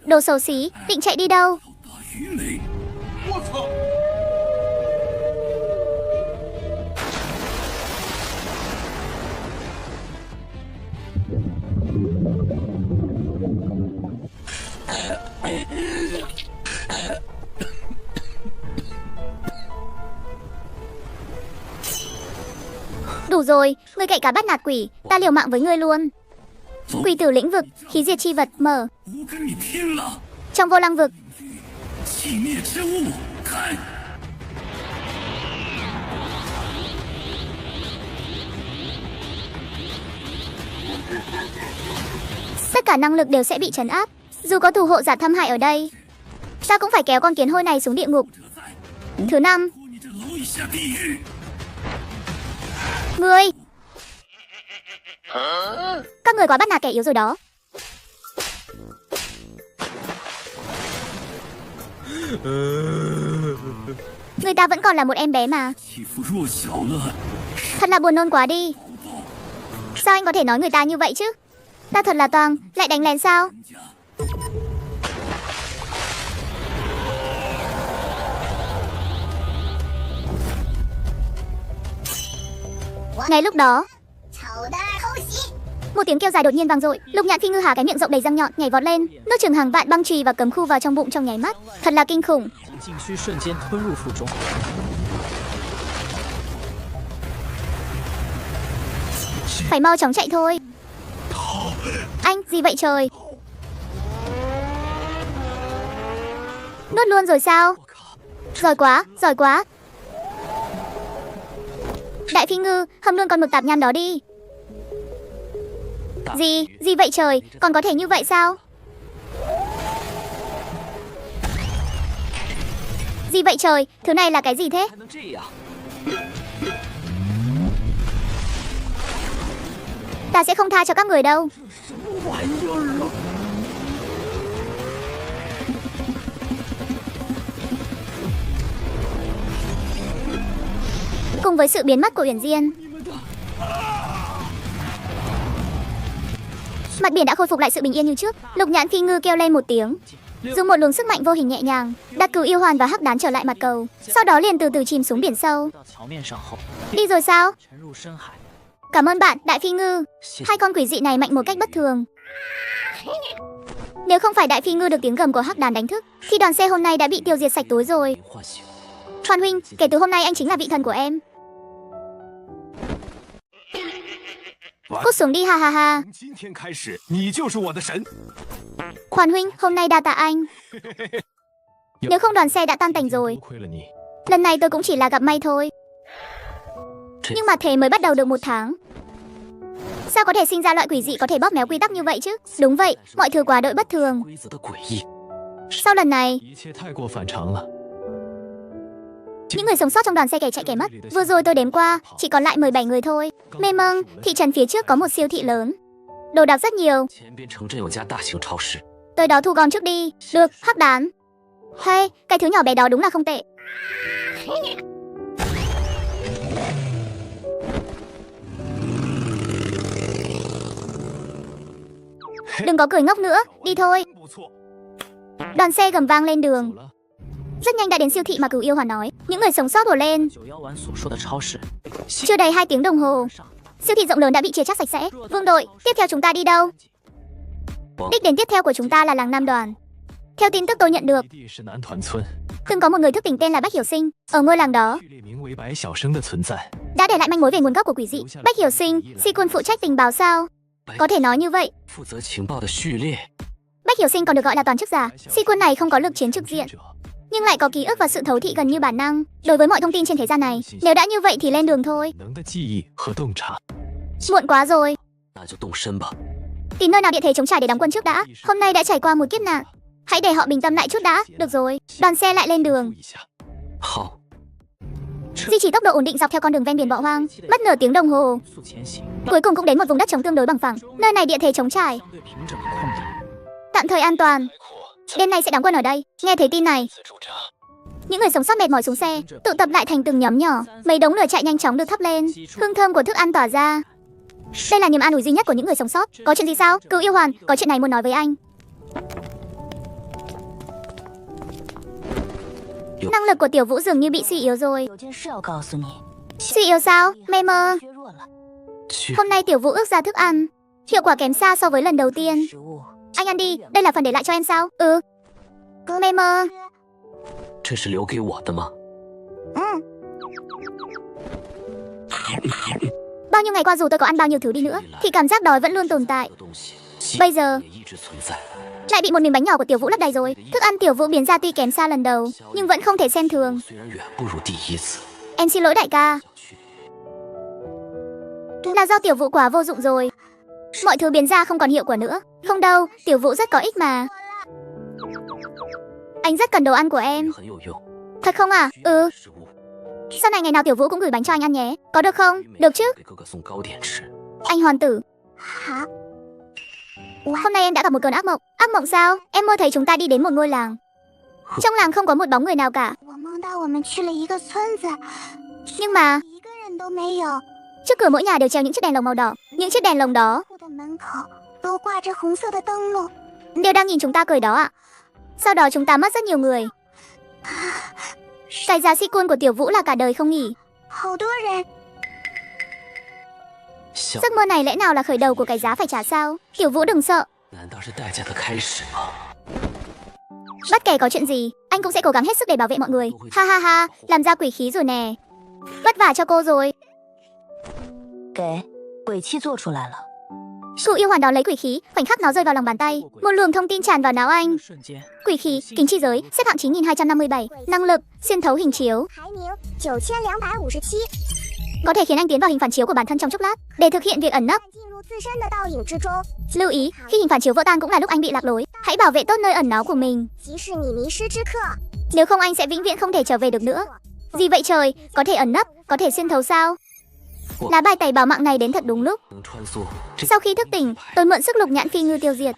Đồ xấu xí, định chạy đi đâu? 大鱼雷，我操！ Đủ rồi, ngươi cậy cá bắt nạt quỷ, ta liều mạng với ngươi luôn. Quỷ tử lĩnh vực, khí diệt chi vật mở. 我跟你拼了！ Trong vô lăng vực, 气灭之物，看！ tất cả năng lực đều sẽ bị trấn áp. Dù có thủ hộ giả thâm hại ở đây, ta cũng phải kéo con kiến hôi này xuống địa ngục. Thứ 5, 你这蝼蚁下地狱！ ngươi. Các người quá bắt nạt kẻ yếu rồi đó. Người ta vẫn còn là một em bé mà. 欺负弱小了， Thật là buồn nôn quá đi. Sao anh có thể nói người ta như vậy chứ? Ta thật là toang, lại đánh lén sao? Ngay lúc đó, một tiếng kêu dài đột nhiên vang dội. Lục Nhãn Phi Ngư há cái miệng rộng đầy răng nhọn, nhảy vọt lên, nuốt chừng hàng vạn băng chùy và cấm khu vào trong bụng trong nháy mắt. Thật là kinh khủng. 将禁区瞬间吞入腹中。 Phải mau chóng chạy thôi. Anh, gì vậy trời? Nuốt luôn rồi sao? Giỏi quá, giỏi quá. Đại Phi Ngư, hâm luôn con mực tạp nham đó đi. Gì vậy trời? Còn có thể như vậy sao? Gì vậy trời? Thứ này là cái gì thế? 还能这样？ Ta sẽ không tha cho các người đâu. Cùng với sự biến mất của Uyển Diên, mặt biển đã khôi phục lại sự bình yên như trước. Lục Nhãn Phi Ngư kêu lên một tiếng, dùng một luồng sức mạnh vô hình nhẹ nhàng đã cứu yêu hoàn và hắc đán trở lại mặt cầu, sau đó liền từ từ chìm xuống biển sâu. 到桥面上后， Đi rồi sao? 沉入深海。 Cảm ơn bạn, Đại Phi Ngư. Hai con quỷ dị này mạnh một cách bất thường. Nếu không phải Đại Phi Ngư được tiếng gầm của hắc đàn đánh thức, thì đoàn xe hôm nay đã bị tiêu diệt sạch tối rồi. 唤醒。 Khoan huynh, kể từ hôm nay anh chính là vị thần của em. Cút xuống đi, ha ha ha. 从今天开始，你就是我的神。 Khoan huynh, hôm nay đa tạ anh. Nếu không đoàn xe đã tan tành rồi. 多亏了你， Lần này tôi cũng chỉ là gặp may thôi. Nhưng mà thế mới bắt đầu được 1 tháng. Sao có thể sinh ra loại quỷ dị có thể bóp méo quy tắc như vậy chứ? Đúng vậy, mọi thứ quá đỗi bất thường. 规则的诡异， Sau lần này, 一切太过反常了。 những người sống sót trong đoàn xe kẻ chạy kẻ mất. Vừa rồi tôi đếm qua, chỉ còn lại 17 người thôi. Mê Mông, thị trấn phía trước có một siêu thị lớn. đồ đạc rất nhiều. 前边城镇有家大型超市， Tới đó thu gom trước đi. Được, hắc đán. Hey, cái thứ nhỏ bé đó đúng là không tệ. Đừng có cười ngốc nữa, đi thôi. 不错， Đoàn xe gầm vang lên 走 đường. 了。 Rất nhanh đã đến siêu thị mà Cửu Yêu Hoàn nói. Những người sống sót ùa lên. 九妖丸所说的超市， Chưa đầy 2 tiếng đồng hồ, 上 siêu thị rộng lớn đã bị chia cắt sạch sẽ. Vương đội, tiếp theo chúng ta đi đâu? Đích đến tiếp theo của chúng ta là làng Nam Đoàn. Theo tin tức tôi nhận được, 基地是南团村， từng có một người thức tỉnh tên là Bách Hiểu Sinh. Ở ngôi làng đó, 序列名为白晓生的存在。 đã để lại manh mối về nguồn gốc của quỷ dị. Bách Hiểu Sinh, si quân phụ trách tình báo sao? Có thể nói như vậy. 负责情报的序列。 Bách Hiểu Sinh còn được gọi là toàn chức giả. Si quân này không có lực chiến trực diện, 者 nhưng lại có ký ức và sự thấu thị gần như bản năng đối với mọi thông tin trên thế gian này. Nếu đã như vậy thì lên đường thôi. 能的记忆和洞察， Muộn quá rồi. 那就动身吧。 Tìm nơi nào địa thế chống trải để đóng quân trước đã. Hôm nay đã trải qua một kiếp nạn. Hãy để họ bình tâm lại chút đã. Được rồi, đoàn xe lại lên 注 đường. 意一下。好， Duy trì tốc độ ổn định dọc theo con đường ven biển bỏ hoang. Mất nửa tiếng đồng hồ, 速前行， cuối cùng cũng đến một vùng đất trống tương đối bằng phẳng. Nơi này địa thế chống trải, 相对平整的空地。 tạm thời an toàn. Đêm nay sẽ đóng quân ở đây. Nghe thấy tin này, 此驻扎。 những người sống sót mệt mỏi xuống xe, tụ tập lại thành từng nhóm nhỏ. Mấy đống lửa chạy nhanh chóng được thắp lên, hương thơm của thức ăn tỏa ra. Đây là niềm an ủi duy nhất của những người sống sót. Có chuyện gì sao? Cửu Yêu Hoàn, có chuyện này muốn nói với anh. Năng lực của Tiểu Vũ dường như bị suy yếu rồi. 有件事要告诉你， Suy yếu sao? Mê mơ. 削弱了 Hôm nay Tiểu Vũ ước ra thức ăn, hiệu quả kém xa so với lần đầu tiên. 食物。 Anh ăn đi, đây là phần để lại cho em sao? Ừ. Mê mơ. 这是留给我的吗？ Bao nhiêu ngày qua dù tôi có ăn bao nhiêu thứ đi nữa, thì cảm giác đói vẫn luôn tồn tại. 的东西， Bây giờ 也一直存在。 lại bị một miếng bánh nhỏ của Tiểu Vũ lấp đầy rồi. Thức ăn Tiểu Vũ biến ra tuy kém xa lần đầu, nhưng vẫn không thể xem thường. 虽然远不如第一次， Em xin lỗi đại ca. 小区 Là do Tiểu Vũ quá vô dụng rồi. Mọi thứ biến ra không còn hiệu quả nữa. Không đâu, Tiểu Vũ rất có ích mà. Anh rất cần đồ ăn của em. 很有用。 Thật không à? Ừ. 食物， Sau này ngày nào Tiểu Vũ cũng gửi bánh cho anh ăn nhé. Có được không? 每 Được chứ? 给哥哥送糕点吃。 Anh hoàn tử. Hôm nay em đã gặp một cơn ác mộng. Ác mộng sao? Em mơ thấy chúng ta đi đến một ngôi làng. Trong làng không có một bóng người nào cả. 我梦到我们去了一个村子， Nhưng mà 一个人都没有。 trước cửa mỗi nhà đều treo những chiếc đèn lồng màu đỏ. Những chiếc đèn lồng đó 户的门口都挂着红色的灯笼。 đều đang nhìn chúng ta cười đó ạ. Sau đó chúng ta mất rất nhiều người. Cái giá si quân của Tiểu Vũ là cả đời không nghỉ. 好多人， 想， Giấc mơ này lẽ nào là khởi đầu của cái giá phải trả sao? Tiểu Vũ đừng sợ. 难道是代价的开始吗？ Bất kể có chuyện gì, anh cũng sẽ cố gắng hết sức để bảo vệ mọi người. Ha ha ha, làm ra quỷ khí rồi nè. Vất vả cho cô rồi. 给鬼气做出来了。 Cửu Yêu Hoàn đón lấy quỷ khí, khoảnh khắc nó rơi vào lòng bàn tay. Một luồng thông tin tràn vào não anh. 瞬间， Quỷ khí, kính chi giới, xếp hạng 9257. Năng lực, xuyên thấu hình chiếu. 排名9257， Có thể khiến anh tiến vào hình phản chiếu của bản thân trong chốc lát. Để thực hiện việc ẩn nấp, 进入自身的倒影之中。 lưu ý, khi hình phản chiếu vỡ tan cũng là lúc anh bị lạc lối. Hãy bảo vệ tốt nơi ẩn náu của mình. 即是你迷失之刻。 Nếu không anh sẽ vĩnh viễn không thể trở về được nữa. Gì vậy trời, có thể ẩn nấp, có thể xuyên thấu sao? Lá bài tẩy bảo mạng này đến thật đúng lúc. 能穿梭，这 Sau khi thức tỉnh, tôi mượn sức lục nhãn phi ngư tiêu diệt.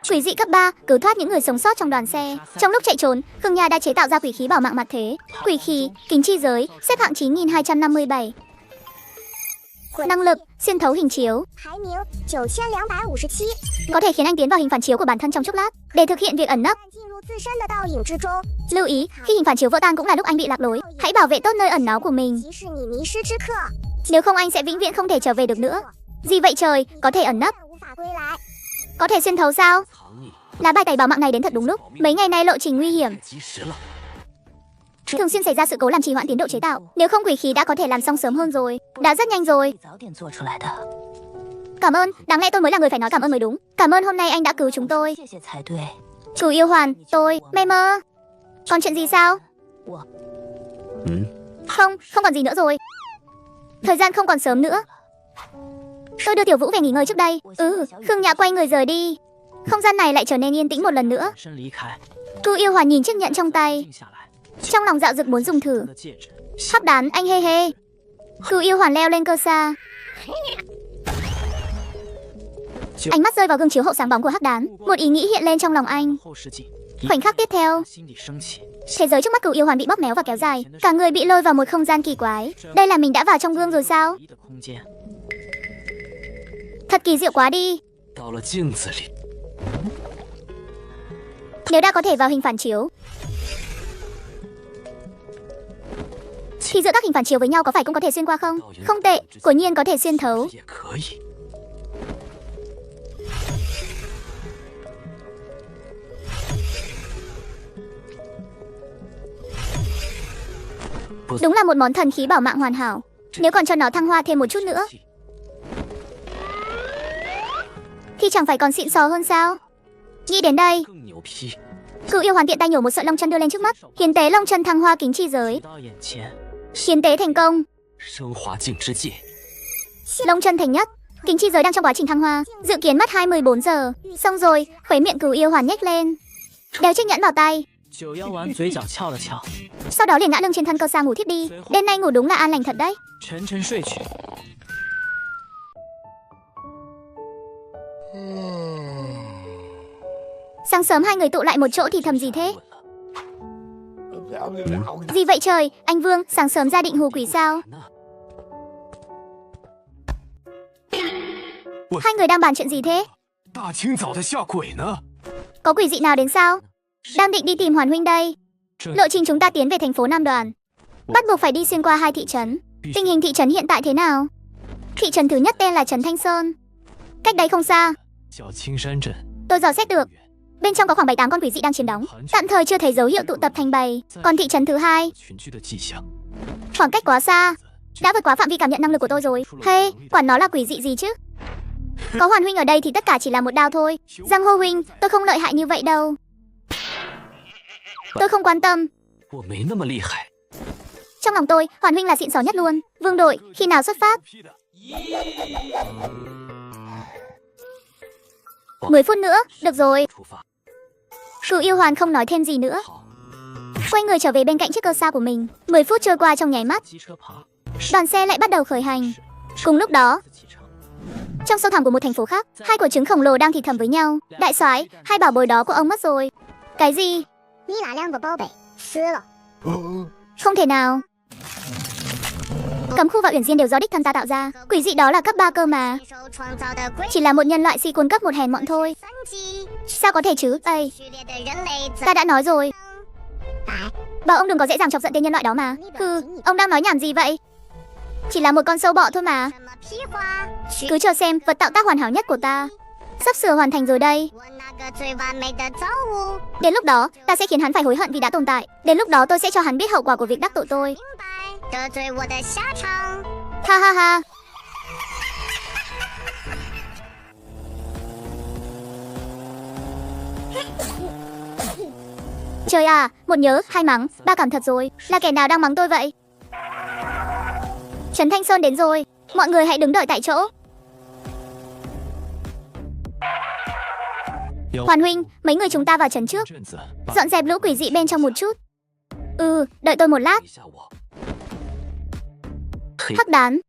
Quỷ dị cấp 3 cứu thoát những người sống sót trong đoàn xe. Trong lúc chạy trốn, Khương Nha đã chế tạo ra quỷ khí bảo mạng mặt thế. Quỷ khí, kính chi giới, xếp hạng 9257. Năng lực, xuyên thấu hình chiếu. 排名9257， Có thể khiến anh tiến vào hình phản chiếu của bản thân trong chốc lát. Để thực hiện việc ẩn nấp, 进入自身的倒影之中。 lưu ý, khi hình phản chiếu vỡ tan cũng là lúc anh bị lạc lối. Hãy bảo vệ tốt nơi ẩn náu của mình. 即是你迷失之刻。 Nếu không anh sẽ vĩnh viễn không thể trở về được nữa. Gì vậy trời, có thể ẩn nấp, 无法归来。 có thể xuyên thấu sao? 藏匿 Lá bài tẩy bảo mạng này đến thật đúng lúc. Mấy ngày nay lộ trình nguy hiểm, 太及时了。 thường xuyên xảy ra sự cố làm trì hoãn tiến độ chế tạo. Nếu không quỷ khí đã có thể làm xong sớm hơn rồi. Đã rất nhanh rồi. 早点做出来的， Cảm ơn, đáng lẽ tôi mới là người phải nói cảm ơn mới đúng. Cảm ơn hôm nay anh đã cứu chúng tôi. 谢谢才对。 Cửu Yêu Hoàn, tôi, mê mơ. Còn chuyện gì sao? 嗯， Không, không còn gì nữa rồi. Thời gian không còn sớm nữa. Tôi đưa Tiểu Vũ về nghỉ ngơi trước đây. Khương Nhã quay người rời đi. Không gian này lại trở nên yên tĩnh một lần nữa. 转身离开， Cửu Yêu Hoàn nhìn chiếc nhẫn trong tay, 静下来， trong lòng dạo dực muốn dùng thử. 的戒指， Hắc đán anh hê hê. Cửu Yêu Hoàn leo lên cơ xa. Ánh mắt rơi vào gương chiếu hậu sáng bóng của hắc đán, một ý nghĩ hiện lên trong lòng anh. Khoảnh khắc tiếp theo, thế giới trước mắt Cửu Yêu Hoàn bị bóp méo và kéo dài, cả người bị lôi vào một không gian kỳ quái. Đây là mình đã vào trong gương rồi sao? Thật kỳ diệu quá đi.到了镜子里， Nếu đã có thể vào hình phản chiếu, thì giữa các hình phản chiếu với nhau có phải cũng có thể xuyên qua không? Không tệ, quả nhiên có thể xuyên thấu. 也可以。 Đúng là một món thần khí bảo mạng hoàn hảo. Nếu còn cho nó thăng hoa thêm một chút nữa thì chẳng phải còn xịn sò hơn sao? Nghĩ đến đây, 更牛批。 Cửu Yêu Hoàn tiện tay nhổ một sợi lông chân đưa lên trước mắt. Hiến tế lông chân thăng hoa kính chi giới. Hiến tế thành công. 升华镜之界， Lông chân thành nhất. Kính chi giới đang trong quá trình thăng hoa. Dự kiến mất 24 giờ. Xong rồi, khóe miệng Cửu Yêu Hoàn nhếch lên. Đeo chiếc nhẫn vào tay. Sau đó liền ngã lưng trên thân cơ xa ngủ thiếp đi. Đêm nay ngủ đúng là an lành thật đấy. Sáng sớm hai người tụ lại một chỗ thì thầm gì thế? Gì vậy trời, anh Vương, sáng sớm ra định hù quỷ sao? Hai người đang bàn chuyện gì thế? 大清早的吓鬼呢！ Có quỷ dị nào đến sao? Đang định đi tìm Hoàn huynh đây. Lộ trình chúng ta tiến về thành phố Nam Đoàn, bắt buộc phải đi xuyên qua 2 thị trấn. Tình hình thị trấn hiện tại thế nào? Thị trấn thứ nhất tên là trấn Thanh Sơn. Cách đây không xa, tôi dò xét được, bên trong có khoảng 7-8 con quỷ dị đang chiếm đóng. Tạm thời chưa thấy dấu hiệu tụ tập thành bầy. Còn thị trấn thứ hai, khoảng cách quá xa, đã vượt quá phạm vi cảm nhận năng lực của tôi rồi. Hey, quản nó là quỷ dị gì chứ? Có Hoàn huynh ở đây thì tất cả chỉ là một đao thôi. Giang Hô huynh, tôi không lợi hại như vậy đâu. Tôi không quan tâm. 我没那么厉害。 Trong lòng tôi, Hoàn huynh là xịn sò nhất luôn. Vương đội, khi nào xuất phát? 10 phút nữa, được rồi. 出发。 Cửu Yêu Hoàn không nói thêm gì nữa, quay người trở về bên cạnh chiếc cơ xa của mình. 10 phút trôi qua trong nháy mắt, đoàn xe lại bắt đầu khởi hành. Cùng lúc đó, trong sâu thẳm của một thành phố khác, 2 quả trứng khổng lồ đang thì thầm với nhau. Đại soái, 2 bảo bối đó của ông mất rồi. Cái gì? Không thể nào. Cấm khu và Uyển Diên đều do đích thân ta tạo ra. Quỷ dị đó là cấp 3 cơ mà. Chỉ là một nhân loại si cuốn cấp một hèn mọn thôi. Sao có thể chứ? Ây, ta đã nói rồi, bảo ông đừng có dễ dàng chọc giận tên nhân loại đó mà. Ông đang nói nhảm gì vậy? Chỉ là một con sâu bọ thôi mà. Cứ chờ xem vật tạo tác hoàn hảo nhất của ta sắp sửa hoàn thành rồi đây. Đến lúc đó, ta sẽ khiến hắn phải hối hận vì đã tồn tại. Đến lúc đó tôi sẽ cho hắn biết hậu quả của việc đắc tội tôi. Ha ha ha. Trời à, 1 nhớ, 2 mắng, 3 cảm thật rồi. Là kẻ nào đang mắng tôi vậy? Trấn Thanh Sơn đến rồi. Mọi người hãy đứng đợi tại chỗ. Hoàn huynh, mấy người chúng ta vào trấn trước, dọn dẹp lũ quỷ dị bên trong một chút. Đợi tôi một lát. Hắc đán.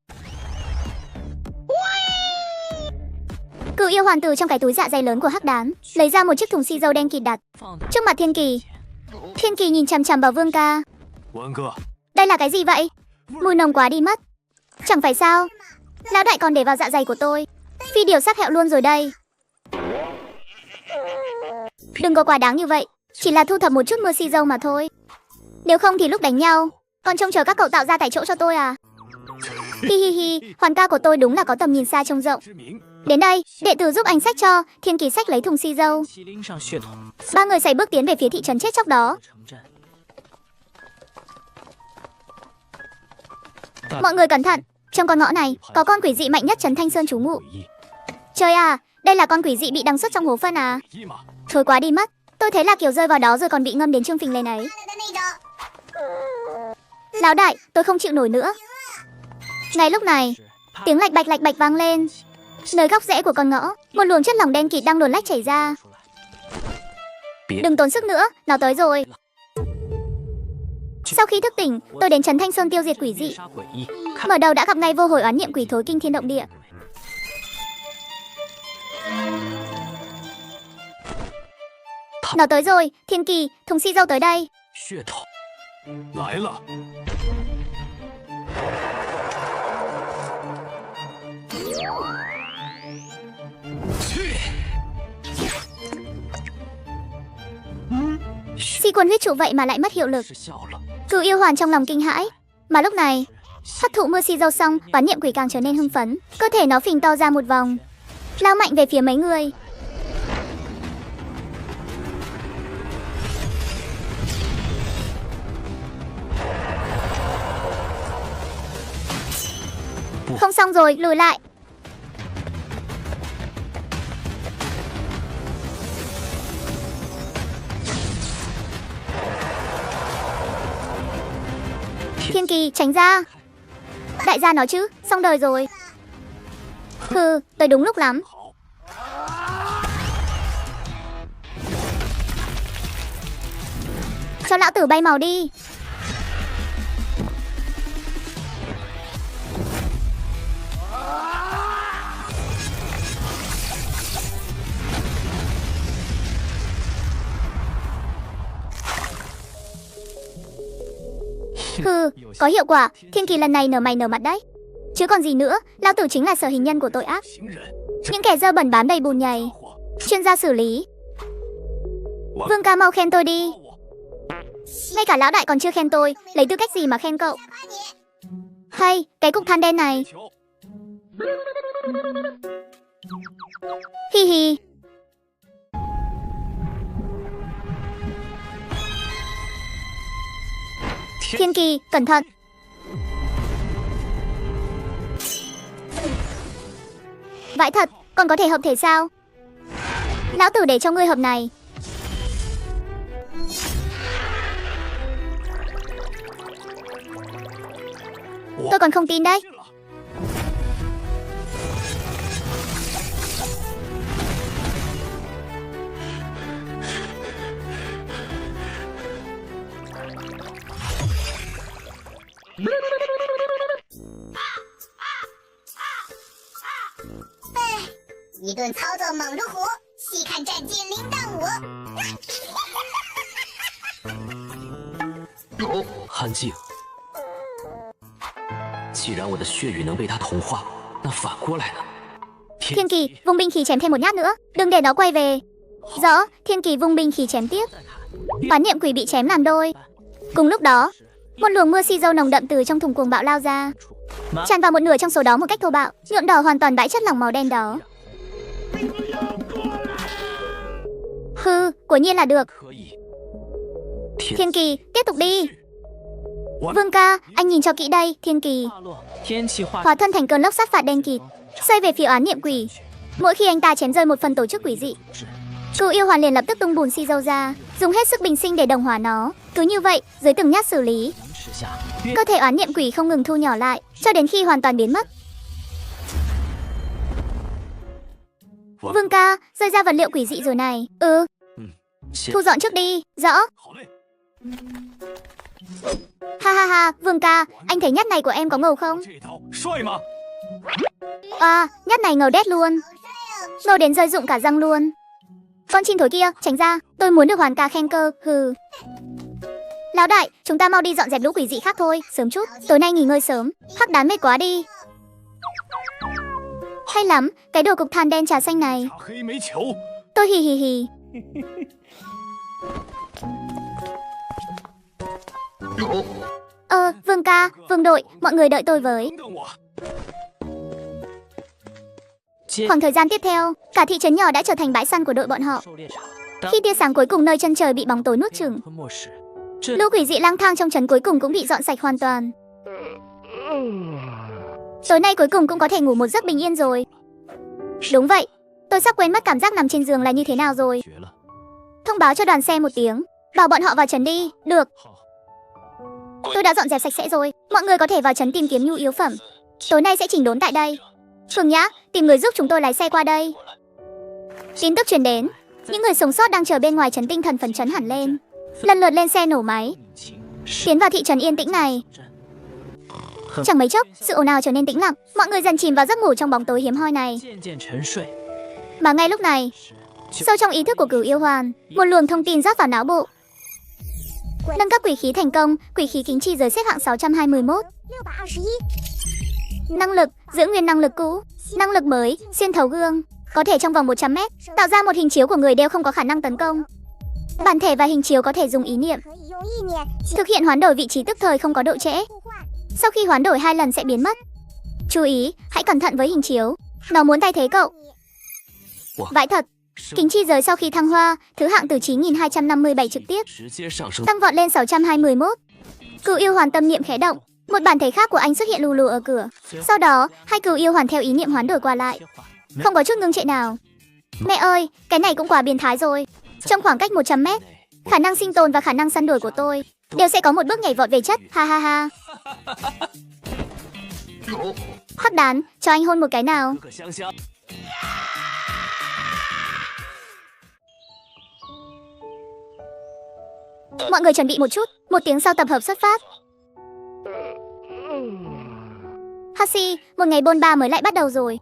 Cửu Yêu Hoàn từ trong cái túi dạ dày lớn của hắc đán lấy ra một chiếc thùng xi dâu đen kịt đặt trước mặt Thiên Kỳ. Thiên Kỳ nhìn chằm chằm vào Vương ca. Đây là cái gì vậy? Mùi nồng quá đi mất. Chẳng phải sao lão đại còn để vào dạ dày của tôi. Phi điều sắc hẹo luôn rồi đây. Đừng có quá đáng như vậy, chỉ là thu thập một chút mưa xi dâu mà thôi. Nếu không thì lúc đánh nhau còn trông chờ các cậu tạo ra tại chỗ cho tôi à? Hi hi hi, Hoàn ca của tôi đúng là có tầm nhìn xa trông rộng. Đến đây, đệ tử giúp anh xách cho. Thiên Kỳ xách lấy thùng xi dâu. 3 người sải bước tiến về phía thị trấn chết chóc đó. Mọi người cẩn thận, trong con ngõ này có con quỷ dị mạnh nhất trấn Thanh Sơn trú ngụ. Trời à, đây là con quỷ dị bị đằng xuất trong hố phân à? Thôi quá đi mất. Tôi thấy là kiểu rơi vào đó rồi còn bị ngâm đến trương phình lên ấy. Lão đại, tôi không chịu nổi nữa. Ngay lúc này, tiếng lạch bạch vang lên. Nơi góc rẽ của con ngõ, một luồng chất lỏng đen kịt đang luồn lách chảy ra. Đừng tốn sức nữa, nó tới rồi. Sau khi thức tỉnh, tôi đến trấn Thanh Sơn tiêu diệt quỷ dị. Mở đầu đã gặp ngay vô hồi oán niệm quỷ thối kinh thiên động địa. Nó tới rồi, Thiên Kỳ, thùng xì dâu tới đây. 血统来了。去， Xi quân huyết trụ vậy mà lại mất hiệu lực. 失效了。 Cửu yêu hoàn trong lòng kinh hãi. Mà lúc này, hấp thụ mưa xì dâu xong, oán niệm quỷ càng trở nên hưng phấn. Cơ thể nó phình to ra một vòng, lao mạnh về phía mấy người. Không xong rồi, lùi lại. Thiên Kỳ, tránh ra. Đại gia nói chứ, xong đời rồi. Hừ, tới đúng lúc lắm. Cho lão tử bay màu đi. Hừ, có hiệu quả. Thiên Kỳ lần này nở mày nở mặt đấy. Chứ còn gì nữa, lão tử chính là sở hình nhân của tội ác. 行人， Những kẻ dơ bẩn bám đầy bùn nhầy, chuyên gia xử lý. Vương ca mau khen tôi đi. Ngay cả lão đại còn chưa khen tôi, lấy tư cách gì mà khen cậu? Hay, cái cục than đen này. Hi hi. Thiên Kỳ, cẩn thận. Vãi thật, còn có thể hợp thể sao? Lão tử để cho ngươi hợp này. Tôi còn không tin đấy.一顿操作猛如虎，细看战绩铃铛我。安静。既然我的血雨能被他同化，那反过来呢？ Thiên Kỳ, vung binh khí chém thêm một nhát nữa, đừng để nó quay về. Rõ, Thiên Kỳ vung binh khí chém tiếp. Oán niệm quỷ bị chém làm đôi. Cùng lúc đó, một luồng mưa xi dâu nồng đậm từ trong thùng cuồng bạo lao ra, tràn vào một nửa trong số đó một cách thô bạo, nhuộm đỏ hoàn toàn bãi chất lỏng màu đen đó. Hừ, quả nhiên là được. 可以。 Thiên Kỳ, tiếp tục đi. Vương ca, anh nhìn cho kỹ đây, Thiên Kỳ. 大落天气化 Hóa thân thành cơn lốc sát phạt đen kịt, xoay về phía oán niệm quỷ. Mỗi khi anh ta chém rơi một phần tổ chức quỷ dị, cửu yêu hoàn liền lập tức tung bùn xi dâu ra, dùng hết sức bình sinh để đồng hóa nó. Cứ như vậy, dưới từng nhát xử lý, 持下， cơ thể oán niệm quỷ không ngừng thu nhỏ lại, cho đến khi hoàn toàn biến mất. Vương ca, rơi ra vật liệu quỷ dị rồi này. Thu dọn trước đi, rõ. 好嘞。 Ha ha ha, Vương ca, anh thấy nhát này của em có ngầu không? 这刀帅吗？ À, nhát này ngầu đét luôn. Ngầu đến rơi rụng cả răng luôn. Con chim thối kia, tránh ra, tôi muốn được hoàn ca khen cơ, hừ. Lão đại, chúng ta mau đi dọn dẹp lũ quỷ dị khác thôi, sớm chút, tối nay nghỉ ngơi sớm, hắc đán mệt quá đi. Hay lắm, cái đồ cục than đen trà xanh này. 黑煤球。 Tôi hì hì hì. Vương ca, Vương đội, mọi người đợi tôi với. 等我。 接 Khoảng thời gian tiếp theo, cả thị trấn nhỏ đã trở thành bãi săn của đội bọn họ. 狩猎场。 Khi tia sáng cuối cùng nơi chân trời bị bóng tối nuốt chửng, 和末世， lũ quỷ dị lang thang trong trấn cuối cùng cũng bị dọn sạch hoàn toàn. Tối nay cuối cùng cũng có thể ngủ một giấc bình yên rồi. Đúng vậy, tôi sắp quên mất cảm giác nằm trên giường là như thế nào rồi. 绝了。 Thông báo cho đoàn xe một tiếng, bảo bọn họ vào trấn đi. Được, 好。 tôi đã dọn dẹp sạch sẽ rồi. Mọi người có thể vào trấn tìm kiếm nhu yếu phẩm. Tối nay sẽ chỉnh đốn tại đây. Phương Nhã, tìm người giúp chúng tôi lái xe qua đây. Tin tức truyền đến, những người sống sót đang chờ bên ngoài trấn tinh thần phấn chấn hẳn lên, lần lượt lên xe nổ máy, tiến vào thị trấn yên tĩnh này. Chẳng mấy chốc, sự ồn ào trở nên tĩnh lặng, mọi người dần chìm vào giấc ngủ trong bóng tối hiếm hoi này. 渐渐沉睡。 Mà ngay lúc này, Sâu trong ý thức của Cửu Yêu Hoàn, một luồng thông tin rót vào não bộ. Nâng cấp quỷ khí thành công, quỷ khí kính chi giới xếp hạng 621. Năng lực, giữ nguyên năng lực cũ. Năng lực mới, xuyên thấu gương. Có thể trong vòng 100 mét, tạo ra một hình chiếu của người đeo không có khả năng tấn công. Bản thể và hình chiếu có thể dùng ý niệm. Thực hiện hoán đổi vị trí tức thời không có độ trễ. Sau khi hoán đổi 2 lần sẽ biến mất. Chú ý, hãy cẩn thận với hình chiếu. Nó muốn thay thế cậu. Vãi thật. Kính chi giới sau khi thăng hoa, thứ hạng từ 9257 trực tiếp tăng vọt lên 621. Cửu Yêu Hoàn tâm niệm khẽ động, một bản thể khác của anh xuất hiện lù lù ở cửa. Sau đó, hai Cửu Yêu Hoàn theo ý niệm hoán đổi qua lại, không có chút ngưng trệ nào. Mẹ ơi, cái này cũng quá biến thái rồi. Trong khoảng cách 100 mét, khả năng sinh tồn và khả năng săn đuổi của tôi đều sẽ có một bước nhảy vọt về chất. Ha ha ha. Hắc đán, cho anh hôn một cái nào. Mọi người chuẩn bị một chút, một tiếng sau tập hợp xuất phát. Hashi, một ngày bôn ba mới lại bắt đầu rồi.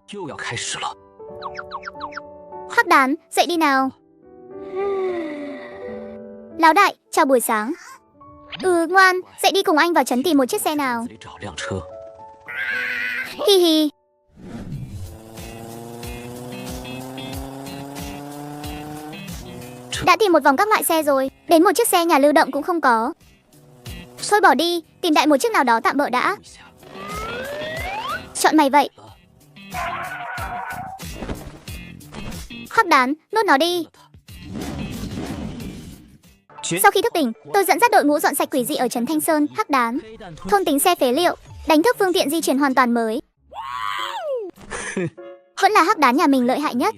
Hắc đán, dậy đi nào. Lão đại, chào buổi sáng. Ngoan, dậy đi cùng anh vào trấn tìm một chiếc xe nào. Hi hi. Đã tìm một vòng các loại xe rồi, đến một chiếc xe nhà lưu động cũng không có. Thôi bỏ đi, tìm đại một chiếc nào đó tạm bợ đã. Chọn mày vậy. Hắc đán, nuốt nó đi. Sau khi thức tỉnh, tôi dẫn dắt đội ngũ dọn sạch quỷ dị ở trấn Thanh Sơn, Hắc đán. Thôn tính xe phế liệu, đánh thức phương tiện di chuyển hoàn toàn mới. Vẫn là Hắc đán nhà mình lợi hại nhất.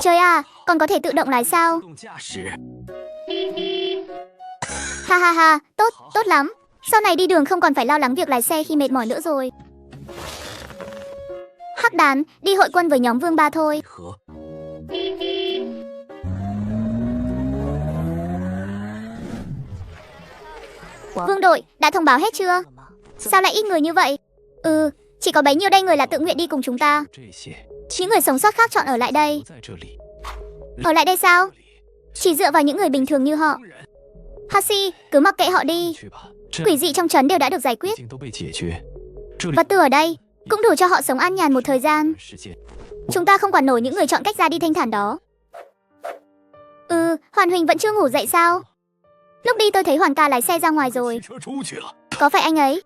Trời à, còn có thể tự động lái sao? Ha ha ha, tốt lắm. Sau này đi đường không còn phải lo lắng việc lái xe khi mệt mỏi nữa rồi. Hắc đán, đi hội quân với nhóm Vương Ba thôi. Vương đội, đã thông báo hết chưa? Sao lại ít người như vậy? Chỉ có bấy nhiêu đây người là tự nguyện đi cùng chúng ta. Những người sống sót khác chọn ở lại đây. Ở lại đây sao? Chỉ dựa vào những người bình thường như họ. Hashi, cứ mặc kệ họ đi. Quỷ dị trong trấn đều đã được giải quyết. Vật tư ở đây cũng đủ cho họ sống an nhàn một thời gian. Chúng ta không quản nổi những người chọn cách ra đi thanh thản đó. Hoàn Huỳnh vẫn chưa ngủ dậy sao? Lúc đi tôi thấy Hoàn ca lái xe ra ngoài rồi. Có phải anh ấy?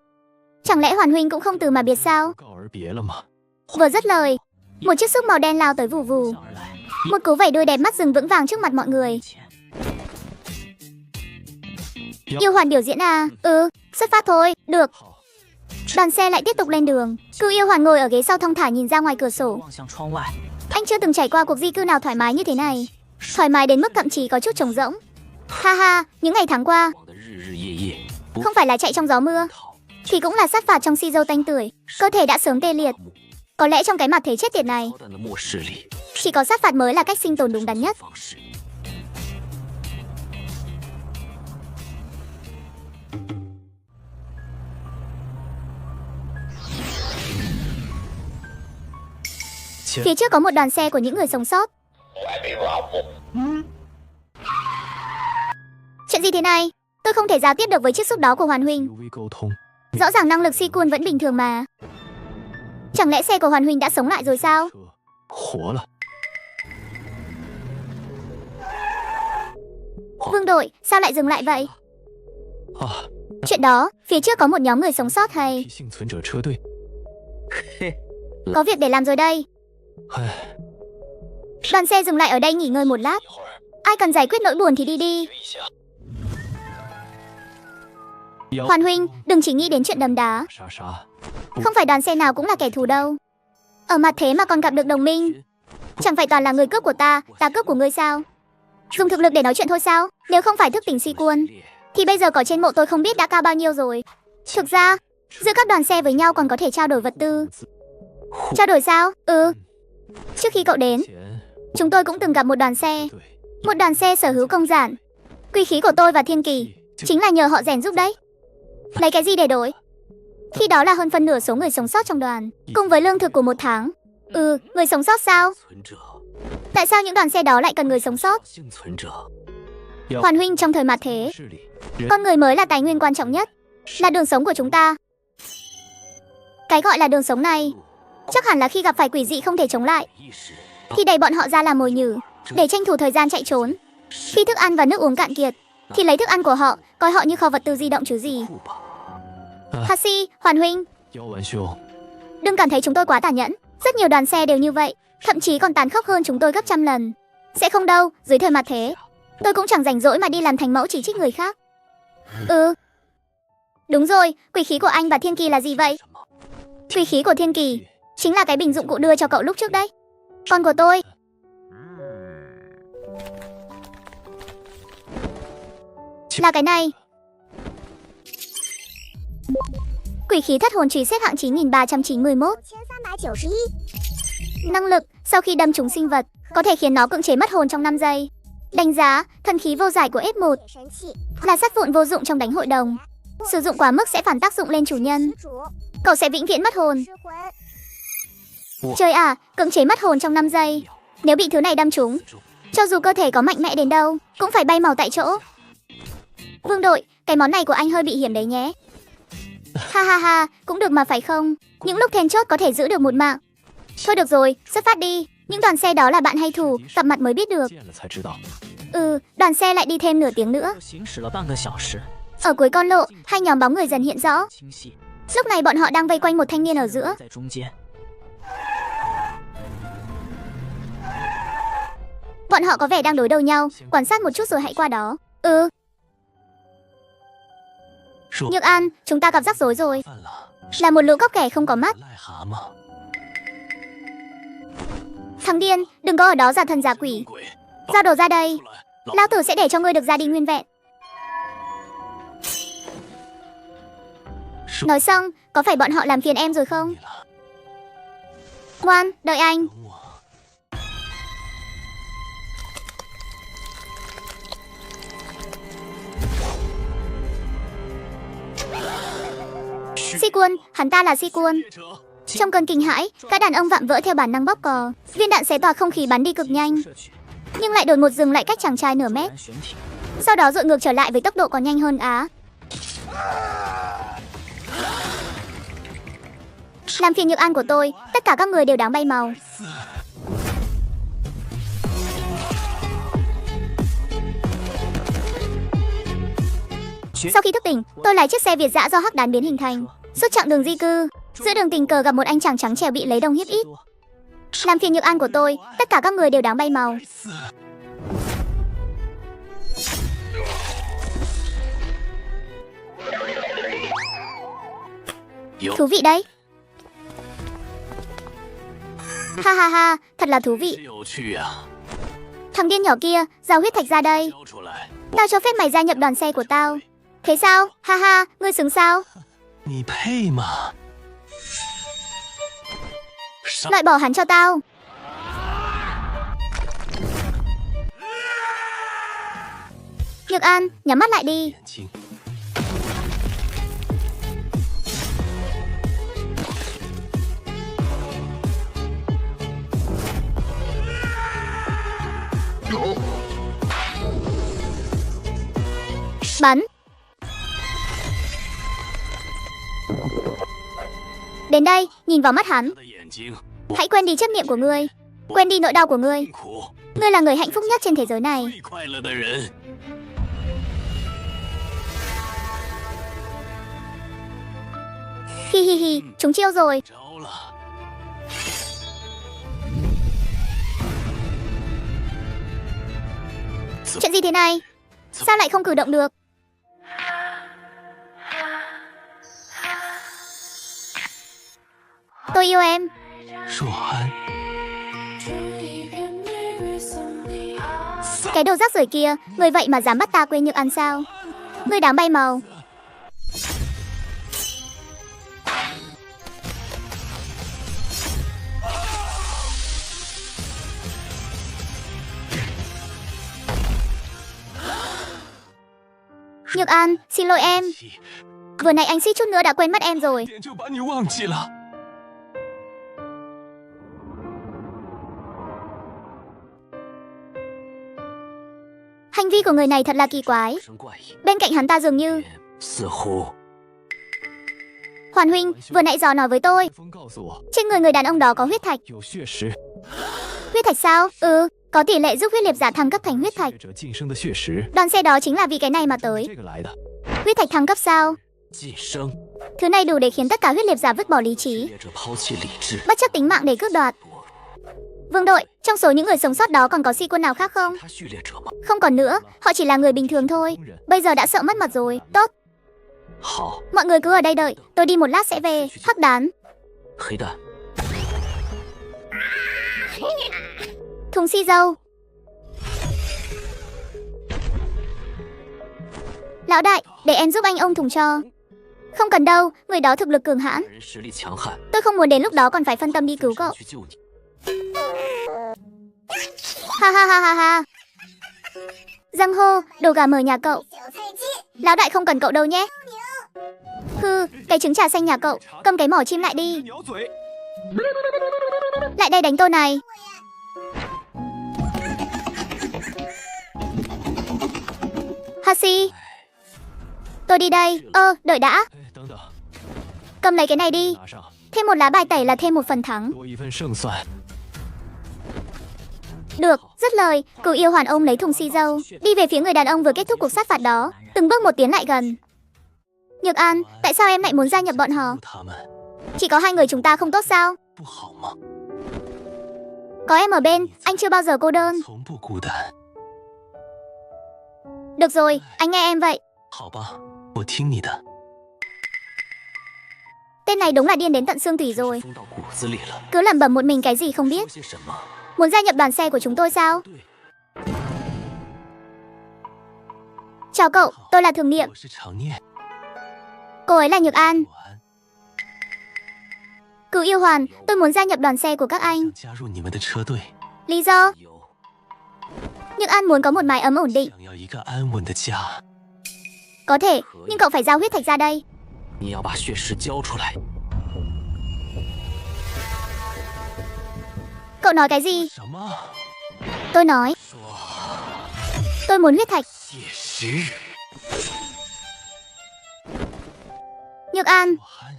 Chẳng lẽ Hoàn Huỳnh cũng không từ mà biệt sao? Vừa dứt lời, một chiếc xúc màu đen lao tới vù vù. Một cú vẩy đuôi đẹp mắt dừng vững vàng trước mặt mọi người. Yêu Hoàn biểu diễn à? Xuất phát thôi, được. Đoàn xe lại tiếp tục lên đường. Cửu Yêu Hoàn ngồi ở ghế sau thong thả nhìn ra ngoài cửa sổ. Anh chưa từng trải qua cuộc di cư nào thoải mái như thế này. Thoải mái đến mức thậm chí có chút trống rỗng. Ha ha, những ngày tháng qua, không phải là chạy trong gió mưa, thì cũng là sát phạt trong si dâu tanh tưởi. Cơ thể đã sớm tê liệt. Có lẽ trong cái mặt thế chết tiệt này, chỉ có sát phạt mới là cách sinh tồn đúng đắn nhất. Phía trước có một đoàn xe của những người sống sót. Chuyện gì thế này? Tôi không thể giao tiếp được với chiếc xúc đó của Hoàn Huỳnh. Rõ ràng năng lực Sikun vẫn bình thường mà. Chẳng lẽ xe của Hoàn Huỳnh đã sống lại rồi sao? Vương đội, sao lại dừng lại vậy? Chuyện đó, phía trước có một nhóm người sống sót hay? Có việc để làm rồi đây. Đoàn xe dừng lại ở đây nghỉ ngơi một lát. Ai cần giải quyết nỗi buồn thì đi đi. Hoàn Huynh, đừng chỉ nghĩ đến chuyện đấm đá. Không phải đoàn xe nào cũng là kẻ thù đâu. Ở mặt thế mà còn gặp được đồng minh. Chẳng phải toàn là người cướp của ta cướp của ngươi sao? Dùng thực lực để nói chuyện thôi sao? Nếu không phải thức tỉnh Sikun, thì bây giờ cỏ trên mộ tôi không biết đã cao bao nhiêu rồi. Thực ra, giữa các đoàn xe với nhau còn có thể trao đổi vật tư. Trao đổi sao? Trước khi cậu đến, chúng tôi cũng từng gặp một đoàn xe. Một đoàn xe sở hữu công giản. Quỷ khí của tôi và Thiên Kỳ chính là nhờ họ rèn giúp đấy. Lấy cái gì để đổi? Khi đó là hơn phân nửa số người sống sót trong đoàn, cùng với lương thực của một tháng. Người sống sót sao? 存者， Tại sao những đoàn xe đó lại cần người sống sót? 幸存者， Hoàn huynh, trong thời mạt thế, 势力， con người mới là tài nguyên quan trọng nhất, là đường sống của chúng ta. Cái gọi là đường sống này, chắc hẳn là khi gặp phải quỷ dị không thể chống lại, 意识， thì đẩy bọn họ ra làm mồi nhử, để tranh thủ thời gian chạy trốn. Khi thức ăn và nước uống cạn kiệt, thì lấy thức ăn của họ, coi họ như kho vật tư di động chứ gì. 酷吧？ Hashi, Hoàn huynh, 妖丸兄， đừng cảm thấy chúng tôi quá tàn nhẫn. Rất nhiều đoàn xe đều như vậy, thậm chí còn tàn khốc hơn chúng tôi gấp trăm lần. Sẽ không đâu, dưới thời mặt thế, tôi cũng chẳng rảnh rỗi mà đi làm thành mẫu chỉ trích người khác. Đúng rồi, quỷ khí của anh và Thiên Kỳ là gì vậy? Quỷ khí của Thiên Kỳ chính là cái bình dụng cụ đưa cho cậu lúc trước đấy. Con của tôi. Là cái này. Quỷ khí thất hồn chùy xếp hạng 9391. Năng lực, sau khi đâm trúng sinh vật, có thể khiến nó cưỡng chế mất hồn trong 5 giây. Đánh giá, thần khí vô giải của F1 là sắt vụn vô dụng trong đánh hội đồng. Sử dụng quá mức sẽ phản tác dụng lên chủ nhân. Cậu sẽ vĩnh viễn mất hồn. Trời à, cưỡng chế mất hồn trong 5 giây. Nếu bị thứ này đâm trúng, cho dù cơ thể có mạnh mẽ đến đâu, cũng phải bay màu tại chỗ. Vương đội, cái món này của anh hơi bị hiểm đấy nhé. Ha ha ha, cũng được mà phải không? Những lúc then chốt có thể giữ được một mạng. Thôi được rồi, xuất phát đi. Những đoàn xe đó là bạn hay thù, gặp mặt mới biết được. 见了才知道。 Đoàn xe lại đi thêm nửa tiếng nữa. 行驶了半个小时， Ở cuối con lộ, hai nhóm bóng người dần hiện rõ. 清晰， Lúc này bọn họ đang vây quanh một thanh niên ở giữa. 在中间。 Bọn họ có vẻ đang đối đầu nhau. Quan sát một chút rồi hãy qua đó. 说 Nhược An, chúng ta gặp rắc rối rồi. 犯了， Là một lũ cóc ghẻ không có mắt. 癞蛤蟆， Thằng điên, đừng có ở đó giả thần giả quỷ. 鬼， Giao đồ ra đây. 出来，老 Lão tử sẽ để cho ngươi được ra đi nguyên vẹn. Nói xong, có phải bọn họ làm phiền em rồi không? 你了， Ngoan, đợi anh. 等我。 Si Quân, hắn ta là Si Quân. 列车， Trong cơn kinh hãi, các đàn ông vạm vỡ theo bản năng bóp cò. Viên đạn xé tỏa không khí bắn đi cực nhanh, 摄取 nhưng lại đột ngột dừng lại cách chàng trai nửa mét. 燃悬体， Sau đó dội ngược trở lại với tốc độ còn nhanh hơn á. Làm phiền Nhược An của tôi, tất cả các người đều đáng bay màu. Sau khi thức tỉnh, tôi lái chiếc xe Việt dã do hắc đán biến hình thành. Suốt chặng đường di cư, giữa đường tình cờ gặp một anh chàng trắng trẻo bị lấy đông hiếp ít. Làm phiền Nhược An của tôi, tất cả các người đều đáng bay màu. Thú vị đấy. Ha ha ha, thật là thú vị. 真有趣啊！ Thằng điên nhỏ kia, giao huyết thạch ra đây. 交出来， Tao cho phép mày gia nhập đoàn xe của tao. Thế sao? Ha ha, ngươi xứng sao? 你配吗？ Loại bỏ hắn cho tao. Nhược An, nhắm mắt lại đi. 眼睛， Bắn. Đến đây, nhìn vào mắt hắn. 他的眼睛， Hãy quên đi chấp niệm của ngươi. Quên đi nỗi đau của ngươi. 苦， Ngươi là người hạnh phúc nhất trên thế giới này. 最快乐的人。 Hi hi hi, chúng chiêu rồi. 着了， Chuyện gì thế này? Sao lại không cử động được? Tôi yêu em. 若安， Cái đồ rác rưởi kia, người vậy mà dám bắt ta quên Nhược An sao? Người đáng bay màu. Nhược An, xin lỗi em. Vừa nãy anh suýt chút nữa đã quên mất em rồi. 点就把你忘记了。 Hành vi của người này thật là kỳ quái. 生怪异， Bên cạnh hắn ta dường như 似乎 Hoàn huynh vừa nãy dò nói với tôi, 风告诉我 trên người người đàn ông đó có huyết thạch. 有血石， Huyết thạch sao? Có tỷ lệ giúp huyết liệt giả thăng cấp thành huyết thạch. 血者晋升的血石， Đoàn xe đó chính là vì cái này mà tới. 这个来的。 Huyết thạch thăng cấp sao? 晋升， Thứ này đủ để khiến tất cả huyết liệt giả vứt bỏ lý trí, 业者抛弃理智， bất chấp tính mạng để cướp đoạt. Vương đội, trong số những người sống sót đó còn có sĩ quân nào khác không? 他序列者吗？ Không còn nữa, họ chỉ là người bình thường thôi. Bây giờ đã sợ mất mật rồi. Tốt, 好， mọi người cứ ở đây đợi, tôi đi một lát sẽ về. Hắc đán, 黑蛋， thùng xi dâu. Lão đại, để em giúp anh ôm thùng cho. Không cần đâu, người đó thực lực cường hãn. 人实力强悍， Tôi không muốn đến lúc đó còn phải phân tâm đi cứu 只 cậu. 能去救你。 Ha ha ha ha ha. Giang hô, đồ gà mờ nhà cậu. 小菜鸡， Lão đại không cần cậu đâu nhé. Hừ, cái trứng trà xanh nhà cậu, cầm cái mỏ chim lại đi. 鸟嘴， Lại đây đánh tôi này. Hashi, tôi đi đây. Đợi đã. 哎，等等， Cầm lấy cái này đi. 拿上， Thêm một lá bài tẩy là thêm một phần thắng. 多一份胜算。 Được, rất lời. Cửu yêu hoàn ôm lấy thùng xi dâu, đi về phía người đàn ông vừa kết thúc cuộc sát phạt đó, từng bước một tiến lại gần. Nhược An, tại sao em lại muốn gia nhập bọn họ? 救他们 Chỉ có hai người chúng ta không tốt sao? 不好吗？ Có em ở bên, anh chưa bao giờ cô đơn. 从不孤单。 Được rồi, anh nghe em vậy. 好吧，我听你的。 Tên này đúng là điên đến tận xương tủy 真是 rồi. 疯到骨子里了。 Cứ lẩm bẩm một mình cái gì không 说 biết. 些什么？ Muốn gia nhập đoàn xe của chúng tôi sao? 对， Chào cậu, tôi là Thường Niệm. 我是常念。 Cô ấy là Nhược An. 晚安， Cửu yêu hoàn, tôi muốn gia nhập đoàn xe của các anh. 想加入你们的车队。 Lý do? 有， Nhược An muốn có một mái ấm ổn định. 想要一个安稳的家。 Có thể, nhưng cậu phải giao huyết thạch ra đây. 你要把血石交出来。 Cậu nói cái gì? 什么？ Tôi nói, 说 tôi muốn huyết thạch. 血石。 Nhược An, 我还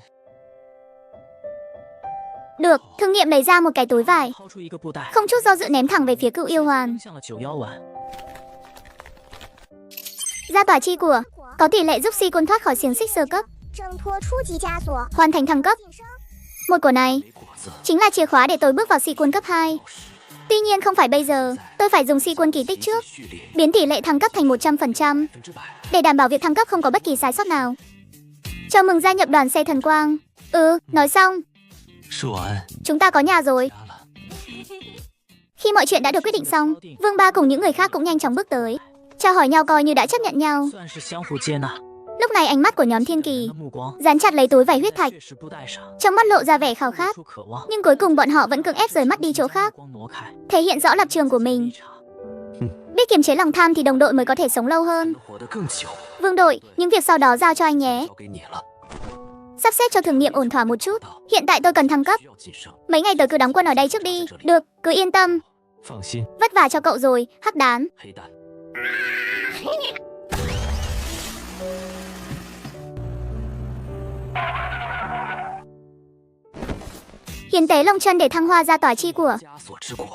được, Thương Nghiệm lấy ra một cái túi vải, 掏出一个布袋， không chút do dự ném thẳng về phía cựu yêu hoàn. 扔向了9妖丸。 Ra tỏa chi của, có tỷ lệ giúp si quân thoát khỏi xiềng xích sơ cấp, 挣脱初级枷锁， hoàn thành thăng cấp. 晋升。 Một của này 没果子， chính là chìa khóa để tôi bước vào si quân cấp 2. Tuy nhiên không phải bây giờ, tôi phải dùng si quân kỳ tích 彼此 trước, 序列 biến tỷ lệ thăng cấp thành 100%, 100%， để đảm bảo việc thăng cấp không có bất kỳ sai sót nào. Chào mừng gia nhập đoàn xe thần quang. Nói xong, 说完 chúng ta có nhà rồi. 家了。 Khi mọi chuyện đã được quyết định xong, Vương Ba cùng những người khác cũng nhanh chóng bước tới, chào hỏi nhau coi như đã chấp nhận nhau. 算是相互接纳。 Lúc này ánh mắt của nhóm Thiên Kỳ 的目光 dán chặt lấy túi vải huyết 在 thạch, 血石布袋上， trong mắt lộ ra vẻ khao 露 khát. 出渴望。 Nhưng cuối cùng bọn họ vẫn cưỡng ép rời mắt đi chỗ khác, 光挪开， thể hiện rõ lập trường của mình. 一场 Biết kiềm chế lòng tham thì đồng đội mới có thể sống lâu hơn. 能活得更久， Vương đội, những việc sau đó giao cho anh nhé. 交给你了。 Sắp xếp cho thử nghiệm ổn thỏa một chút. Hiện tại tôi cần thăng cấp. 需要晋升， Mấy ngày tới cứ đóng quân ở đây trước đi. Được, cứ yên tâm. 放心， Vất vả cho cậu rồi, hắc đán. 黑蛋。 Hiến tế lông chân để thăng hoa ra tỏa chi của. 枷锁之果，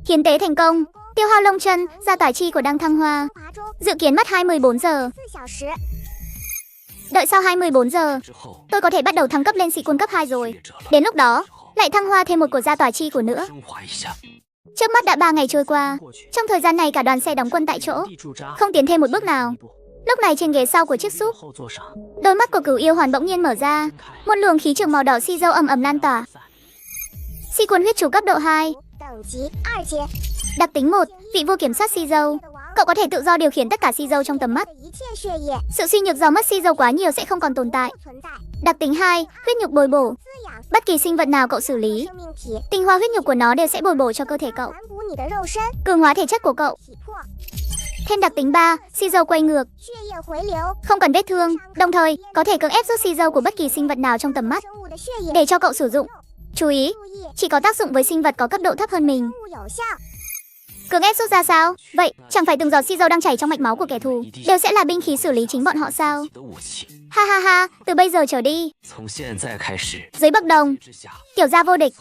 Hiến tế thành công. Tiêu hao lông chân, ra tỏa chi của đang thăng hoa. 华中 Dự kiến mất 24 giờ. 4小时， Đợi sau 24 giờ, 之后 tôi có thể bắt đầu thăng cấp lên sĩ quân cấp 2 序 rồi. 列者了。 Đến lúc đó, 之后 lại thăng hoa thêm một của gia tỏa chi của nữa. 升华一下， Trước mắt đã 3 ngày trôi qua. 过去 Trong thời gian này cả đoàn xe đóng quân tại chỗ, 地驻扎， không tiến thêm một bước nào. 一步 Lúc này trên ghế sau của chiếc súp, 后座上 đôi mắt của cửu yêu hoàn bỗng nhiên mở ra. 分开， Một luồng khí trường màu đỏ xi dâu ầm ầm lan tỏa. 散 Si quân huyết chủ cấp độ 2. 等级2阶 Đặc tính 1, vị vua kiểm soát si dâu. 的王， Cậu có thể tự do điều khiển tất cả si dâu trong tầm mắt. 一切血液 Sự suy nhược do mất si dâu quá nhiều sẽ không còn tồn tại. 不存在， Đặc tính 2, huyết nhục bồi bổ. 滋养 Bất kỳ sinh vật nào cậu xử lý, 生命体， tinh hoa huyết nhục của nó đều sẽ bồi bổ cho cơ thể cậu, 反哺你的肉身 cường hóa thể chất của cậu. 体魄。Thêm đặc tính 3, xì dầu quay ngược, không cần vết thương, đồng thời có thể cưỡng ép rút xì dầu của bất kỳ sinh vật nào trong tầm mắt để cho cậu sử dụng. Chú ý, chỉ có tác dụng với sinh vật có cấp độ thấp hơn mình. Cưỡng ép rút ra sao? Vậy, chẳng phải từng giọt xì dầu đang chảy trong mạch máu của kẻ thù đều sẽ là binh khí xử lý chính bọn họ sao? Ha ha ha, từ bây giờ trở đi, 从现在开始， dưới bậc đồng, 之下。 tiểu gia vô địch.